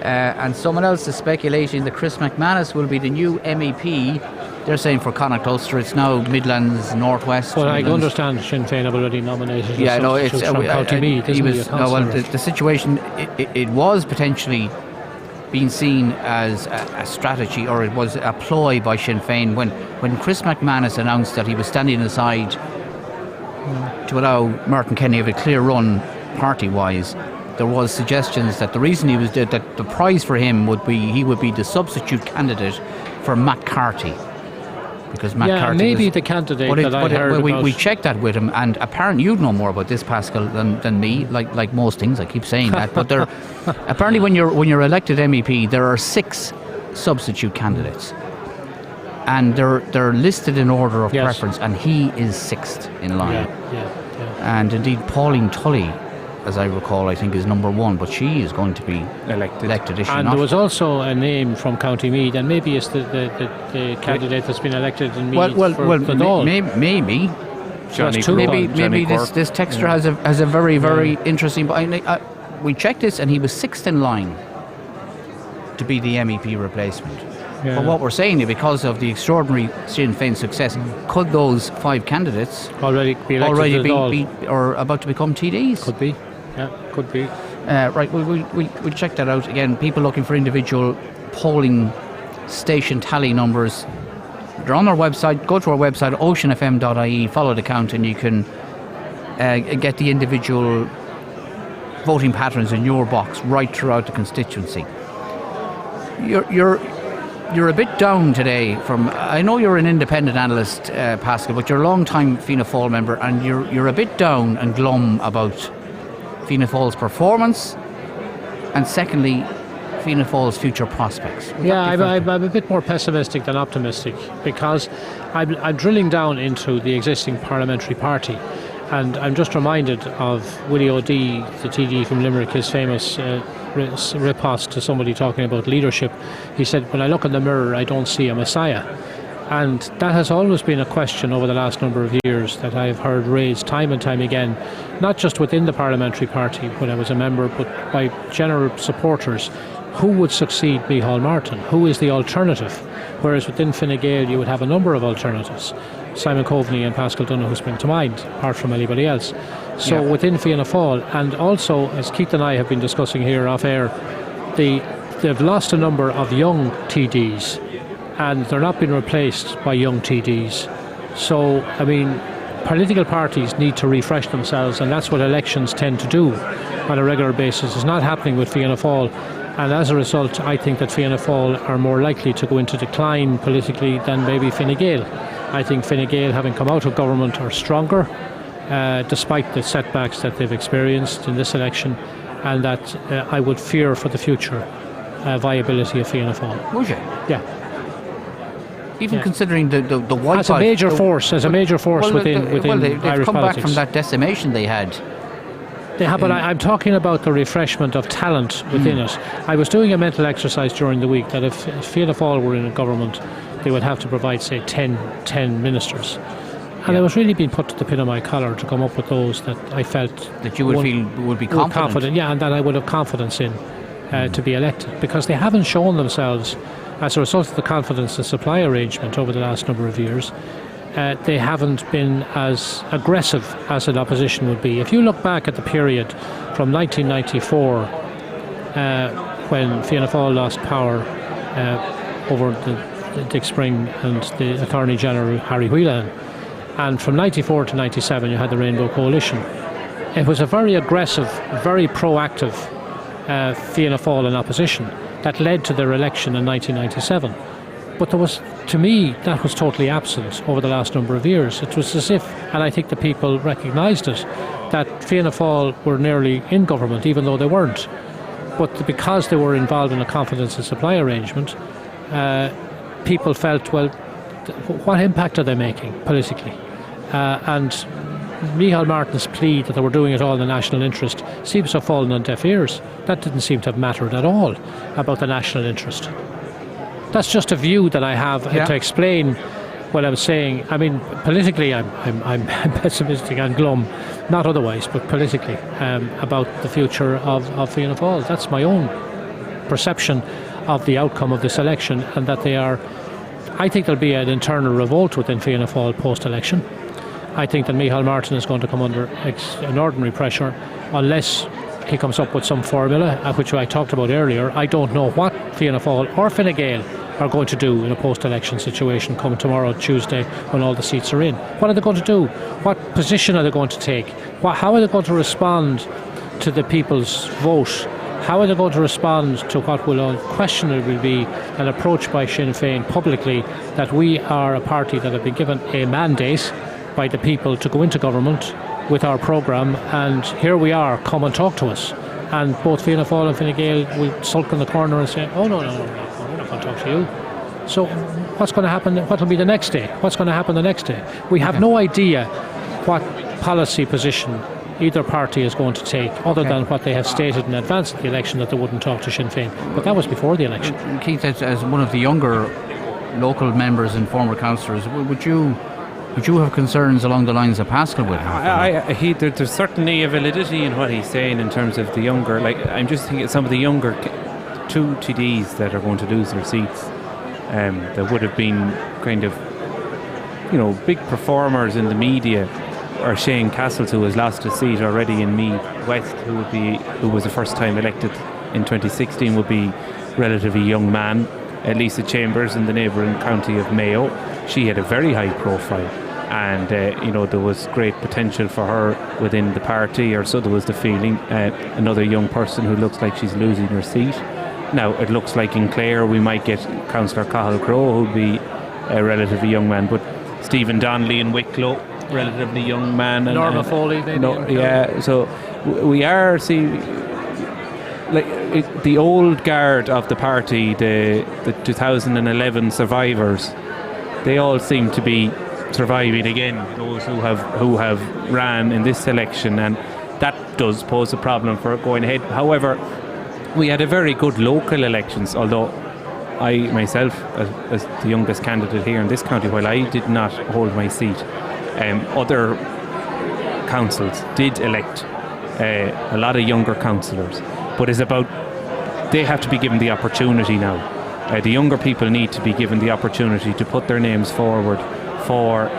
And someone else is speculating that Chris McManus will be the new MEP. They're saying for Connacht Ulster. It's now Midlands, Northwest. Well, Midlands. I understand Sinn Féin have already nominated. Yeah, no, it's from County Meath. The situation. It was potentially being seen as a strategy, or it was a ploy by Sinn Féin when Chris McManus announced that he was standing aside to allow Martin Kenny have a clear run party-wise. There was suggestions that the reason he was that the prize for him would be he would be the substitute candidate for Matt Carty, because Matt Carty maybe was, the candidate that I heard about. We checked that with him, and apparently you'd know more about this, Pascal, than me. Like most things, I keep saying that, but there apparently when you're elected MEP, there are 6 substitute candidates, and they're listed in order of preference, and he is 6th in line. And indeed, Pauline Tully, as I recall, I think is number 1, but she is going to be elected, is she and not? There was also a name from County Meath, and maybe it's the candidate that's been elected in Meath for Dáil. Maybe. Maybe this texter has a very, very interesting... we checked this, and he was 6th in line to be the MEP replacement. Yeah. But what we're saying is, because of the extraordinary Sinn Féin success, could those 5 candidates already be or about to become TDs? Could be. Yeah, could be. Right, we'll check that out again. People looking for individual polling station tally numbers, they're on our website. Go to our website, oceanfm.ie, follow the count, and you can get the individual voting patterns in your box right throughout the constituency. You're a bit down today from... I know you're an independent analyst, Pascal, but you're a long-time Fianna Fáil member, and you're a bit down and glum about Fianna Fáil's performance, and secondly, Fianna Fáil's future prospects? Yeah, I'm a bit more pessimistic than optimistic, because I'm drilling down into the existing parliamentary party, and I'm just reminded of Willie O'Dea, the TD from Limerick, his famous riposte to somebody talking about leadership. He said, "When I look in the mirror, I don't see a messiah." And that has always been a question over the last number of years that I've heard raised time and time again, not just within the parliamentary party when I was a member, but by general supporters. Who would succeed Micheál Martin? Who is the alternative? Whereas within Fine Gael you would have a number of alternatives. Simon Coveney and Pascal Donoghue spring to mind, apart from anybody else. So within Fianna Fáil, and also, as Keith and I have been discussing here off air, they've lost a number of young TDs, and they're not being replaced by young TDs. So, I mean, political parties need to refresh themselves, and that's what elections tend to do on a regular basis. It's not happening with Fianna Fáil. And as a result, I think that Fianna Fáil are more likely to go into decline politically than maybe Fine Gael. I think Fine Gael, having come out of government, are stronger, despite the setbacks that they've experienced in this election, and that I would fear for the future viability of Fianna Fáil. Would you? Yeah. Even considering the wipeout, as a major force within they've Irish come politics. back from that decimation they had. Yeah, but I'm talking about the refreshment of talent within it. I was doing a mental exercise during the week that if Fianna Fáil were in a government, they would have to provide, say, 10 ministers. And I was really being put to the pin of my collar to come up with those that I felt that you would feel would be confident. Yeah, and that I would have confidence in to be elected, because they haven't shown themselves as a result of the confidence and supply arrangement over the last number of years. They haven't been as aggressive as an opposition would be. If you look back at the period from 1994, when Fianna Fáil lost power over the Dick Spring and the Attorney General Harry Whelan, and from 94 to 97 you had the Rainbow Coalition. It was a very aggressive, very proactive Fianna Fáil in opposition that led to their election in 1997. But there was, to me, that was totally absent over the last number of years. It was as if, and I think the people recognised it, that Fianna Fáil were nearly in government, even though they weren't. But because they were involved in a confidence and supply arrangement, people felt, well, what impact are they making politically? And Micheál Martin's plea that they were doing it all in the national interest seems to have fallen on deaf ears. That didn't seem to have mattered at all about the national interest. That's just a view that I have to explain what I'm saying. I mean, politically, I'm pessimistic and glum, not otherwise, but politically, about the future of Fianna Fáil. That's my own perception of the outcome of this election, and that I think there'll be an internal revolt within Fianna Fáil post-election. I think that Micheál Martin is going to come under extraordinary pressure unless he comes up with some formula, which I talked about earlier. I don't know what Fianna Fáil or Fine Gael are going to do in a post-election situation come tomorrow, Tuesday, when all the seats are in. What are they going to do? What position are they going to take? How are they going to respond to the people's vote? How are they going to respond to what will unquestionably be an approach by Sinn Féin publicly that we are a party that have been given a mandate by the people to go into government with our programme, and here we are, come and talk to us. And both Fianna Fáil and Fine Gael will sulk in the corner and say, oh no, we're not going to talk to you. So what's going to happen? What will be the next day? What's going to happen the next day? We have no idea what policy position either party is going to take, other than what they have stated in advance of the election, that they wouldn't talk to Sinn Féin. But that was before the election. Keith, as one of the younger local members and former councillors, would you have concerns along the lines of Pascal would have? There's certainly a validity in what he's saying in terms of the younger. Like, I'm just thinking of some of the younger two TDs that are going to lose their seats. That would have been kind of, big performers in the media. Or Shane Castles, who has lost his seat already in Meath West, who was the first time elected in 2016, would be a relatively young man. Lisa Chambers in the neighbouring county of Mayo, she had a very high profile, and there was great potential for her within the party, or so there was the feeling. Another young person who looks like she's losing her seat. Now it looks like in Clare we might get Councillor Cathal Crowe, who'd be a relatively young man, but Stephen Donnelly in Wicklow, relatively young man. Norma Foley, maybe. So we are seeing the old guard of the party, the 2011 survivors. They all seem to be surviving again. Those who have ran in this election, and that does pose a problem for going ahead. However, we had a very good local elections, although I myself, as the youngest candidate here in this county, while I did not hold my seat, other councils did elect a lot of younger councillors. But it's about, they have to be given the opportunity now. The younger people need to be given the opportunity to put their names forward for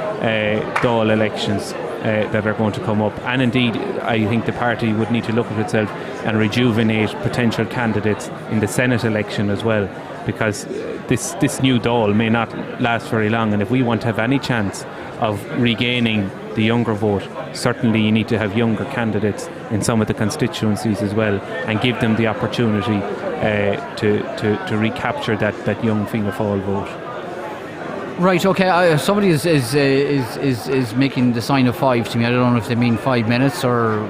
Dáil elections that are going to come up. And indeed, I think the party would need to look at itself and rejuvenate potential candidates in the Senate election as well, because this new Dáil may not last very long, and if we want to have any chance of regaining the younger vote, certainly you need to have younger candidates in some of the constituencies as well, and give them the opportunity to recapture that young Fianna Fáil vote. Right, okay, somebody is making the sign of 5 to me. I don't know if they mean 5 minutes or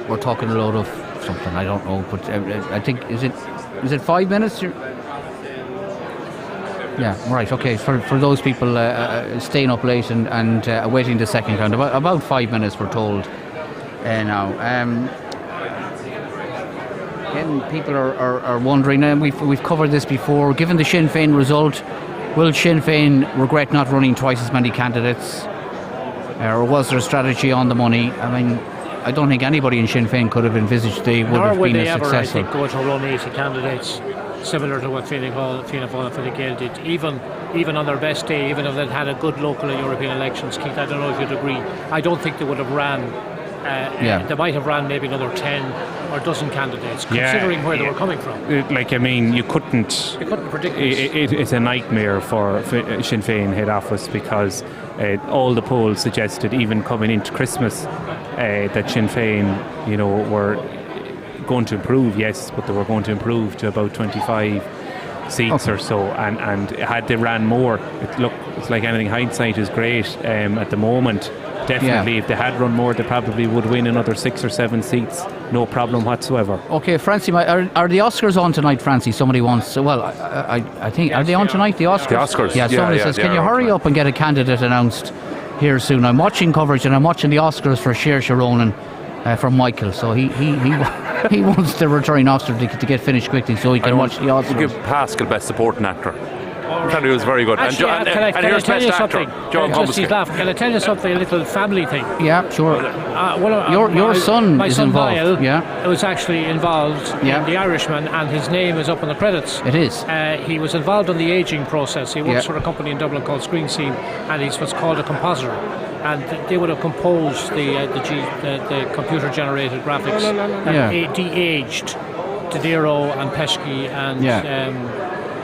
we're talking a load of something, I don't know, but I think, is it 5 minutes? Yeah, right, okay, for those people staying up late and awaiting the second count, about 5 minutes we're told now. Again, people are wondering, and we've covered this before, given the Sinn Féin result, will Sinn Féin regret not running twice as many candidates? Or was there a strategy on the money? I mean, I don't think anybody in Sinn Féin could have envisaged they would have been as successful. I think, go to run 80 candidates, similar to what Fianna Fáil and Fine Gael did, even on their best day, even if they'd had a good local and European elections. Keith, I don't know if you'd agree. I don't think they would have ran. They might have ran maybe another 10 or dozen candidates, considering where they were coming from. You couldn't predict this. It's a nightmare for Sinn Féin head office, because all the polls suggested, even coming into Christmas, that Sinn Féin, were going to improve, yes, but they were going to improve to about 25 seats or so, and had they ran more, it's like anything, hindsight is great at the moment. Definitely, if they had run more, they probably would win another 6 or 7 seats, no problem whatsoever. Okay, Francie, are the Oscars on tonight, Francie? Somebody wants to, well, I think, are they on tonight, the Oscars? The Oscars, yeah. Somebody says, can you hurry up and get a candidate announced here soon? I'm watching coverage and I'm watching the Oscars for Saoirse Ronan from Michael, so he wants the returning officer to get finished quickly so he can watch the Oscars. We'll give Pascal Best Supporting Actor. He was very good. Actually, and here's Best Actor, John Can I tell you something, a little family thing? Yeah, sure. Your son is involved. Niall was actually involved in The Irishman, and his name is up on the credits. It is. He was involved in the aging process. He works for a company in Dublin called Screen Scene, and he's what's called a compositor. And they would have composed the computer-generated graphics that de-aged De Niro and Pesci and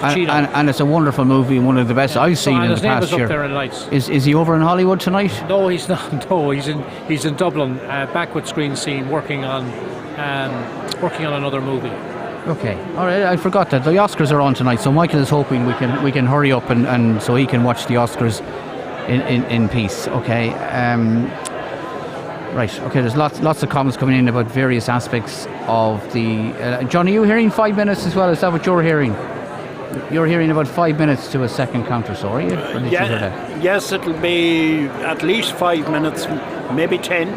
and it's a wonderful movie, one of the best I've seen in the past year. Up there in lights. Is he over in Hollywood tonight? No, he's not. No, he's in Dublin, back with Screen Scene, working on another movie. Okay, all right. I forgot that the Oscars are on tonight, so Michael is hoping we can hurry up and so he can watch the Oscars in peace. Okay. Right. Okay. There's lots of comments coming in about various aspects of the. John, are you hearing 5 minutes as well? Is that what you're hearing? You're hearing about 5 minutes to a second count or so, are you? Yes, it'll be at least 5 minutes, maybe 10.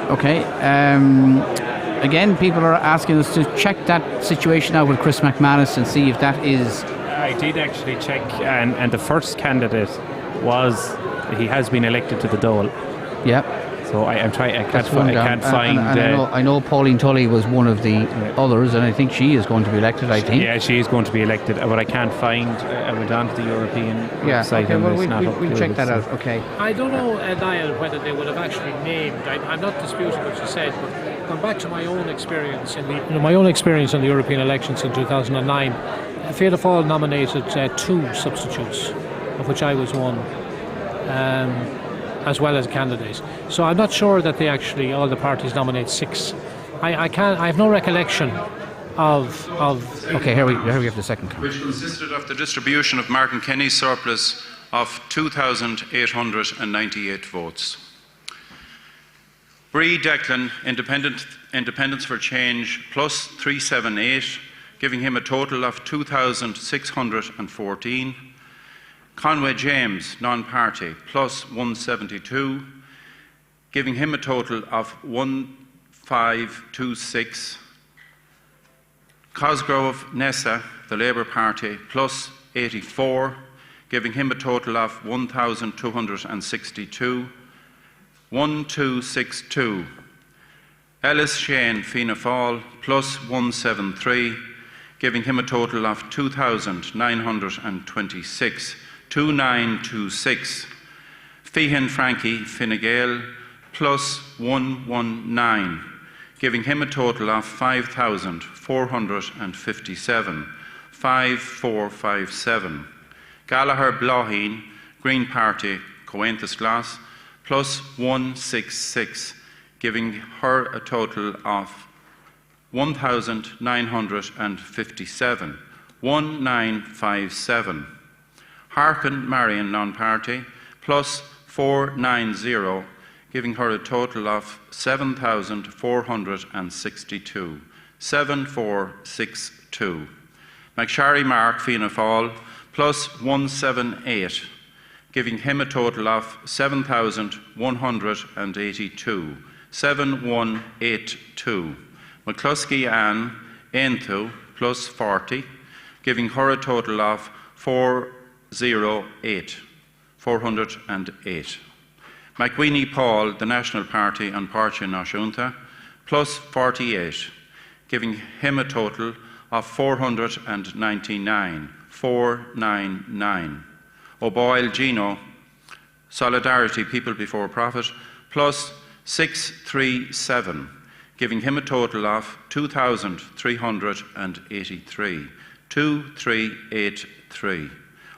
Okay. Again, people are asking us to check that situation out with Chris McManus and see if that is. I did actually check, and the first candidate he has been elected to the Dáil. Yeah. So I can't find. I know Pauline Tully was one of the others, and I think she is going to be elected. I think. Yeah, she is going to be elected, but I can't find. I went on to the European website, okay, and it's not up. We'll check that out. Okay. I don't know, Niall, whether they would have actually named. I'm not disputing what you said, but come back to my own experience in the European elections in 2009. Fianna Fáil nominated 2 substitutes, of which I was one. As well as candidates. So I'm not sure that all the parties nominate 6. I have no recollection of. Okay, here we have the second count. Which consisted of the distribution of Martin Kenny's surplus of 2,898 votes. Bree Declan, Independence for Change, plus 378, giving him a total of 2,614. Conway James, non-party, plus 172, giving him a total of 1,526. Cosgrove Nessa, the Labour Party, plus 84, giving him a total of 1,262. 1,262. Ellis Shane, Fianna Fáil, plus 173, giving him a total of 2,926. 2,926. Feehan Frankie, Fine Gael, plus 119, giving him a total of 5,457. 5,457. Gallagher Blauheen, Green Party, Coentus Glass, plus 166, giving her a total of 1,957. 1,957. Harkin Marion, non-party, plus 490, giving her a total of 7,462. 7,462. McSharry Mark, Fianna Fáil, plus 178, giving him a total of 7,182. 7,182. McCluskey Ann, Ainthu, plus 40, giving her a total of 408. 408. McWeeny Paul, the National Party and Páirteann Náisiúnta, plus 48, giving him a total of 499. 499. O'Boyle Gino, Solidarity People Before Profit, plus 637, giving him a total of 2,383. 2,383.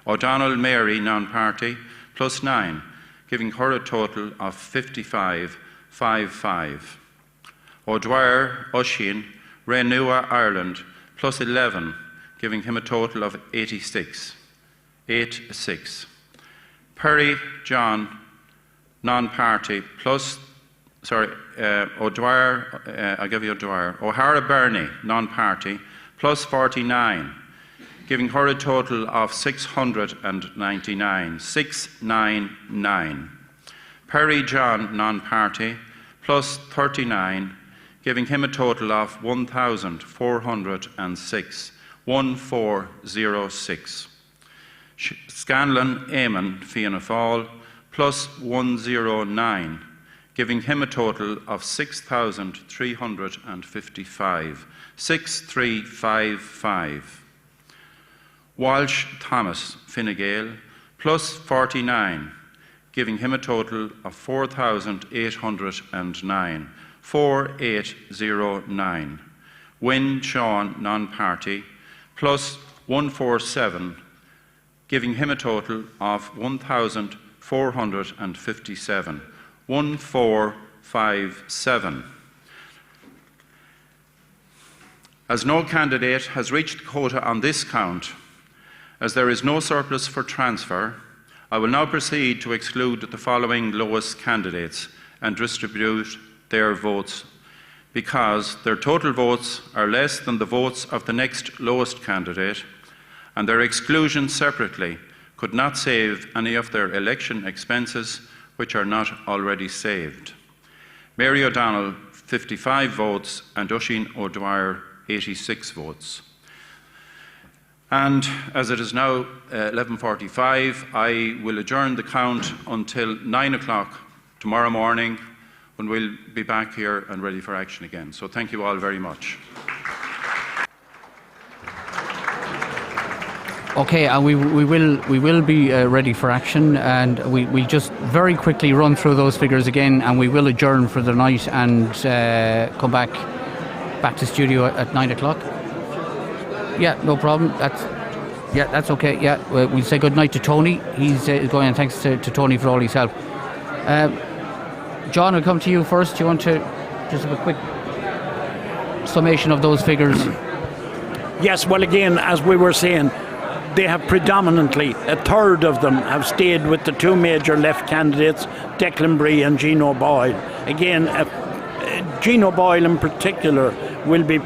O'Donnell Mary, non-party, plus 9, giving her a total of 55. O'Dwyer Oisin, Renua Ireland, plus 11, giving him a total of 86. 86. Perry John, non-party, plus, O'Dwyer, I'll give you O'Dwyer. O'Hara Bernie, non-party, plus 49, giving her a total of 699. 699. Perry John, non-party, plus 39, giving him a total of 1,406. 1406. Scanlon Eamon, Fianna Fáil, plus 109, giving him a total of 6,355. 6,355. Walsh Thomas, Fine Gael, plus 49, giving him a total of 4,809. 4,809. Wynne Sean, non-party, plus 147, giving him a total of 1,457. 1,457. As no candidate has reached the quota on this count, as there is no surplus for transfer, I will now proceed to exclude the following lowest candidates and distribute their votes, because their total votes are less than the votes of the next lowest candidate, and their exclusion separately could not save any of their election expenses which are not already saved. Mary O'Donnell, 55 votes, and Oisin O'Dwyer, 86 votes. And as it is now 11:45, I will adjourn the count until 9 o'clock tomorrow morning, when we'll be back here and ready for action again. So thank you all very much. Okay, and we will be ready for action, and we just very quickly run through those figures again, and we will adjourn for the night and come back to studio at 9 o'clock. Yeah, no problem. That's okay. Yeah, we'll say good night to Tony. He's going, and thanks to Tony for all his help. John, I'll come to you first. Do you want to just have a quick summation of those figures? Yes, well, again, as we were saying, they have predominantly, a third of them have stayed with the two major left candidates, Declan Bree and Gino Boyle. Again, Gino Boyle in particular will be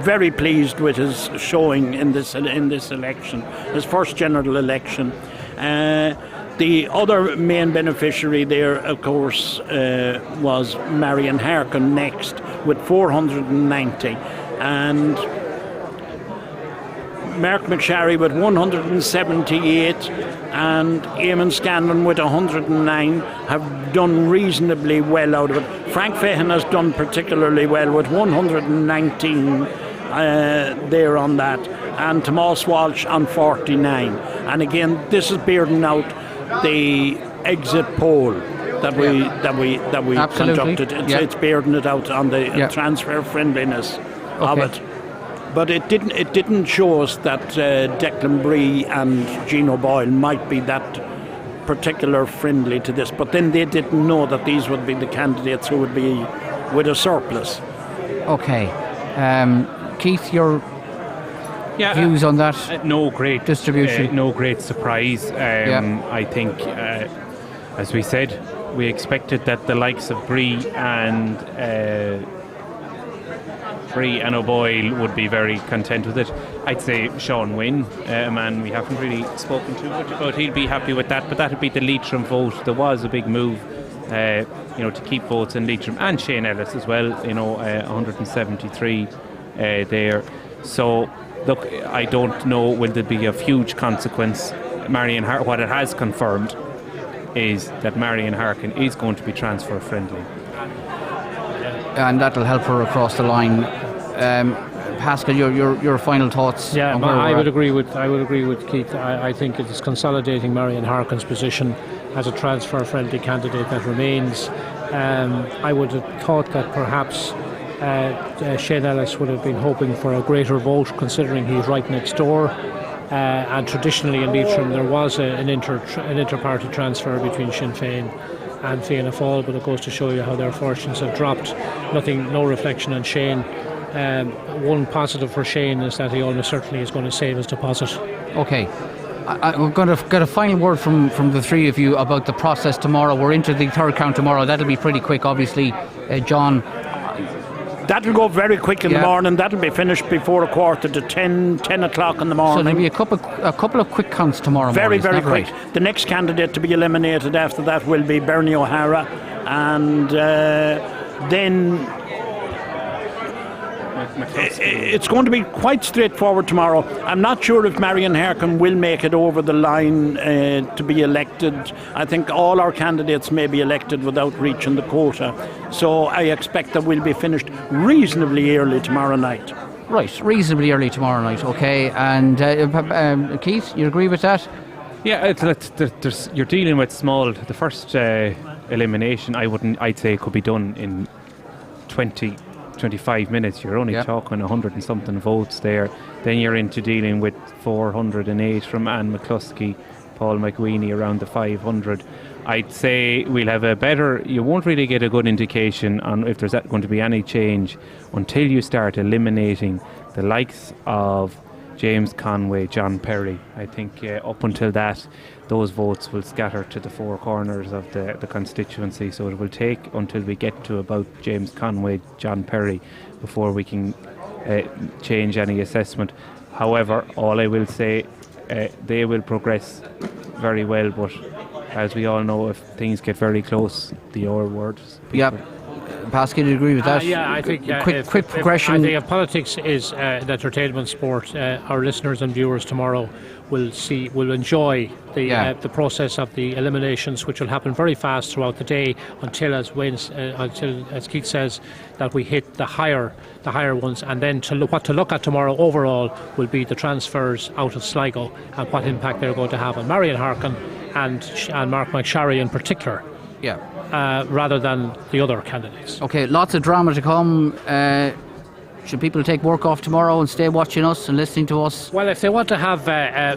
very pleased with his showing in this election, his first general election. The other main beneficiary there, of course, was Marion Harkin next with 490, and Mark McSharry with 178 and Eamon Scanlon with 109 have done reasonably well out of it. Frank Fahan has done particularly well with 119 there on that, and Tomas Walsh on 49. And again, this is bearding out the exit poll that we conducted. It's bearding it out on the transfer friendliness of it. But it didn't show us that Declan Bree and Gino Boyle might be that particular friendly to this. But then they didn't know that these would be the candidates who would be with a surplus. Okay. Keith, your views on that? No great distribution. No great surprise. I think, as we said, we expected that the likes of Bree and O'Boyle would be very content with it. I'd say Sean Wynne, a man we haven't really spoken too much about, he'll be happy with that, but that would be the Leitrim vote. There was a big move to keep votes in Leitrim, and Shane Ellis as well, 173 there. So look, I don't know will there be a huge consequence. What it has confirmed is that Marion Harkin is going to be transfer friendly, and that'll help her across the line. Pascal, your final thoughts? Yeah, I would agree with Keith. I think it is consolidating Marion Harkin's position as a transfer-friendly candidate that remains. I would have thought that perhaps Shane Ellis would have been hoping for a greater vote, considering he's right next door. And traditionally in Leitrim there was an inter-party transfer between Sinn Féin and Fianna Fáil, but it goes to show you how their fortunes have dropped. No reflection on Shane. One positive for Shane is that he almost certainly is going to save his deposit. Okay. We're going to get a final word from the three of you about the process tomorrow. We're into the third count tomorrow. That'll be pretty quick, obviously. John? That'll go very quick in the morning. That'll be finished before 10 o'clock in the morning. So there'll be a couple of quick counts tomorrow morning. Very quick. Right? The next candidate to be eliminated after that will be Bernie O'Hara, and then it's going to be quite straightforward tomorrow. I'm not sure if Marion Harkin will make it over the line to be elected. I think all our candidates may be elected without reaching the quota. So I expect that we'll be finished reasonably early tomorrow night. Right, reasonably early tomorrow night, okay. And Keith, you agree with that? Yeah, you're dealing with small. The first elimination, I'd say it could be done in 25 minutes. You're only talking 100 and something votes there. Then you're into dealing with 408 from Anne McCluskey, Paul McWeeny around the 500. I'd say we'll have you won't really get a good indication on if there's going to be any change until you start eliminating the likes of James Conway, John Perry. I think up until that, those votes will scatter to the four corners of the constituency, so it will take until we get to about James Conway, John Perry, before we can change any assessment. However, all I will say, they will progress very well, but as we all know, if things get very close, the R words. Yep. Pascal, do you agree with that? Yeah, I think quick progression. I think if politics is an entertainment sport, our listeners and viewers tomorrow will enjoy the process of the eliminations, which will happen very fast throughout the day until, as Keith says, that we hit the higher ones, and then what to look at tomorrow overall will be the transfers out of Sligo and what impact they're going to have on Marion Harkin and Mark McSharry in particular. Yeah. Rather than the other candidates. Okay, lots of drama to come. Should people take work off tomorrow and stay watching us and listening to us? Well, if they want to have,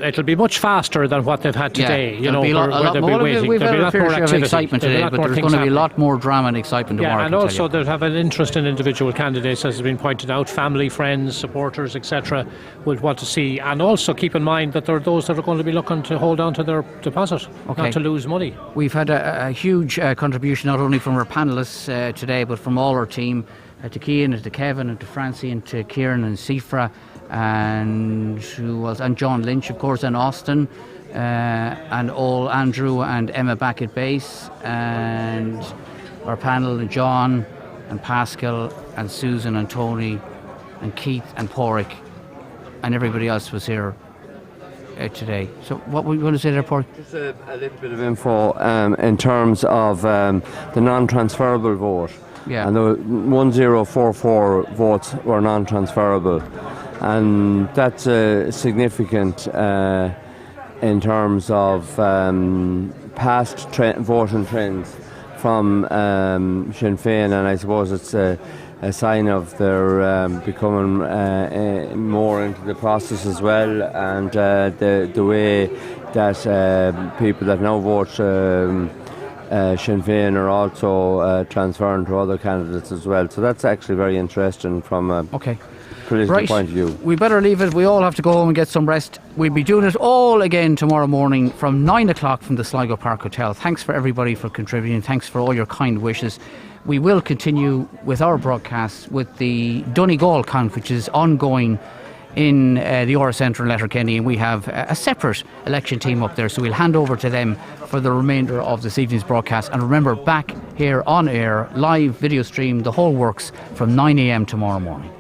it'll be much faster than what they've had today. There'll be a lot more waiting. We've had a fair share of excitement today, but there's going to be a lot more drama and excitement tomorrow. And also they'll have an interest in individual candidates, as has been pointed out. Family, friends, supporters, etc. will want to see. And also keep in mind that there are those that are going to be looking to hold on to their deposit, not to lose money. We've had a huge contribution, not only from our panellists today, but from all our team. To Cian and to Kevin and to Francie and to Kieran and Sifra and John Lynch, of course, and Austin and all Andrew and Emma back at base, and our panel, John and Pascal and Susan and Tony and Keith and Porrick, and everybody else was here today. So what were you going to say there, Porrick? Just a little bit of info in terms of the non-transferable vote. Yeah. And the 1044 votes were non-transferable, and that's significant in terms of past voting trends from Sinn Féin, and I suppose it's a sign of their becoming more into the process as well, and the way that people that now vote Sinn Féin are also transferring to other candidates as well. So that's actually very interesting from a political point of view. We better leave it. We all have to go home and get some rest. We'll be doing it all again tomorrow morning from 9 o'clock from the Sligo Park Hotel. Thanks for everybody for contributing. Thanks for all your kind wishes. We will continue with our broadcast with the Donegal count, which is ongoing in the Ora Centre in Letterkenny, and we have a separate election team up there, so we'll hand over to them for the remainder of this evening's broadcast. And remember, back here on air, live video stream, the whole works from 9 a.m. tomorrow morning.